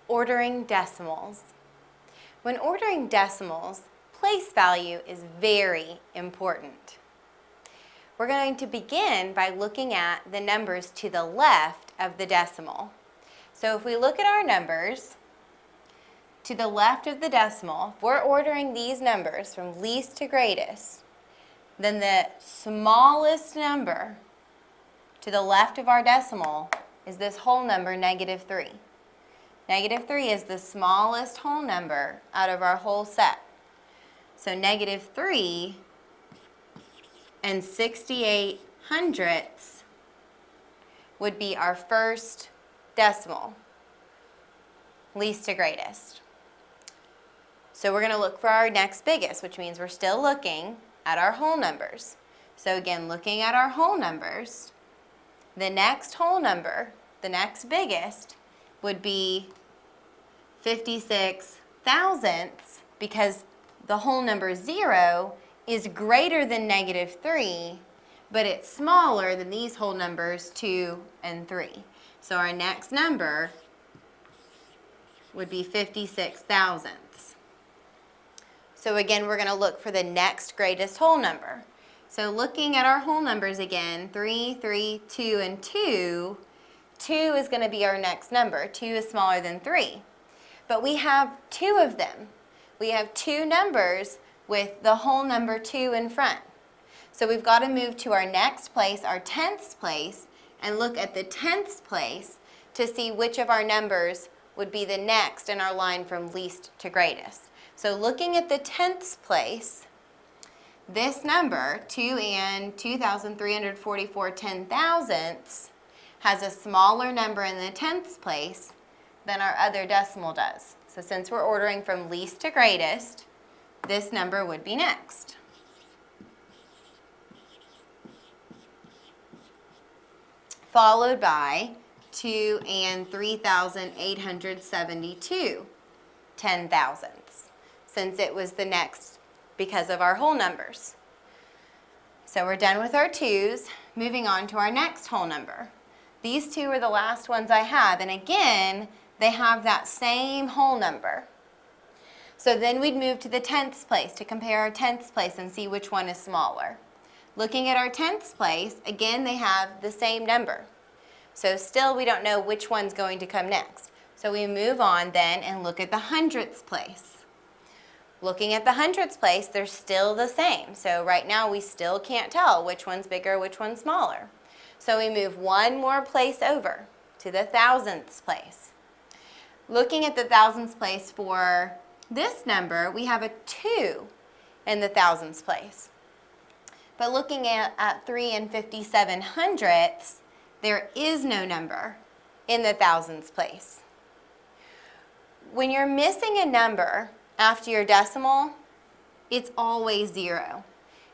Ordering decimals. When ordering decimals, place value is very important. We're going to begin by looking at the numbers to the left of the decimal. So if we look at our numbers, to the left of the decimal, if we're ordering these numbers from least to greatest, then the smallest number to the left of our decimal is this whole number, -3. -3 is the smallest whole number out of our whole set. So -3 and 68 hundredths would be our first decimal, least to greatest. So we're going to look for our next biggest, which means we're still looking at our whole numbers. So again, looking at our whole numbers, the next whole number, the next biggest, would be 56 thousandths, because the whole number 0 is greater than -3, but it's smaller than these whole numbers 2 and 3. So our next number would be 56 thousandths. So again, we're going to look for the next greatest whole number. So looking at our whole numbers again, 3, 3, 2, and 2, 2 is going to be our next number. 2 is smaller than 3. But we have 2 of them. We have 2 numbers with the whole number 2 in front. So we've got to move to our next place, our 10th place, and look at the 10th place to see which of our numbers would be the next in our line from least to greatest. So looking at the 10th place, this number, 2 and 2,344 10,000ths, has a smaller number in the 10th place than our other decimal does. So since we're ordering from least to greatest, this number would be next. Followed by 2 and 3,872 10,000ths, since it was the next because of our whole numbers. So we're done with our 2's, moving on to our next whole number. These 2 are the last ones I have, and again, they have that same whole number. So then we'd move to the 10th place to compare our 10th place and see which one is smaller. Looking at our 10th place, again, they have the same number. So still we don't know which one's going to come next. So we move on then and look at the 100th place. Looking at the 100th place, they're still the same. So right now we still can't tell which one's bigger, which one's smaller. So we move one more place over to the 1000th place. Looking at the 1000th place for this number, we have a 2 in the 1000th place. But looking at 3 and 57 hundredths, there is no number in the 1000th place. When you're missing a number after your decimal, it's always 0.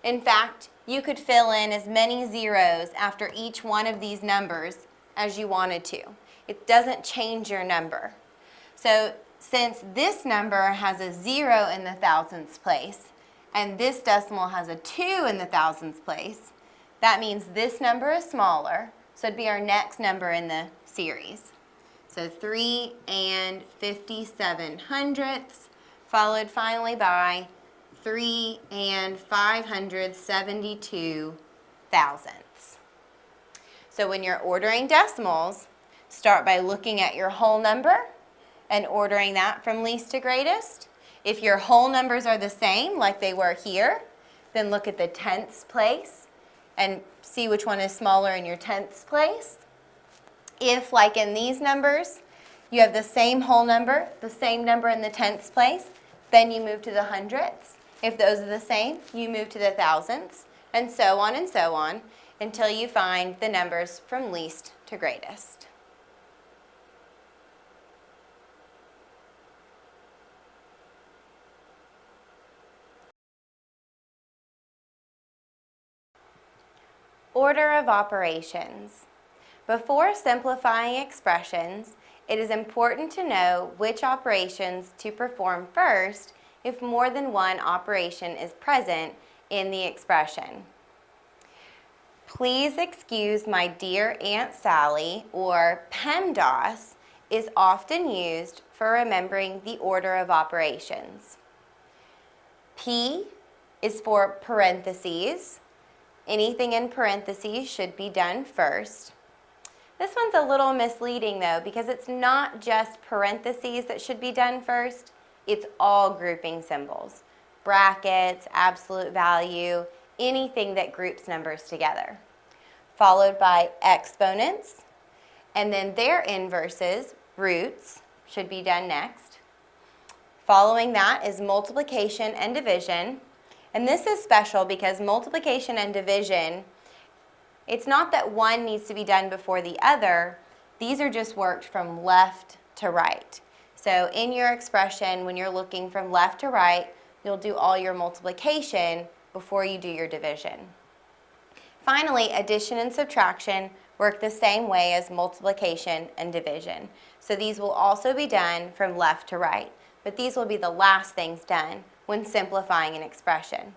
In fact, you could fill in as many zeros after each one of these numbers as you wanted to. It doesn't change your number. So since this number has a 0 in the 1000th place, and this decimal has a 2 in the 1000th place, that means this number is smaller, so it'd be our next number in the series. So 3 and 57 hundredths, followed finally by 3 and 572 thousandths. So when you're ordering decimals, start by looking at your whole number and ordering that from least to greatest. If your whole numbers are the same, like they were here, then look at the 10th place and see which one is smaller in your 10th place. If, like in these numbers, you have the same whole number, the same number in the 10th place, then you move to the hundredths. If those are the same, you move to the thousandths, and so on until you find the numbers from least to greatest. Order of operations. Before simplifying expressions, it is important to know which operations to perform first if more than one operation is present in the expression. Please excuse my dear Aunt Sally, or PEMDAS, is often used for remembering the order of operations. P is for parentheses. Anything in parentheses should be done first. This one's a little misleading though, because it's not just parentheses that should be done first, it's all grouping symbols. Brackets, absolute value, anything that groups numbers together. Followed by exponents, and then their inverses, roots, should be done next. Following that is multiplication and division. And this is special because multiplication and division It's not that one needs to be done before the other. These are just worked from left to right. So in your expression, when you're looking from left to right, you'll do all your multiplication before you do your division. Finally, addition and subtraction work the same way as multiplication and division. So these will also be done from left to right, but these will be the last things done when simplifying an expression.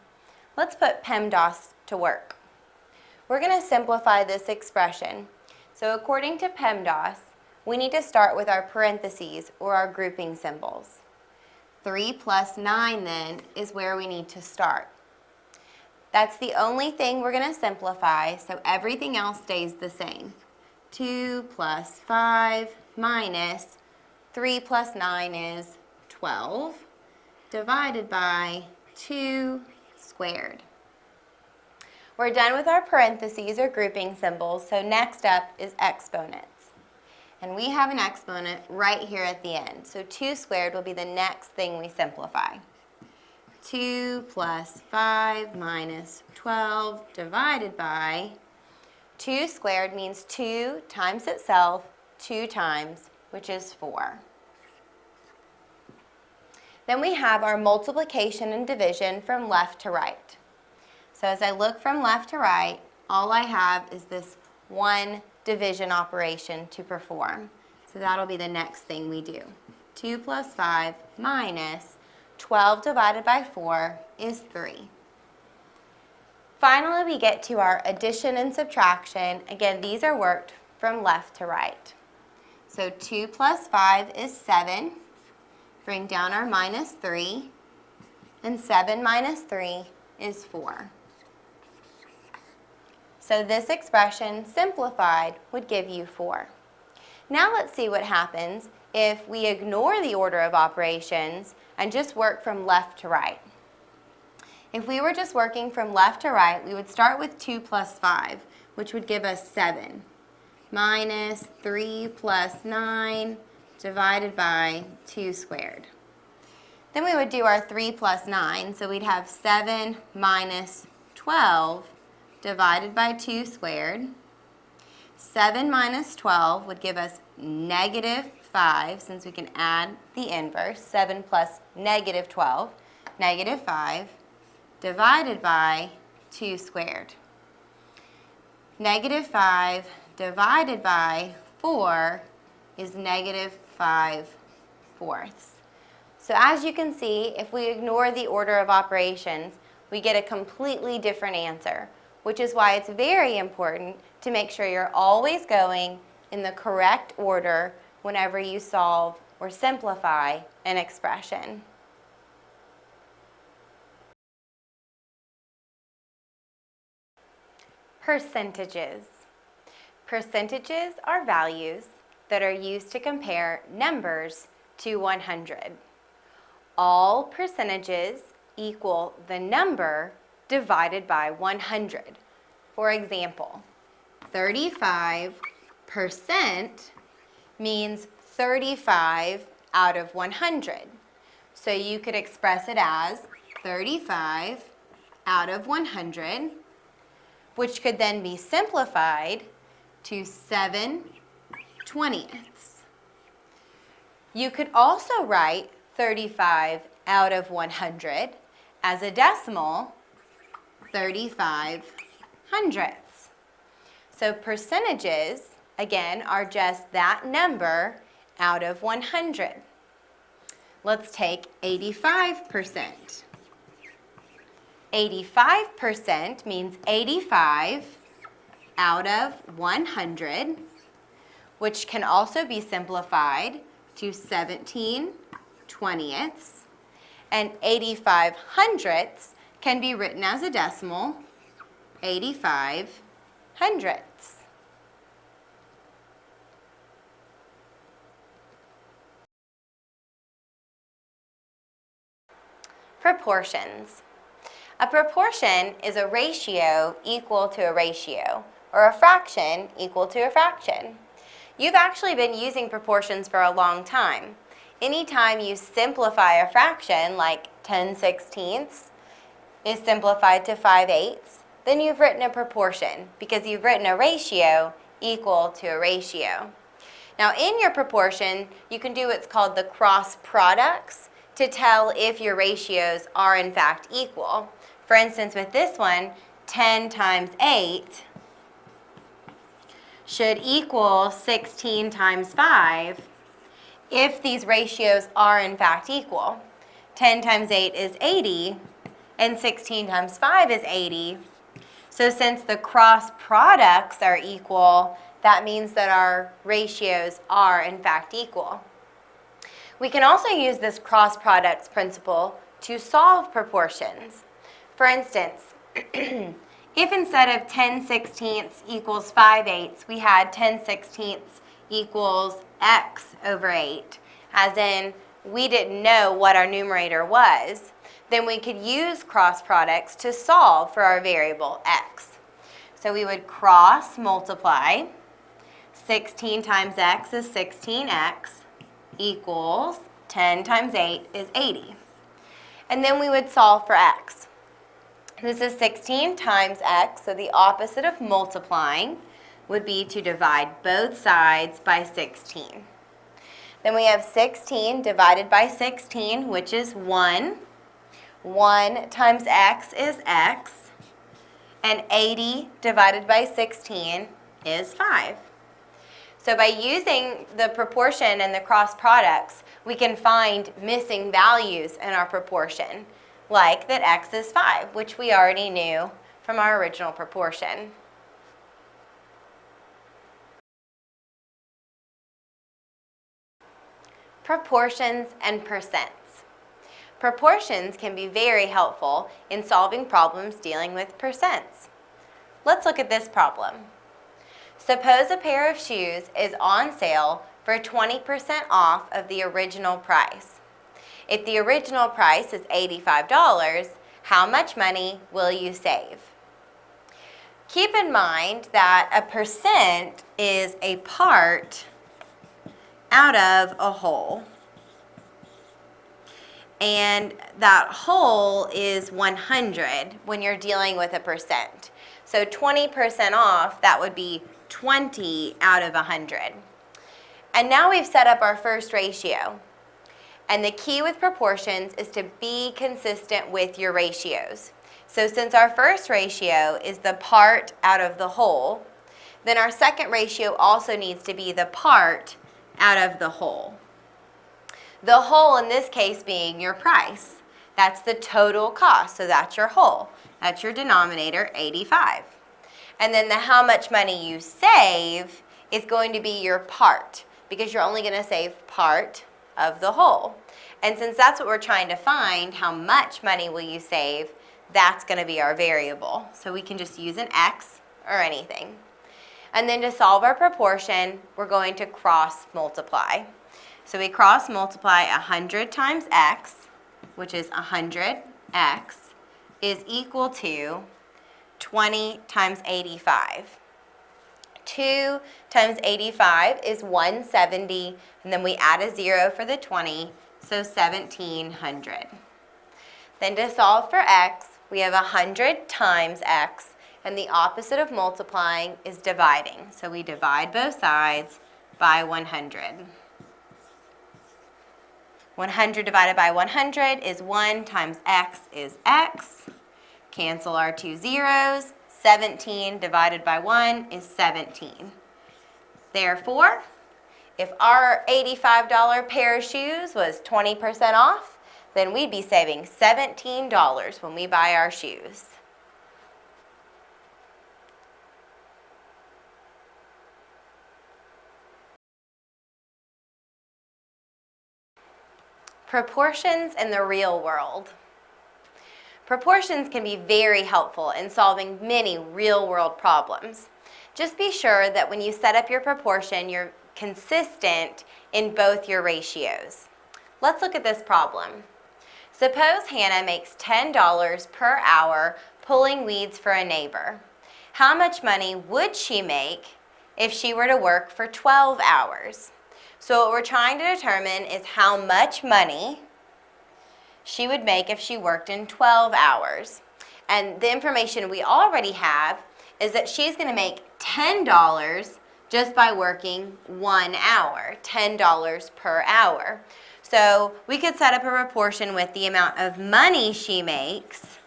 Let's put PEMDAS to work. We're going to simplify this expression. So according to PEMDAS, we need to start with our parentheses or our grouping symbols. 3 plus 9 then is where we need to start. That's the only thing we're going to simplify, so everything else stays the same. 2 plus 5 minus 3 plus 9 is 12 divided by 2 squared. We're done with our parentheses or grouping symbols, so next up is exponents. And we have an exponent right here at the end, so 2 squared will be the next thing we simplify. 2 plus 5 minus 12 divided by 2 squared means 2 times itself 2 times, which is 4. Then we have our multiplication and division from left to right. So as I look from left to right, all I have is this one division operation to perform. So that'll be the next thing we do. 2 plus 5 minus 12 divided by 4 is 3. Finally, we get to our addition and subtraction. Again, these are worked from left to right. So 2 plus 5 is 7. Bring down our minus 3. And 7 minus 3 is 4. So this expression, simplified, would give you 4. Now let's see what happens if we ignore the order of operations and just work from left to right. If we were just working from left to right, we would start with 2 plus 5, which would give us 7, minus 3 plus 9 divided by 2 squared. Then we would do our 3 plus 9, so we'd have 7 minus 12 divided by 2 squared. 7 minus 12 would give us negative 5, since we can add the inverse. 7 plus negative 12, negative 5, divided by 2 squared. Negative 5 divided by 4 is negative 5/4. So as you can see, if we ignore the order of operations, we get a completely different answer, which is why it's very important to make sure you're always going in the correct order whenever you solve or simplify an expression. Percentages. Percentages are values that are used to compare numbers to 100. All percentages equal the number divided by 100. For example, 35% means 35 out of 100. So you could express it as 35 out of 100, which could then be simplified to 7/20. You could also write 35 out of 100 as a decimal 35/100. So percentages, again, are just that number out of 100. Let's take 85%. 85% means 85 out of 100, which can also be simplified to 17/20. And 85/100 can be written as a decimal, 85/100. Proportions. A proportion is a ratio equal to a ratio, or a fraction equal to a fraction. You've actually been using proportions for a long time. Anytime you simplify a fraction, like 10/16 is simplified to 5/8, then you've written a proportion because you've written a ratio equal to a ratio. Now in your proportion, you can do what's called the cross products to tell if your ratios are in fact equal. For instance, with this one, 10 times 8 should equal 16 times 5 if these ratios are in fact equal. 10 times 8 is 80, and 16 times 5 is 80. So since the cross products are equal, that means that our ratios are in fact equal. We can also use this cross products principle to solve proportions. For instance, if instead of 10/16 equals 5/8, we had 10/16 equals x over 8, as in we didn't know what our numerator was, then we could use cross products to solve for our variable x. So we would cross multiply. 16 times x is 16x equals 10 times 8 is 80. And then we would solve for x. This is 16 times x, so the opposite of multiplying would be to divide both sides by 16. Then we have 16 divided by 16, which is 1. 1 times x is x, and 80 divided by 16 is 5. So by using the proportion and the cross products, we can find missing values in our proportion, like that x is 5, which we already knew from our original proportion. Proportions and percents. Proportions can be very helpful in solving problems dealing with percents. Let's look at this problem. Suppose a pair of shoes is on sale for 20% off of the original price. If the original price is $85, how much money will you save? Keep in mind that a percent is a part out of a whole. And that whole is 100 when you're dealing with a percent. So 20% off, that would be 20 out of 100. And now we've set up our first ratio. And the key with proportions is to be consistent with your ratios. So since our first ratio is the part out of the whole, then our second ratio also needs to be the part out of the whole. The whole in this case being your price. That's the total cost, so that's your whole. That's your denominator, 85. And then the how much money you save is going to be your part, because you're only going to save part of the whole. And since that's what we're trying to find, how much money will you save, that's going to be our variable. So we can just use an x or anything. And then to solve our proportion, we're going to cross multiply. So we cross multiply 100 times x, which is 100x, is equal to 20 times 85. 2 times 85 is 170, and then we add a 0 for the 20, so 1700. Then to solve for x, we have 100 times x, and the opposite of multiplying is dividing. So we divide both sides by 100. 100 divided by 100 is 1 times x is x. Cancel our two zeros. 17 divided by 1 is 17. Therefore, if our $85 pair of shoes was 20% off, then we'd be saving $17 when we buy our shoes. Proportions in the real world. Proportions can be very helpful in solving many real-world problems. Just be sure that when you set up your proportion, you're consistent in both your ratios. Let's look at this problem. Suppose Hannah makes $10 per hour pulling weeds for a neighbor. How much money would she make if she were to work for 12 hours? So what we're trying to determine is how much money she would make if she worked in 12 hours. And the information we already have is that she's going to make $10 just by working 1 hour, $10 per hour. So we could set up a proportion with the amount of money she makes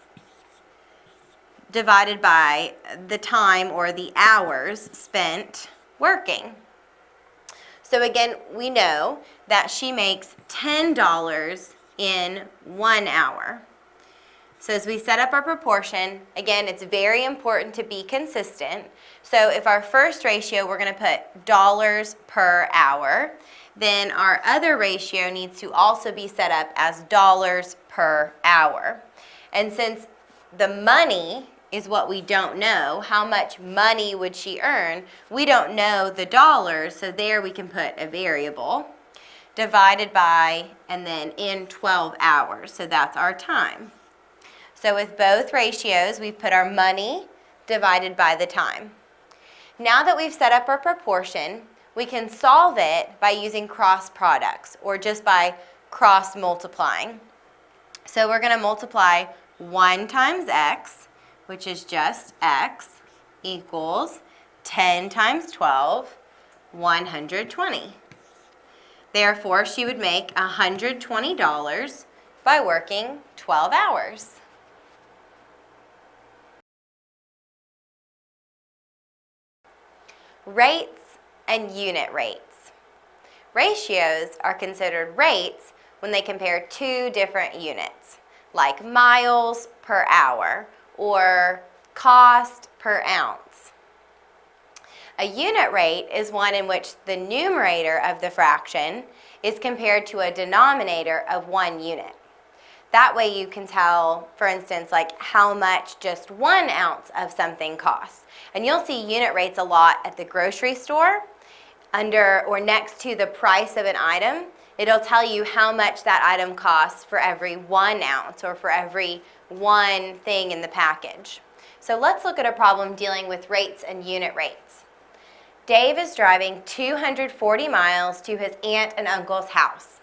divided by the time or the hours spent working. So again, we know that she makes $10 in 1 hour. So as we set up our proportion, again, it's very important to be consistent. So if our first ratio, we're going to put dollars per hour, then our other ratio needs to also be set up as dollars per hour. And since the money is what we don't know, how much money would she earn, we don't know the dollars, so there we can put a variable, divided by, and then in 12 hours, so that's our time. So with both ratios, we've put our money divided by the time. Now that we've set up our proportion, we can solve it by using cross products or just by cross multiplying. So we're going to multiply 1 times x, which is just x, equals 10 times 12, 120. Therefore, she would make $120 by working 12 hours. Rates and unit rates. Ratios are considered rates when they compare two different units, like miles per hour or cost per ounce. A unit rate is one in which the numerator of the fraction is compared to a denominator of 1 unit. That way you can tell, for instance, like how much just 1 ounce of something costs. And you'll see unit rates a lot at the grocery store under or next to the price of an item. It'll tell you how much that item costs for every 1 ounce or for every one thing in the package. So let's look at a problem dealing with rates and unit rates. Dave is driving 240 miles to his aunt and uncle's house.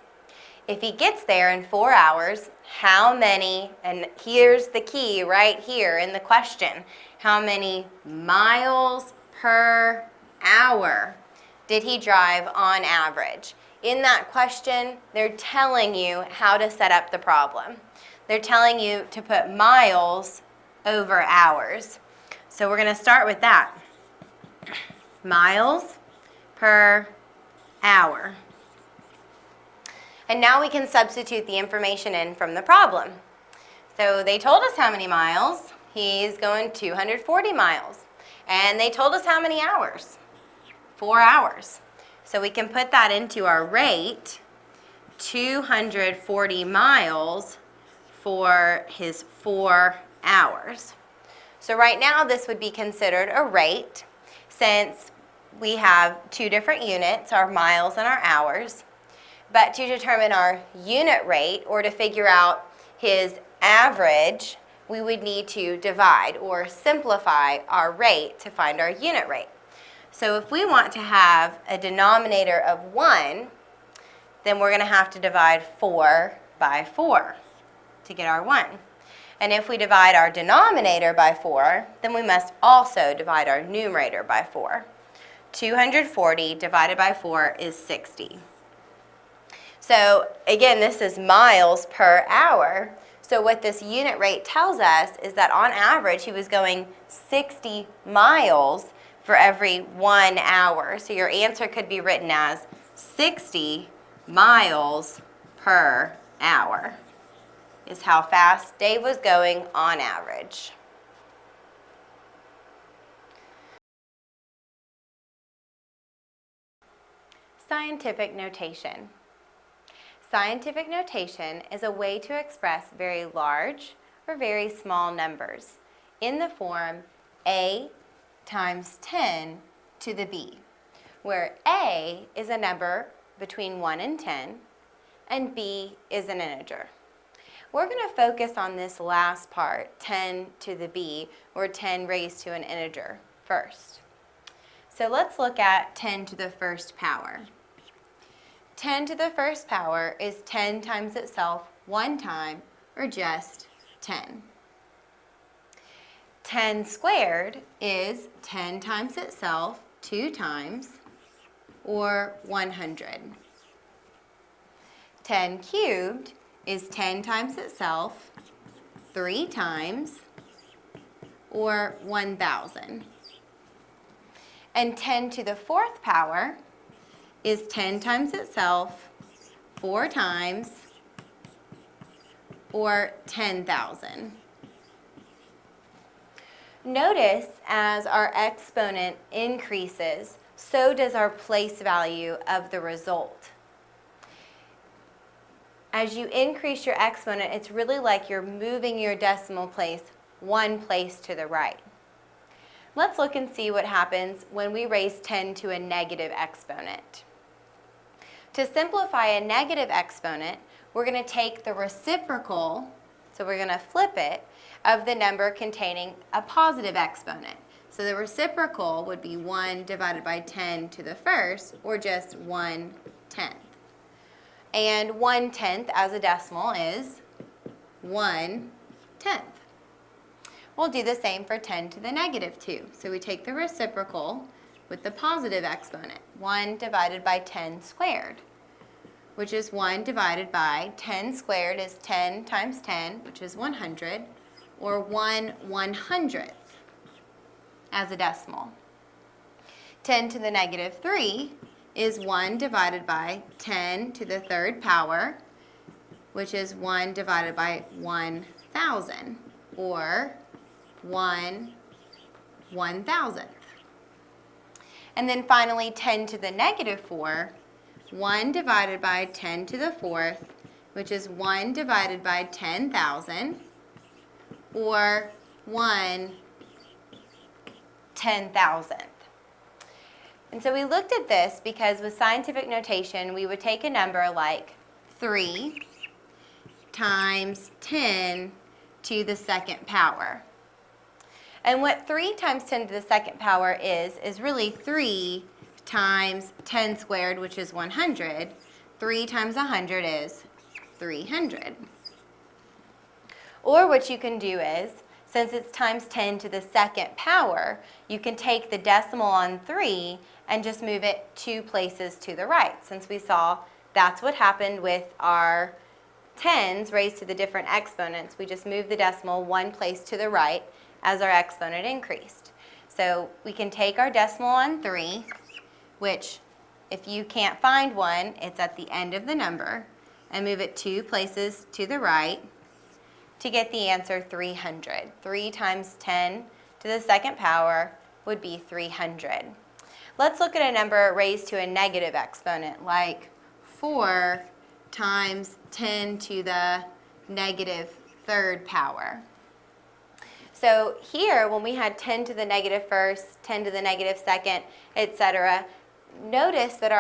If he gets there in 4 hours, how many, and here's the key right here in the question, how many miles per hour did he drive on average? In that question, they're telling you how to set up the problem. They're telling you to put miles over hours. So we're going to start with that. Miles per hour. And now we can substitute the information in from the problem. So they told us how many miles. He's going 240 miles. And they told us how many hours. 4 hours. So we can put that into our rate, 240 miles for his 4 hours. So right now this would be considered a rate since we have two different units, our miles and our hours. But to determine our unit rate or to figure out his average, we would need to divide or simplify our rate to find our unit rate. So if we want to have a denominator of 1, then we're going to have to divide 4 by 4 to get our 1. And if we divide our denominator by 4, then we must also divide our numerator by 4. 240 divided by 4 is 60. So again, this is miles per hour. So what this unit rate tells us is that on average, he was going 60 miles for every 1 hour. So your answer could be written as 60 miles per hour is how fast Dave was going on average. Scientific notation. Scientific notation is a way to express very large or very small numbers in the form a times 10 to the b, where a is a number between 1 and 10, and b is an integer. We're going to focus on this last part, 10 to the b, or 10 raised to an integer, first. So let's look at 10 to the first power. 10 to the first power is 10 times itself one time, or just 10. 10 squared is 10 times itself 2 times, or 100. 10 cubed is 10 times itself 3 times, or 1,000. And 10 to the 4th power is 10 times itself 4 times, or 10,000. Notice as our exponent increases, so does our place value of the result. As you increase your exponent, it's really like you're moving your decimal place one place to the right. Let's look and see what happens when we raise 10 to a negative exponent. To simplify a negative exponent, we're going to take the reciprocal, so we're going to flip it, of the number containing a positive exponent. So the reciprocal would be 1 divided by 10 to the first, or just 1/10. And 1/10 as a decimal is 1/10. We'll do the same for 10 to the negative 2. So we take the reciprocal with the positive exponent, 1 divided by 10 squared, which is 1 divided by 10 squared is 10 times 10, which is 100, or 1/100th as a decimal. 10 to the negative 3 is 1 divided by 10 to the 3rd power, which is 1 divided by 1,000, or 1/1000th. And then finally 10 to the negative 4, 1 divided by 10 to the 4th, which is 1 divided by 10,000, or 1/10,000th. And so we looked at this because with scientific notation, we would take a number like 3 times 10 to the 2nd power. And what 3 times 10 to the 2nd power is really 3 times 10 squared, which is 100. 3 times 100 is 300. Or what you can do is, since it's times 10 to the 2nd power, you can take the decimal on 3 and just move it 2 places to the right, since we saw that's what happened with our 10s raised to the different exponents. We just moved the decimal 1 place to the right as our exponent increased. So we can take our decimal on 3, which if you can't find one, it's at the end of the number, and move it 2 places to the right to get the answer 300. 3 times 10 to the 2nd power would be 300. Let's look at a number raised to a negative exponent, like 4 times 10 to the negative 3rd power. So here, when we had 10 to the negative 1st, 10 to the negative 2nd, etc., notice that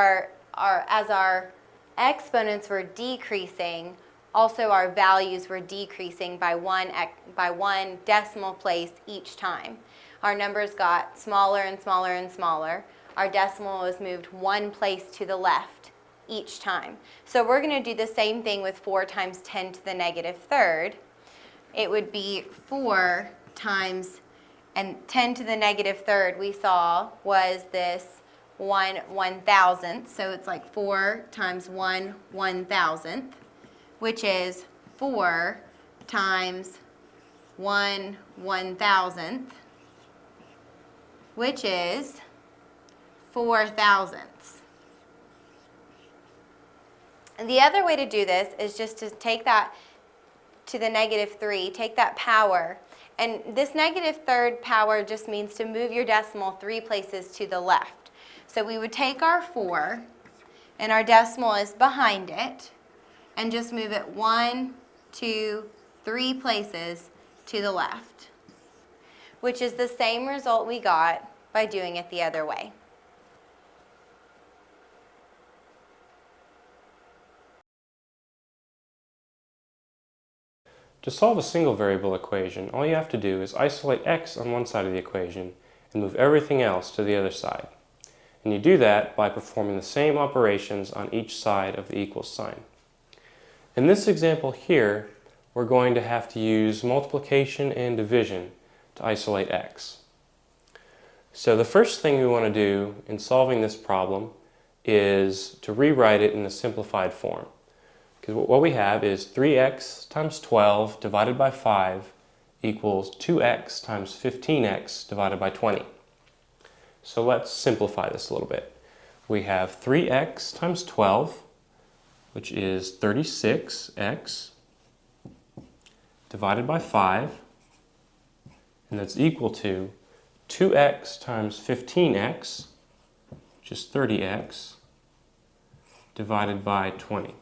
as our exponents were decreasing, also our values were decreasing by one decimal place each time. Our numbers got smaller and smaller and smaller. Our decimal was moved 1 place to the left each time. So we're going to do the same thing with 4 times 10 to the negative 3rd. It would be 4 times, and 10 to the negative 3rd we saw was this 1/1000th. So it's like 4 times 1/1000th, which is 4 times 1/1000th, which is 4/1000ths. And the other way to do this is just to take that to the negative 3, take that power, and this negative 3rd power just means to move your decimal 3 places to the left. So we would take our 4, and our decimal is behind it, and just move it 1, 2, 3 places to the left, which is the same result we got by doing it the other way. To solve a single variable equation, all you have to do is isolate x on one side of the equation and move everything else to the other side. And you do that by performing the same operations on each side of the equals sign. In this example here, we're going to have to use multiplication and division to isolate x. So the first thing we want to do in solving this problem is to rewrite it in a simplified form. Because what we have is 3x times 12 divided by 5 equals 2x times 15x divided by 20. So let's simplify this a little bit. We have 3x times 12, which is 36x, divided by 5, and that's equal to 2x times 15x, which is 30x, divided by 20.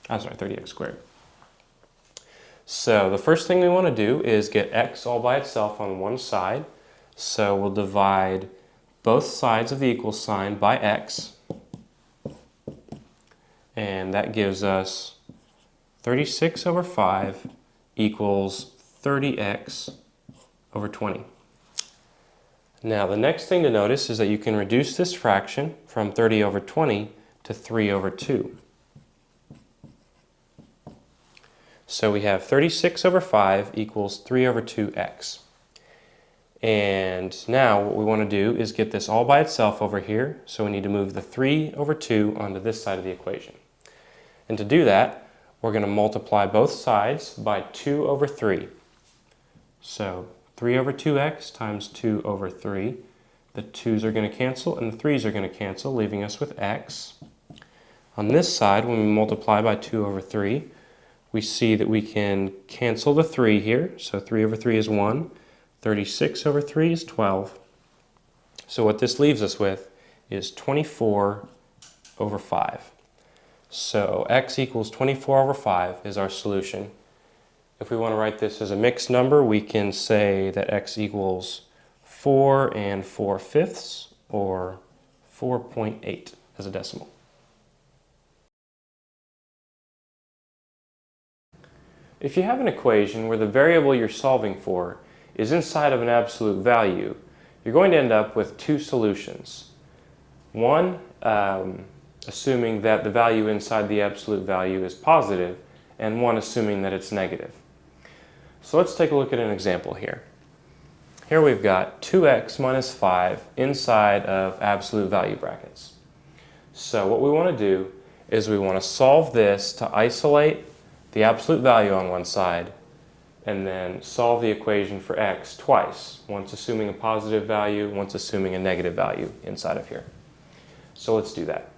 I'm sorry, 30x squared. So the first thing we want to do is get x all by itself on one side. So we'll divide both sides of the equal sign by x. And that gives us 36 over 5 equals 30x over 20. Now the next thing to notice is that you can reduce this fraction from 30 over 20 to 3 over 2. So we have 36 over 5 equals 3 over 2x. And now what we want to do is get this all by itself over here. So we need to move the 3 over 2 onto this side of the equation. And to do that, we're going to multiply both sides by 2 over 3. So 3 over 2x times 2 over 3. The 2's are going to cancel and the 3's are going to cancel, leaving us with x. On this side, when we multiply by 2 over 3, we see that we can cancel the 3 here. So 3 over 3 is 1. 36 over 3 is 12. So what this leaves us with is 24 over 5. So x equals 24 over 5 is our solution. If we want to write this as a mixed number, we can say that x equals 4 and 4/5, or 4.8 as a decimal. If you have an equation where the variable you're solving for is inside of an absolute value, you're going to end up with two solutions. One, assuming that the value inside the absolute value is positive, and one assuming that it's negative. So let's take a look at an example here. Here we've got 2x minus 5 inside of absolute value brackets. So what we want to do is we want to solve this to isolate the absolute value on one side, and then solve the equation for x twice, once assuming a positive value, once assuming a negative value inside of here. So let's do that.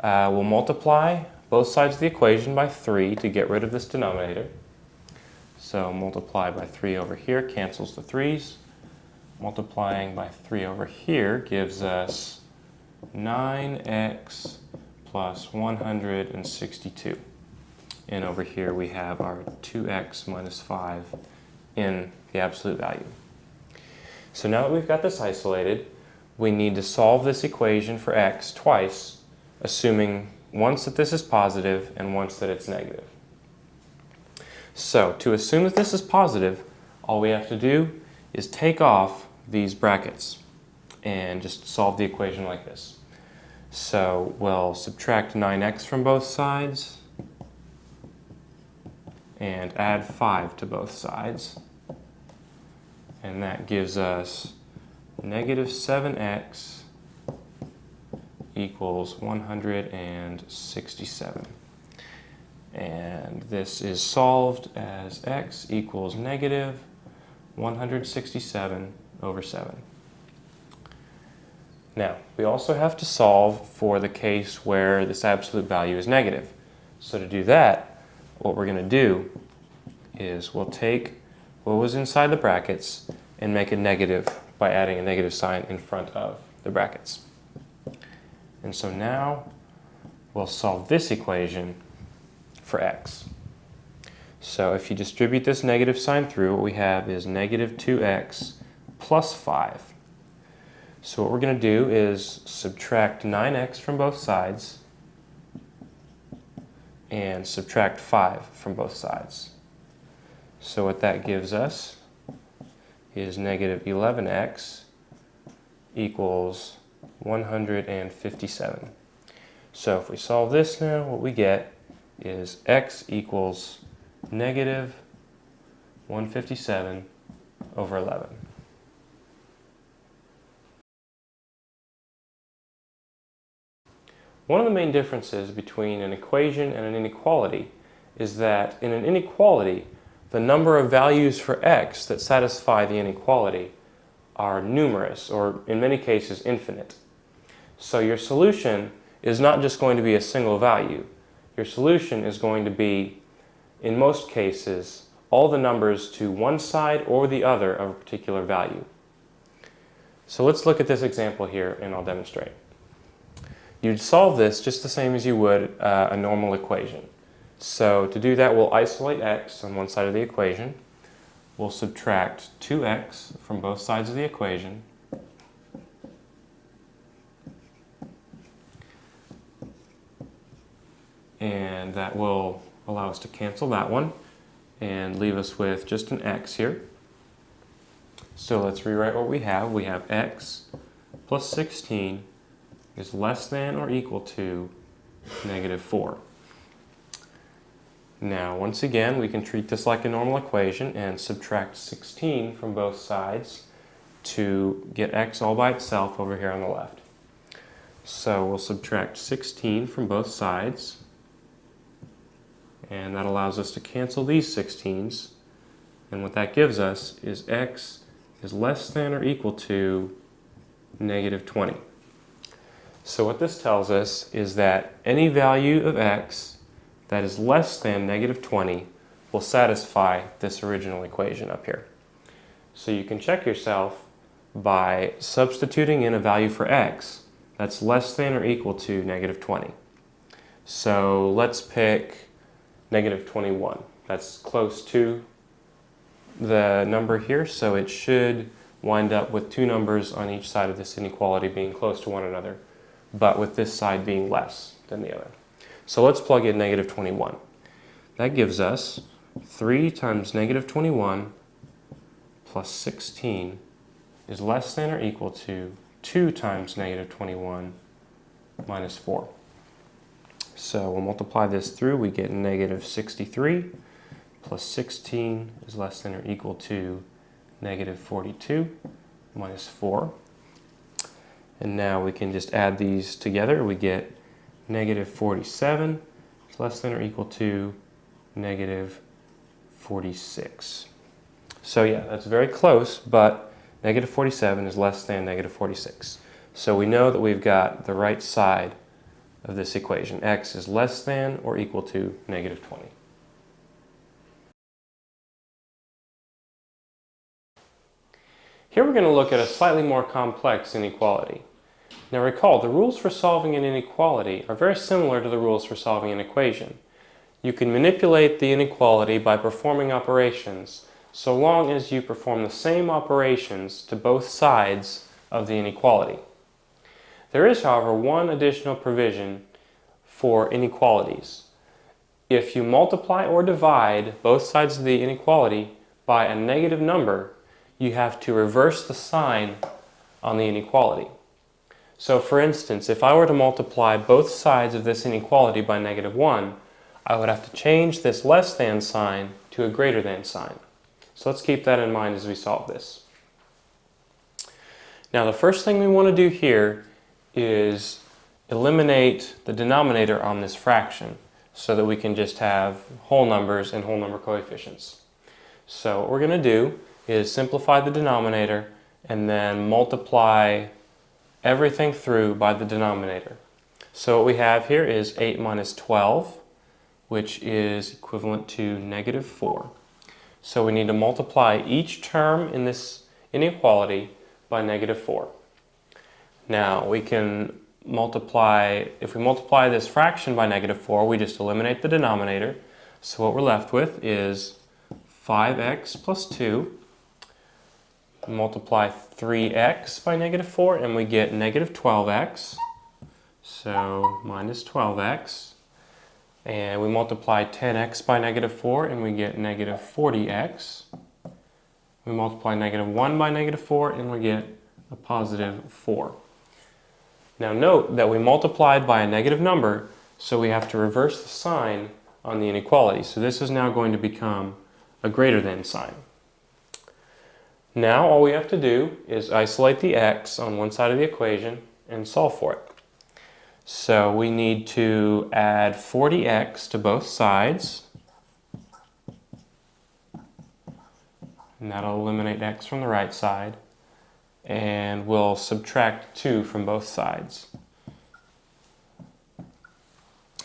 We'll multiply both sides of the equation by 3 to get rid of this denominator. So multiply by 3 over here cancels the 3's. Multiplying by 3 over here gives us 9x plus 162. And over here we have our 2x minus 5 in the absolute value. So now that we've got this isolated, we need to solve this equation for x twice, assuming once that this is positive and once that it's negative. So to assume that this is positive, all we have to do is take off these brackets and just solve the equation like this. So we'll subtract 9x from both sides and add 5 to both sides. And that gives us negative 7x equals 167. And this is solved as x equals negative 167 over 7. Now, we also have to solve for the case where this absolute value is negative. So to do that, what we're going to do is we'll take what was inside the brackets and make it negative by adding a negative sign in front of the brackets. And so now we'll solve this equation for x. So if you distribute this negative sign through, what we have is negative 2x plus 5. So what we're going to do is subtract 9x from both sides and subtract 5 from both sides. So what that gives us is negative 11x equals 157. So if we solve this now, what we get is x equals negative 157 over 11. One of the main differences between an equation and an inequality is that in an inequality, the number of values for x that satisfy the inequality are numerous, or in many cases infinite. So your solution is not just going to be a single value. Your solution is going to be, in most cases, all the numbers to one side or the other of a particular value. So let's look at this example here and I'll demonstrate. You'd solve this just the same as you would a normal equation. So to do that, we'll isolate x on one side of the equation. We'll subtract 2x from both sides of the equation. And that will allow us to cancel that one and leave us with just an x here. So let's rewrite what we have. We have x plus 16 is less than or equal to -4. Now, once again, we can treat this like a normal equation and subtract 16 from both sides to get x all by itself over here on the left. So we'll subtract 16 from both sides, and that allows us to cancel these 16s, and what that gives us is x is less than or equal to -20. So what this tells us is that any value of x that is less than -20 will satisfy this original equation up here. So you can check yourself by substituting in a value for x that's less than or equal to -20. So let's pick -21. That's close to the number here, so it should wind up with two numbers on each side of this inequality being close to one another, but with this side being less than the other. So let's plug in -21. That gives us 3 times -21 plus 16 is less than or equal to 2 times -21 minus 4. So we'll multiply this through, we get -63 plus 16 is less than or equal to -42 minus 4. And now we can just add these together. We get -47 is less than or equal to -46. So yeah, that's very close, but -47 is less than -46. So we know that we've got the right side of this equation. X is less than or equal to -20. Here we're going to look at a slightly more complex inequality. Now recall, the rules for solving an inequality are very similar to the rules for solving an equation. You can manipulate the inequality by performing operations so long as you perform the same operations to both sides of the inequality. There is, however, one additional provision for inequalities. If you multiply or divide both sides of the inequality by a negative number, you have to reverse the sign on the inequality. So for instance, if I were to multiply both sides of this inequality by -1, I would have to change this less than sign to a greater than sign. So let's keep that in mind as we solve this. Now the first thing we want to do here is eliminate the denominator on this fraction so that we can just have whole numbers and whole number coefficients. So what we're going to do is simplify the denominator and then multiply everything through by the denominator. So what we have here is 8 minus 12, which is equivalent to -4. So we need to multiply each term in this inequality by -4. Now we can multiply, if we multiply this fraction by -4, we just eliminate the denominator. So what we're left with is 5x plus 2. Multiply 3x by -4 and we get -12x. So minus 12x. And we multiply 10x by -4 and we get -40x. We multiply -1 by -4 and we get a +4. Now note that we multiplied by a negative number, so we have to reverse the sign on the inequality. So this is now going to become a greater than sign. Now all we have to do is isolate the x on one side of the equation and solve for it. So we need to add 40x to both sides, and that'll eliminate x from the right side, and we'll subtract 2 from both sides.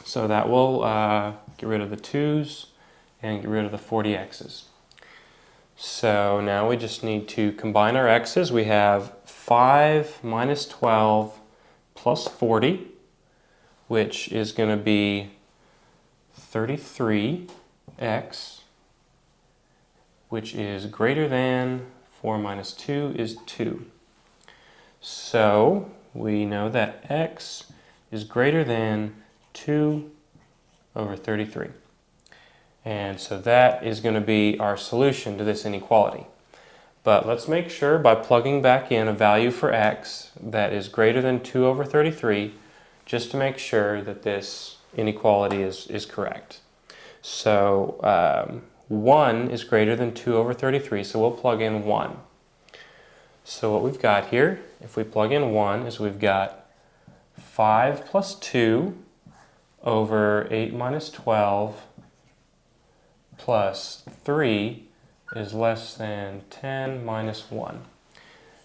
So that will get rid of the 2's and get rid of the 40x's. So now we just need to combine our x's. We have 5 minus 12 plus 40, which is going to be 33x, which is greater than 4 minus 2 is 2. So we know that x is greater than 2 over 33. And so that is going to be our solution to this inequality. But let's make sure by plugging back in a value for x that is greater than 2 over 33, just to make sure that this inequality is correct. So 1 is greater than 2 over 33, so we'll plug in 1. So what we've got here, if we plug in 1, is we've got 5 plus 2 over 8 minus 12 plus 3 is less than 10 minus 1.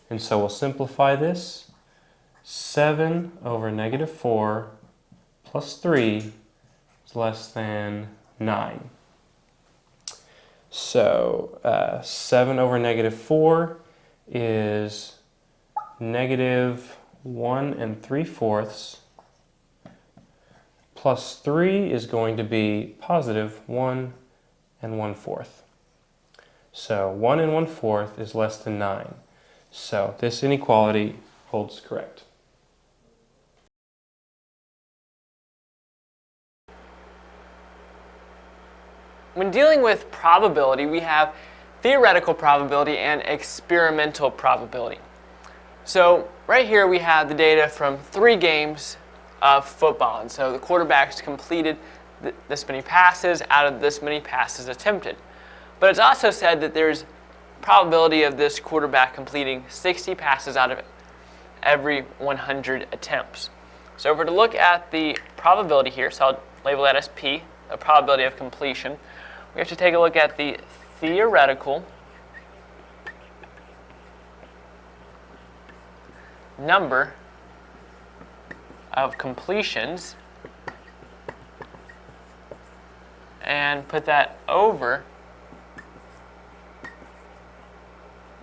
And so we'll simplify this. 7 over negative 4 plus 3 is less than 9. So 7 over negative 4 is negative 1 3/4, plus 3 is going to be positive 1 1/4. So 1 1/4 is less than 9. So this inequality holds correct. When dealing with probability, we have theoretical probability and experimental probability. So right here we have the data from 3 games of football. And so the quarterback's completed this many passes out of this many passes attempted. But it's also said that there's probability of this quarterback completing 60 passes out of every 100 attempts. So if we're to look at the probability here, so I'll label that as P, the probability of completion, we have to take a look at the theoretical number of completions and put that over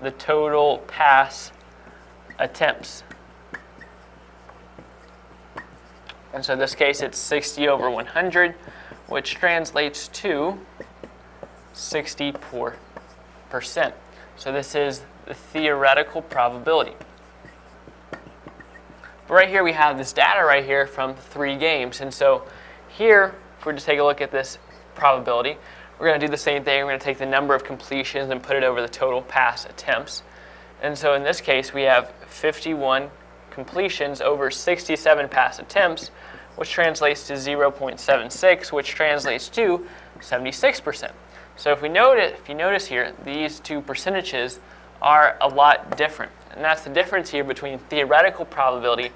the total pass attempts. And so in this case it's 60 over 100, which translates to 64%. So this is the theoretical probability. But right here we have this data right here from 3 games. And so here, if we're to take a look at this probability, we're going to do the same thing. We're going to take the number of completions and put it over the total pass attempts. And so in this case, we have 51 completions over 67 pass attempts, which translates to 0.76, which translates to 76%. So if you notice here, these 2 percentages are a lot different. And that's the difference here between theoretical probability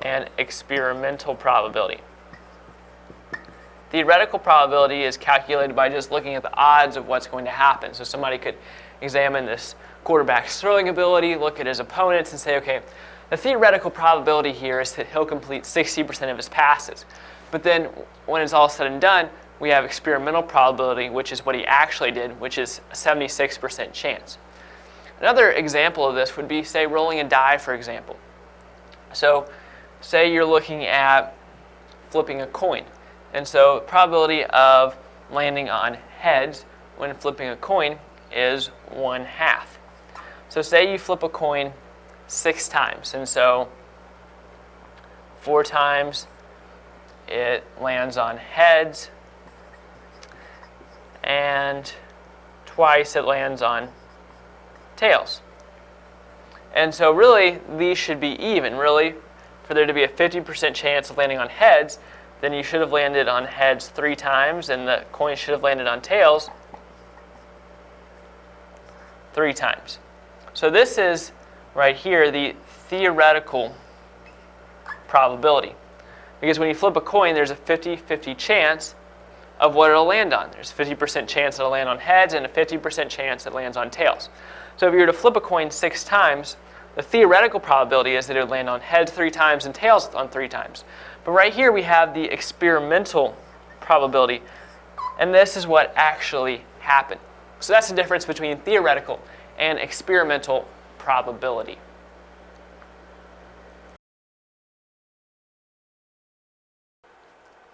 and experimental probability. Theoretical probability is calculated by just looking at the odds of what's going to happen. So somebody could examine this quarterback's throwing ability, look at his opponents, and say, okay, the theoretical probability here is that he'll complete 60% of his passes. But then when it's all said and done, we have experimental probability, which is what he actually did, which is a 76% chance. Another example of this would be, say, rolling a die, for example. So say you're looking at flipping a coin. And so the probability of landing on heads when flipping a coin is 1/2. So say you flip a coin 6 times. And so 4 times it lands on heads, and twice it lands on tails. And so really, these should be even. Really, for there to be a 50% chance of landing on heads, then you should have landed on heads 3 times, and the coin should have landed on tails 3 times. So this is, right here, the theoretical probability. Because when you flip a coin, there's a 50-50 chance of what it'll land on. There's a 50% chance it'll land on heads and a 50% chance it lands on tails. So if you were to flip a coin 6 times, the theoretical probability is that it would land on heads 3 times and tails on 3 times. But right here we have the experimental probability, and this is what actually happened. So that's the difference between theoretical and experimental probability.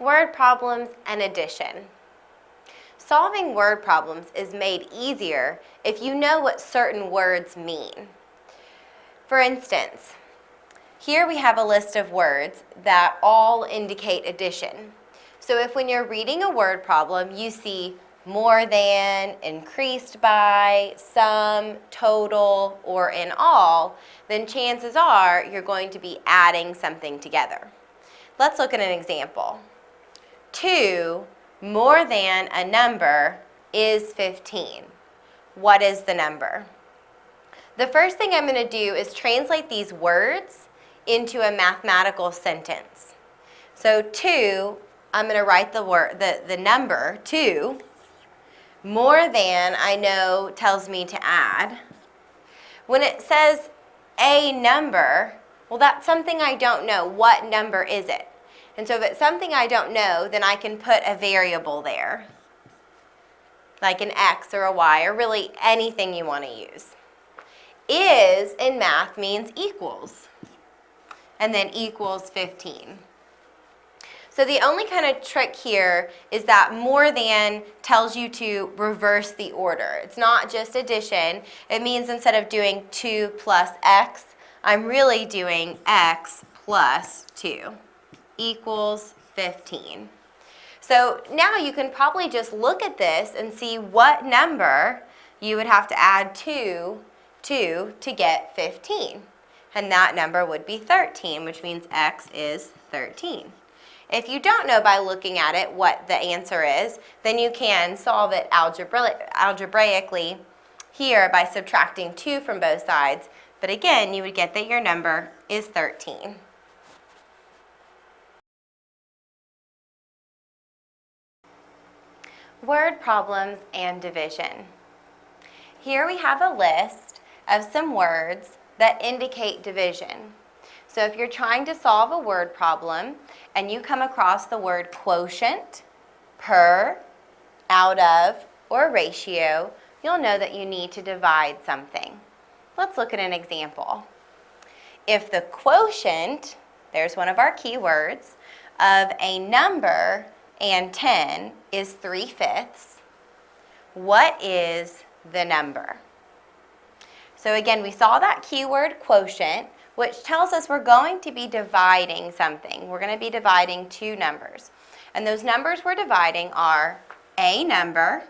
Word problems and addition. Solving word problems is made easier if you know what certain words mean. For instance, here we have a list of words that all indicate addition. So if when you're reading a word problem, you see more than, increased by, some, total, or in all, then chances are you're going to be adding something together. Let's look at an example. 2 more than a number is 15. What is the number? The first thing I'm going to do is translate these words into a mathematical sentence. So 2, I'm going to write the number 2. More than, I know, tells me to add. When it says a number, well, that's something I don't know. What number is it? And so if it's something I don't know, then I can put a variable there, like an X or a Y, or really anything you want to use. Is in math means equals, and then equals 15. So the only kind of trick here is that more than tells you to reverse the order. It's not just addition. It means instead of doing 2 plus X, I'm really doing X plus 2 equals 15. So now you can probably just look at this and see what number you would have to add to get 15. And that number would be 13, which means X is 13. If you don't know by looking at it what the answer is, then you can solve it algebraically here by subtracting 2 from both sides. But again, you would get that your number is 13. Word problems and division. Here we have a list of some words that indicate division. So if you're trying to solve a word problem and you come across the word quotient, per, out of, or ratio, you'll know that you need to divide something. Let's look at an example. If the quotient, there's one of our key words, of a number and 10 is 3/5, what is the number? So again, we saw that keyword quotient, which tells us we're going to be dividing something. We're going to be dividing 2 numbers. And those numbers we're dividing are a number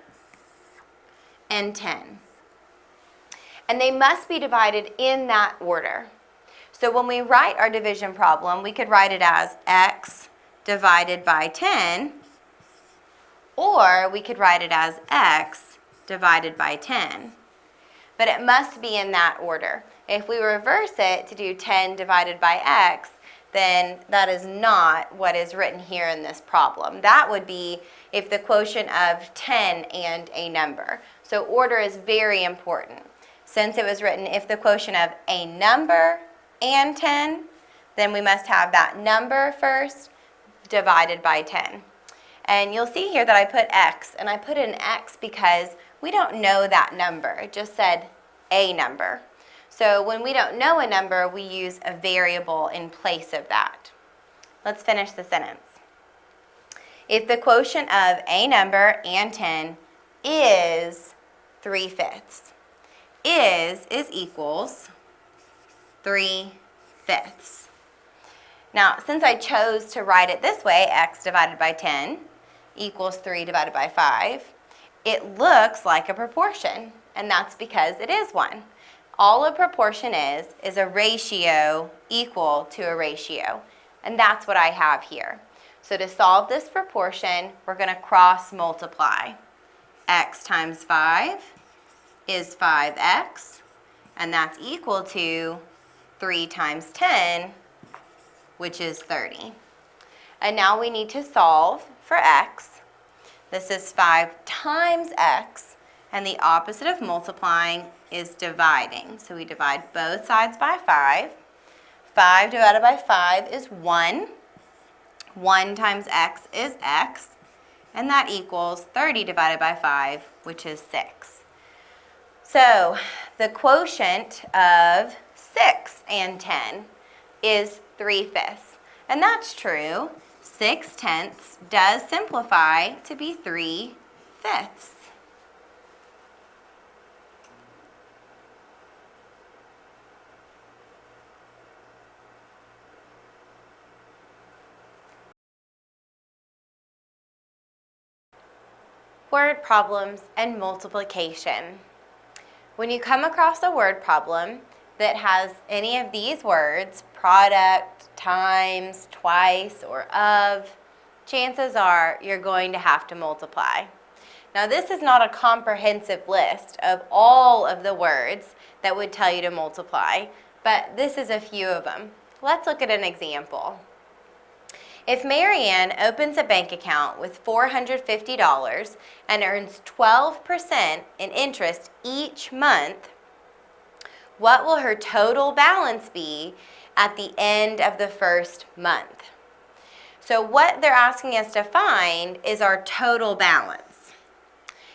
and 10. And they must be divided in that order. So when we write our division problem, we could write it as x divided by 10, or we could write it as x divided by 10. But it must be in that order. If we reverse it to do 10 divided by x, then that is not what is written here in this problem. That would be if the quotient of 10 and a number. So order is very important. Since it was written if the quotient of a number and 10, then we must have that number first divided by 10. And you'll see here that I put x, and I put an x because we don't know that number. It just said a number. So when we don't know a number, we use a variable in place of that. Let's finish the sentence. If the quotient of a number and 10 is 3/5, is equals 3/5. Now, since I chose to write it this way, x divided by 10 equals 3 divided by 5, it looks like a proportion, and that's because it is one. All a proportion is a ratio equal to a ratio, and that's what I have here. So to solve this proportion, we're going to cross multiply. X times 5 is 5x, and that's equal to 3 times 10, which is 30. And now we need to solve for x. This is 5 times x, and the opposite of multiplying is dividing. So we divide both sides by 5. 5 divided by 5 is 1. 1 times x is x, and that equals 30 divided by 5, which is 6. So the quotient of 6 and 10 is 3/5. And that's true. 6/10 does simplify to be 3/5. Word problems and multiplication. When you come across a word problem that has any of these words, product, times, twice, or of, chances are you're going to have to multiply. Now, this is not a comprehensive list of all of the words that would tell you to multiply, but this is a few of them. Let's look at an example. If Marianne opens a bank account with $450 and earns 12% in interest each month, what will her total balance be at the end of the first month? So what they're asking us to find is our total balance.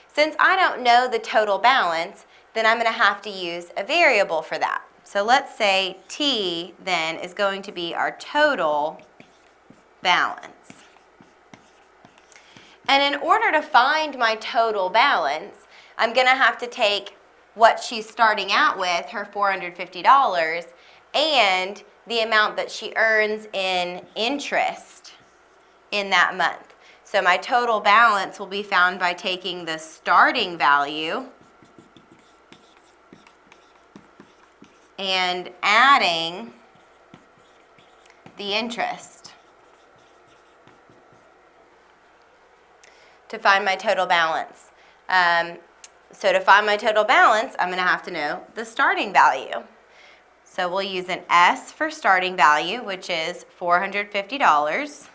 Since I don't know the total balance, then I'm going to have to use a variable for that. So let's say T then is going to be our total balance. And in order to find my total balance, I'm going to have to take what she's starting out with, her $450, and the amount that she earns in interest in that month. So my total balance will be found by taking the starting value and adding the interest. To find my total balance. So to find my total balance, I'm going to have to know the starting value. So we'll use an S for starting value, which is $450.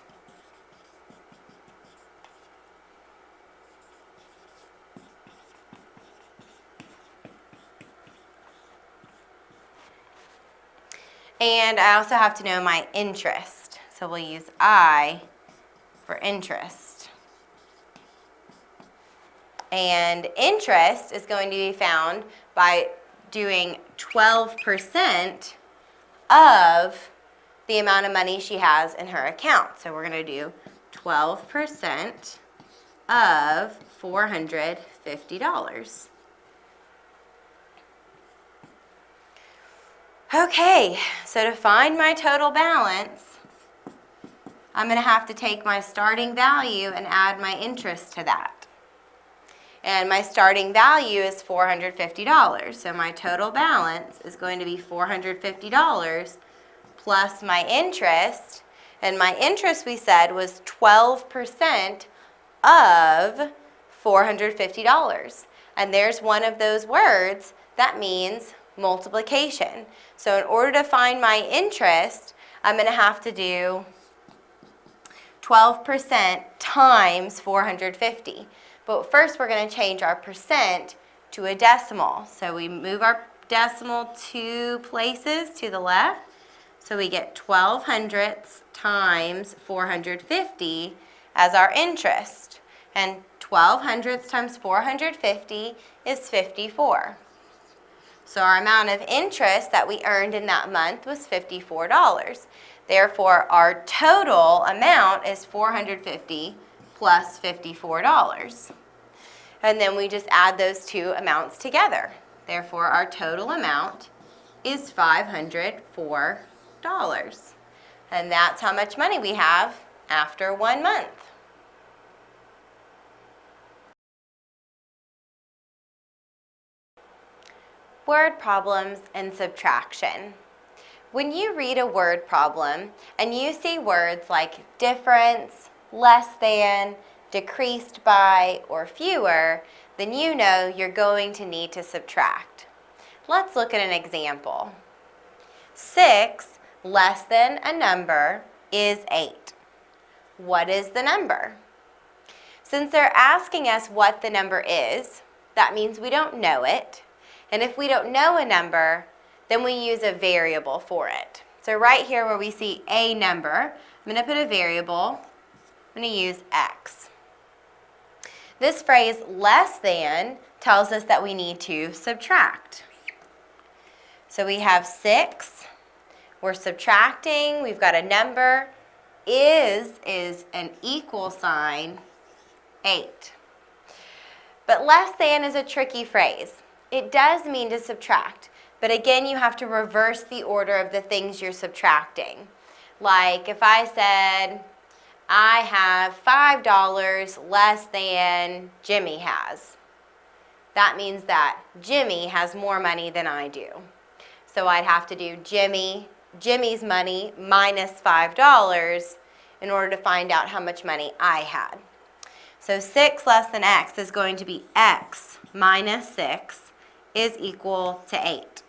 And I also have to know my interest. So we'll use I for interest. And interest is going to be found by doing 12% of the amount of money she has in her account. So we're going to do 12% of $450. Okay, so to find my total balance, I'm going to have to take my starting value and add my interest to that. And my starting value is $450. So my total balance is going to be $450 plus my interest. And my interest, we said, was 12% of $450. And there's one of those words that means multiplication. So in order to find my interest, I'm going to have to do 12% times 450. But first we're going to change our percent to a decimal. So we move our decimal 2 places to the left. So we get 12 hundredths times 450 as our interest. And 12 hundredths times 450 is 54. So our amount of interest that we earned in that month was $54. Therefore, our total amount is $450 plus $54. And then we just add those two amounts together. Therefore, our total amount is $504. And that's how much money we have after 1 month. Word problems and subtraction. When you read a word problem and you see words like difference, less than, decreased by, or fewer, then you know you're going to need to subtract. Let's look at an example. 6 less than a number is 8. What is the number? Since they're asking us what the number is, that means we don't know it. And if we don't know a number, then we use a variable for it. So right here where we see a number, I'm going to put a variable. I'm going to use x. This phrase less than tells us that we need to subtract. So we have 6. We're subtracting. We've got a number. Is an equal sign 8. But less than is a tricky phrase. It does mean to subtract. But again, you have to reverse the order of the things you're subtracting. Like if I said, I have $5 less than Jimmy has. That means that Jimmy has more money than I do. So I'd have to do Jimmy's money minus $5 in order to find out how much money I had. So 6 less than x is going to be x minus 6 is equal to 8.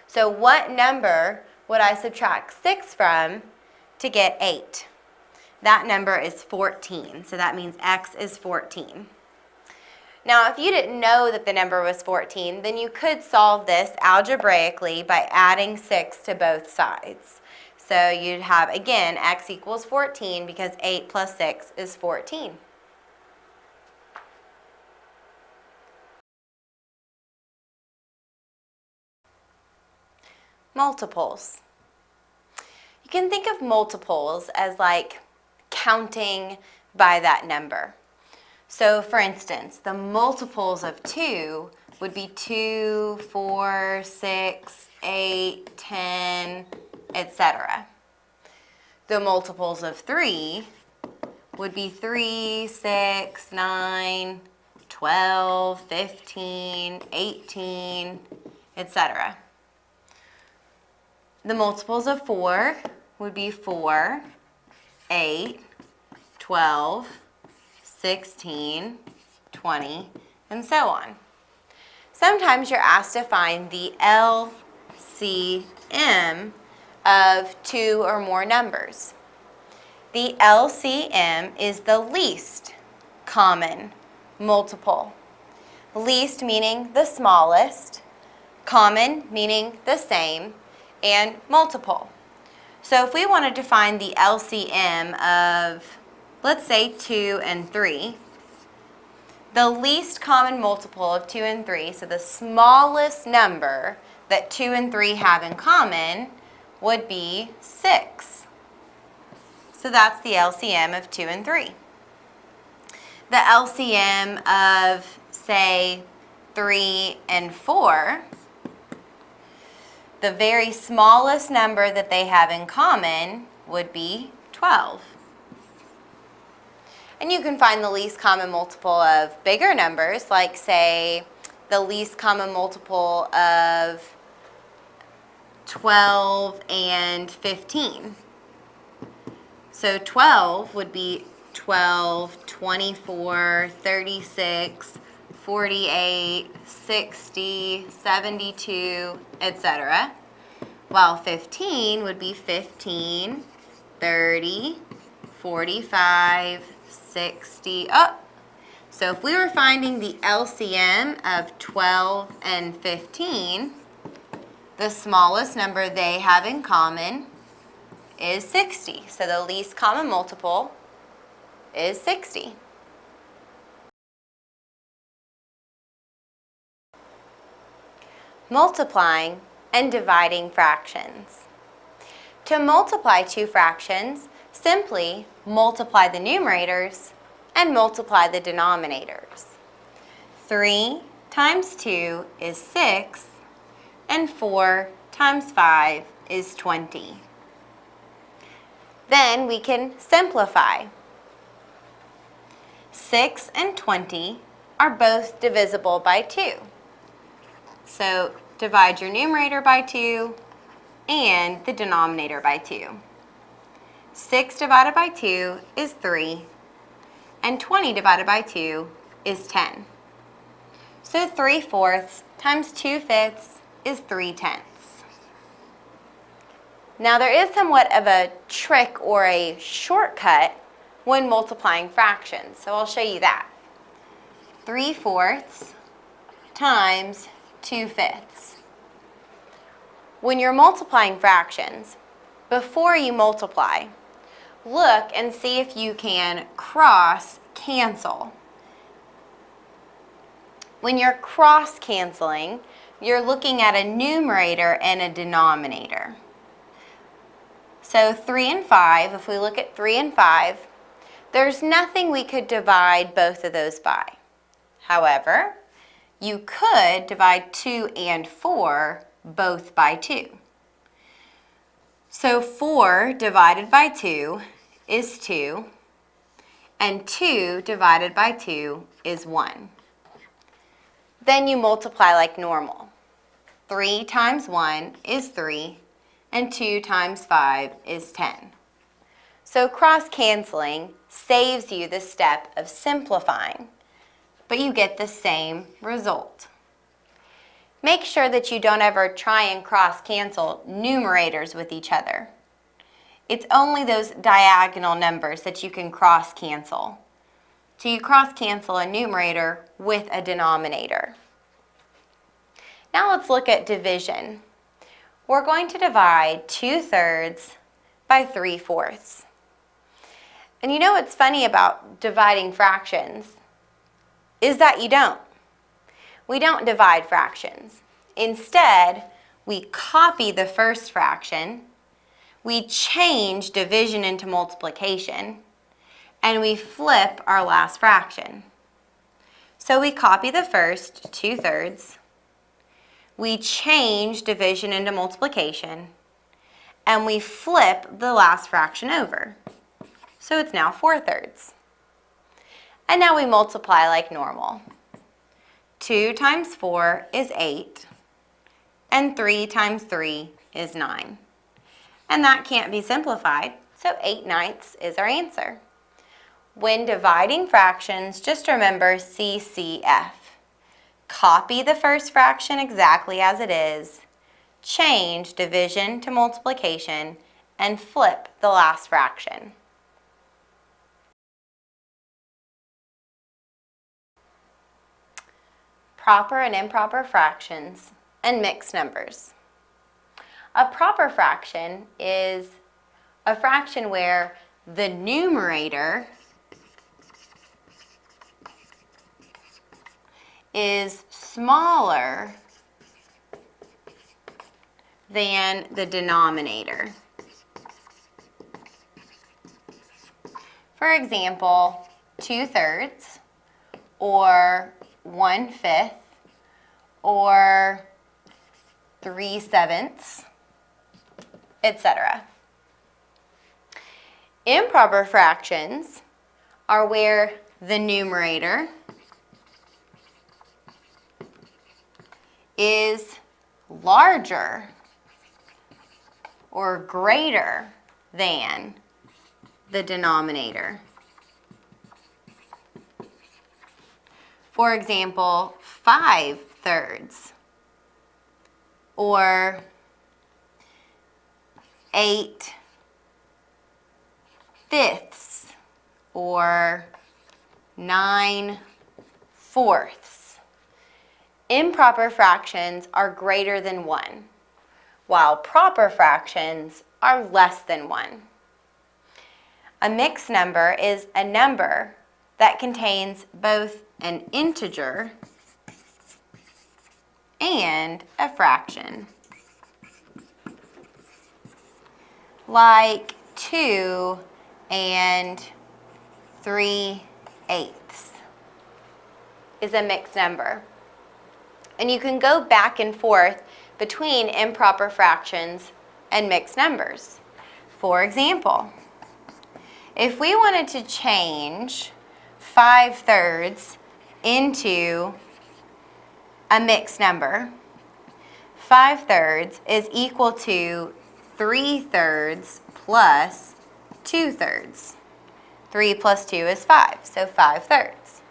So what number would I subtract 6 from to get 8? That number is 14, so that means x is 14. Now, if you didn't know that the number was 14, then you could solve this algebraically by adding 6 to both sides. So you'd have, again, x equals 14 because 8 plus 6 is 14. Multiples. You can think of multiples as like counting by that number. So for instance, the multiples of 2 would be 2, 4, 6, 8, 10, etc. The multiples of 3 would be 3, 6, 9, 12, 15, 18, etc. The multiples of 4 would be 4, 8, 12, 16, 20, and so on. Sometimes you're asked to find the LCM of 2 or more numbers. The LCM is the least common multiple. Least meaning the smallest, common meaning the same, and multiple. So if we wanted to find the LCM of, let's say, 2 and 3, the least common multiple of 2 and 3, so the smallest number that 2 and 3 have in common, would be 6. So that's the LCM of 2 and 3. The LCM of, say, 3 and 4, the very smallest number that they have in common would be 12. And you can find the least common multiple of bigger numbers, like say the least common multiple of 12 and 15. So 12 would be 12, 24, 36, 48, 60, 72, etc. While 15 would be 15, 30, 45, 60. So if we were finding the LCM of 12 and 15, the smallest number they have in common is 60. So the least common multiple is 60. Multiplying and dividing fractions. To multiply two fractions, simply multiply the numerators and multiply the denominators. 3 times 2 is 6, and 4 times 5 is 20. Then we can simplify. 6 and 20 are both divisible by 2. So divide your numerator by 2 and the denominator by 2. 6 divided by 2 is 3, and 20 divided by 2 is 10. So 3/4 times 2/5 is 3/10. Now there is somewhat of a trick or a shortcut when multiplying fractions, so I'll show you that. 3/4 times 2/5. When you're multiplying fractions, before you multiply, look and see if you can cross cancel. When you're cross canceling, you're looking at a numerator and a denominator. So 3 and 5, if we look at 3 and 5, there's nothing we could divide both of those by. However, you could divide 2 and 4 both by 2. So 4 divided by 2 is 2, and 2 divided by 2 is 1. Then you multiply like normal. 3 times 1 is 3, and 2 times 5 is 10. So cross-canceling saves you the step of simplifying, but you get the same result. Make sure that you don't ever try and cross-cancel numerators with each other. It's only those diagonal numbers that you can cross-cancel. So you cross-cancel a numerator with a denominator. Now let's look at division. We're going to divide 2/3 by 3/4. And you know what's funny about dividing fractions is that you don't. We don't divide fractions. Instead, we copy the first fraction, we change division into multiplication, and we flip our last fraction. So we copy the first 2/3, we change division into multiplication, and we flip the last fraction over. So it's now 4/3. And now we multiply like normal. 2 times 4 is 8, and 3 times 3 is 9. And that can't be simplified, so 8/9 is our answer. When dividing fractions, just remember CCF. Copy the first fraction exactly as it is, change division to multiplication, and flip the last fraction. Proper and improper fractions and mixed numbers. A proper fraction is a fraction where the numerator is smaller than the denominator. For example, 2/3 or 1/5 or 3/7, etc. Improper fractions are where the numerator is larger or greater than the denominator. For example, 5/3 or 8/5 or 9/4. Improper fractions are greater than 1, while proper fractions are less than 1. A mixed number is a number that contains both an integer and a fraction, like 2 and 3/8 is a mixed number. And you can go back and forth between improper fractions and mixed numbers. For example, if we wanted to change 5/3 into a mixed number, 5/3 is equal to 3/3 plus 2/3. 3 plus 2 is 5, so 5/3.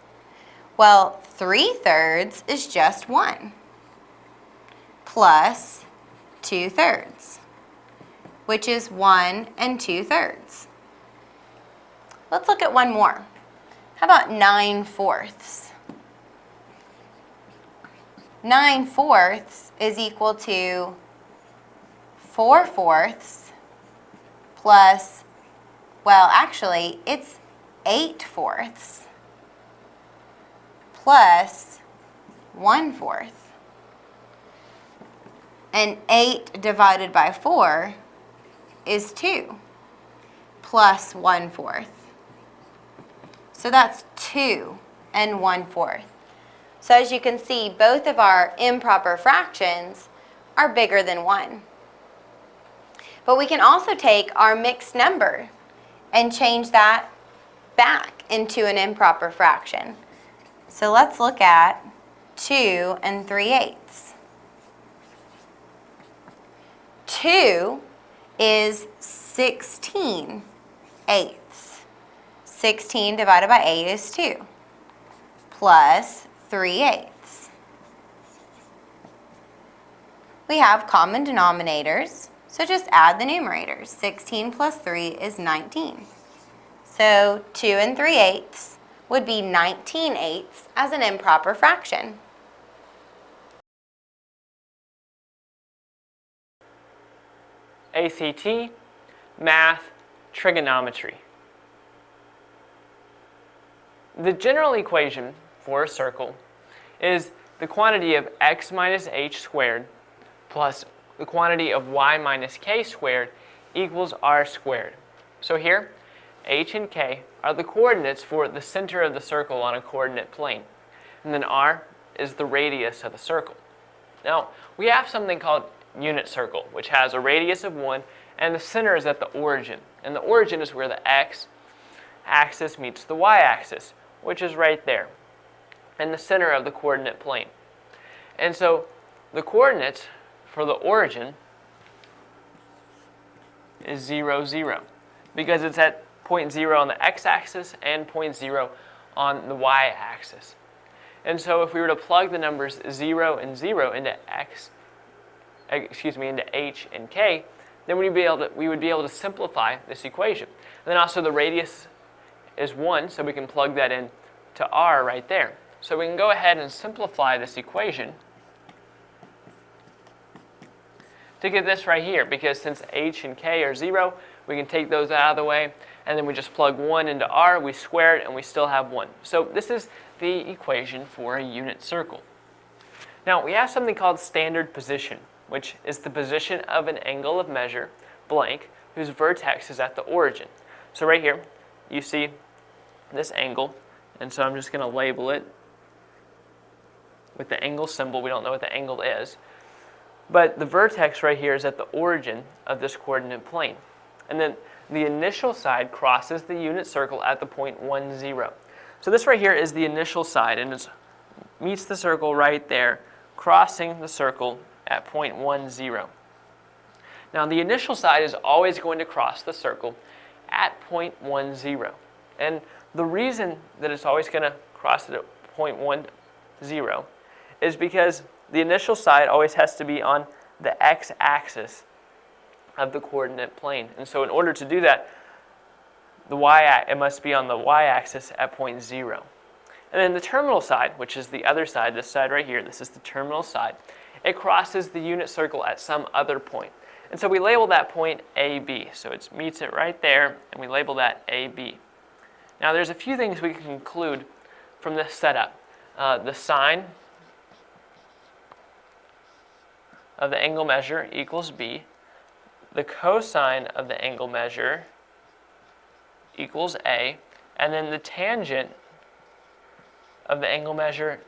Well, 3/3 is just 1 plus 2/3, which is 1 2/3. Let's look at one more. How about 9/4? 9/4 is equal to 4/4 plus, well, actually, it's 8/4 plus 1/4. And 8 divided by 4 is 2 plus 1/4. So that's 2 1/4. So as you can see, both of our improper fractions are bigger than 1. But we can also take our mixed number and change that back into an improper fraction. So let's look at 2 3/8. 2 is 16/8. 16 divided by 8 is 2, plus 3/8. We have common denominators, so just add the numerators. 16 plus 3 is 19. So 2 3/8 would be 19/8 as an improper fraction. ACT, Math, Trigonometry. The general equation for a circle is the quantity of x minus h squared plus the quantity of y minus k squared equals r squared. So here, h and k are the coordinates for the center of the circle on a coordinate plane. And then r is the radius of the circle. Now, we have something called unit circle, which has a radius of 1, and the center is at the origin. And the origin is where the x-axis meets the y-axis, which is right there, in the center of the coordinate plane. And so the coordinates for the origin is 0, 0, because it's at point 0 on the x-axis and point 0 on the y-axis. And so if we were to plug the numbers 0 and 0 into into h and k, then we would be able to simplify this equation. And then also the radius is 1, so we can plug that in to r right there. So we can go ahead and simplify this equation to get this right here, because since h and k are 0, we can take those out of the way, and then we just plug 1 into r, we square it, and we still have 1. So this is the equation for a unit circle. Now, we have something called standard position, which is the position of an angle of measure, blank, whose vertex is at the origin. So right here, you see this angle, and so I'm just going to label it with the angle symbol. We don't know what the angle is. But the vertex right here is at the origin of this coordinate plane. And then the initial side crosses the unit circle at the point 1, 0. So this right here is the initial side, and it meets the circle right there, crossing the circle at point 1, 0. Now the initial side is always going to cross the circle at point 1, 0. And the reason that it's always going to cross it at point 1, 0 is because the initial side always has to be on the x-axis of the coordinate plane. And so in order to do that, it must be on the y-axis at point 0. And then the terminal side, which is the other side, this side right here, this is the terminal side, it crosses the unit circle at some other point. And so we label that point AB. So it meets it right there, and we label that AB. Now there's a few things we can conclude from this setup. The sine of the angle measure equals B. The cosine of the angle measure equals A. And then the tangent of the angle measure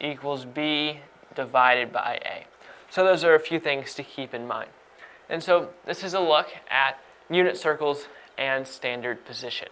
equals B divided by A. So those are a few things to keep in mind. And so this is a look at unit circles and standard position.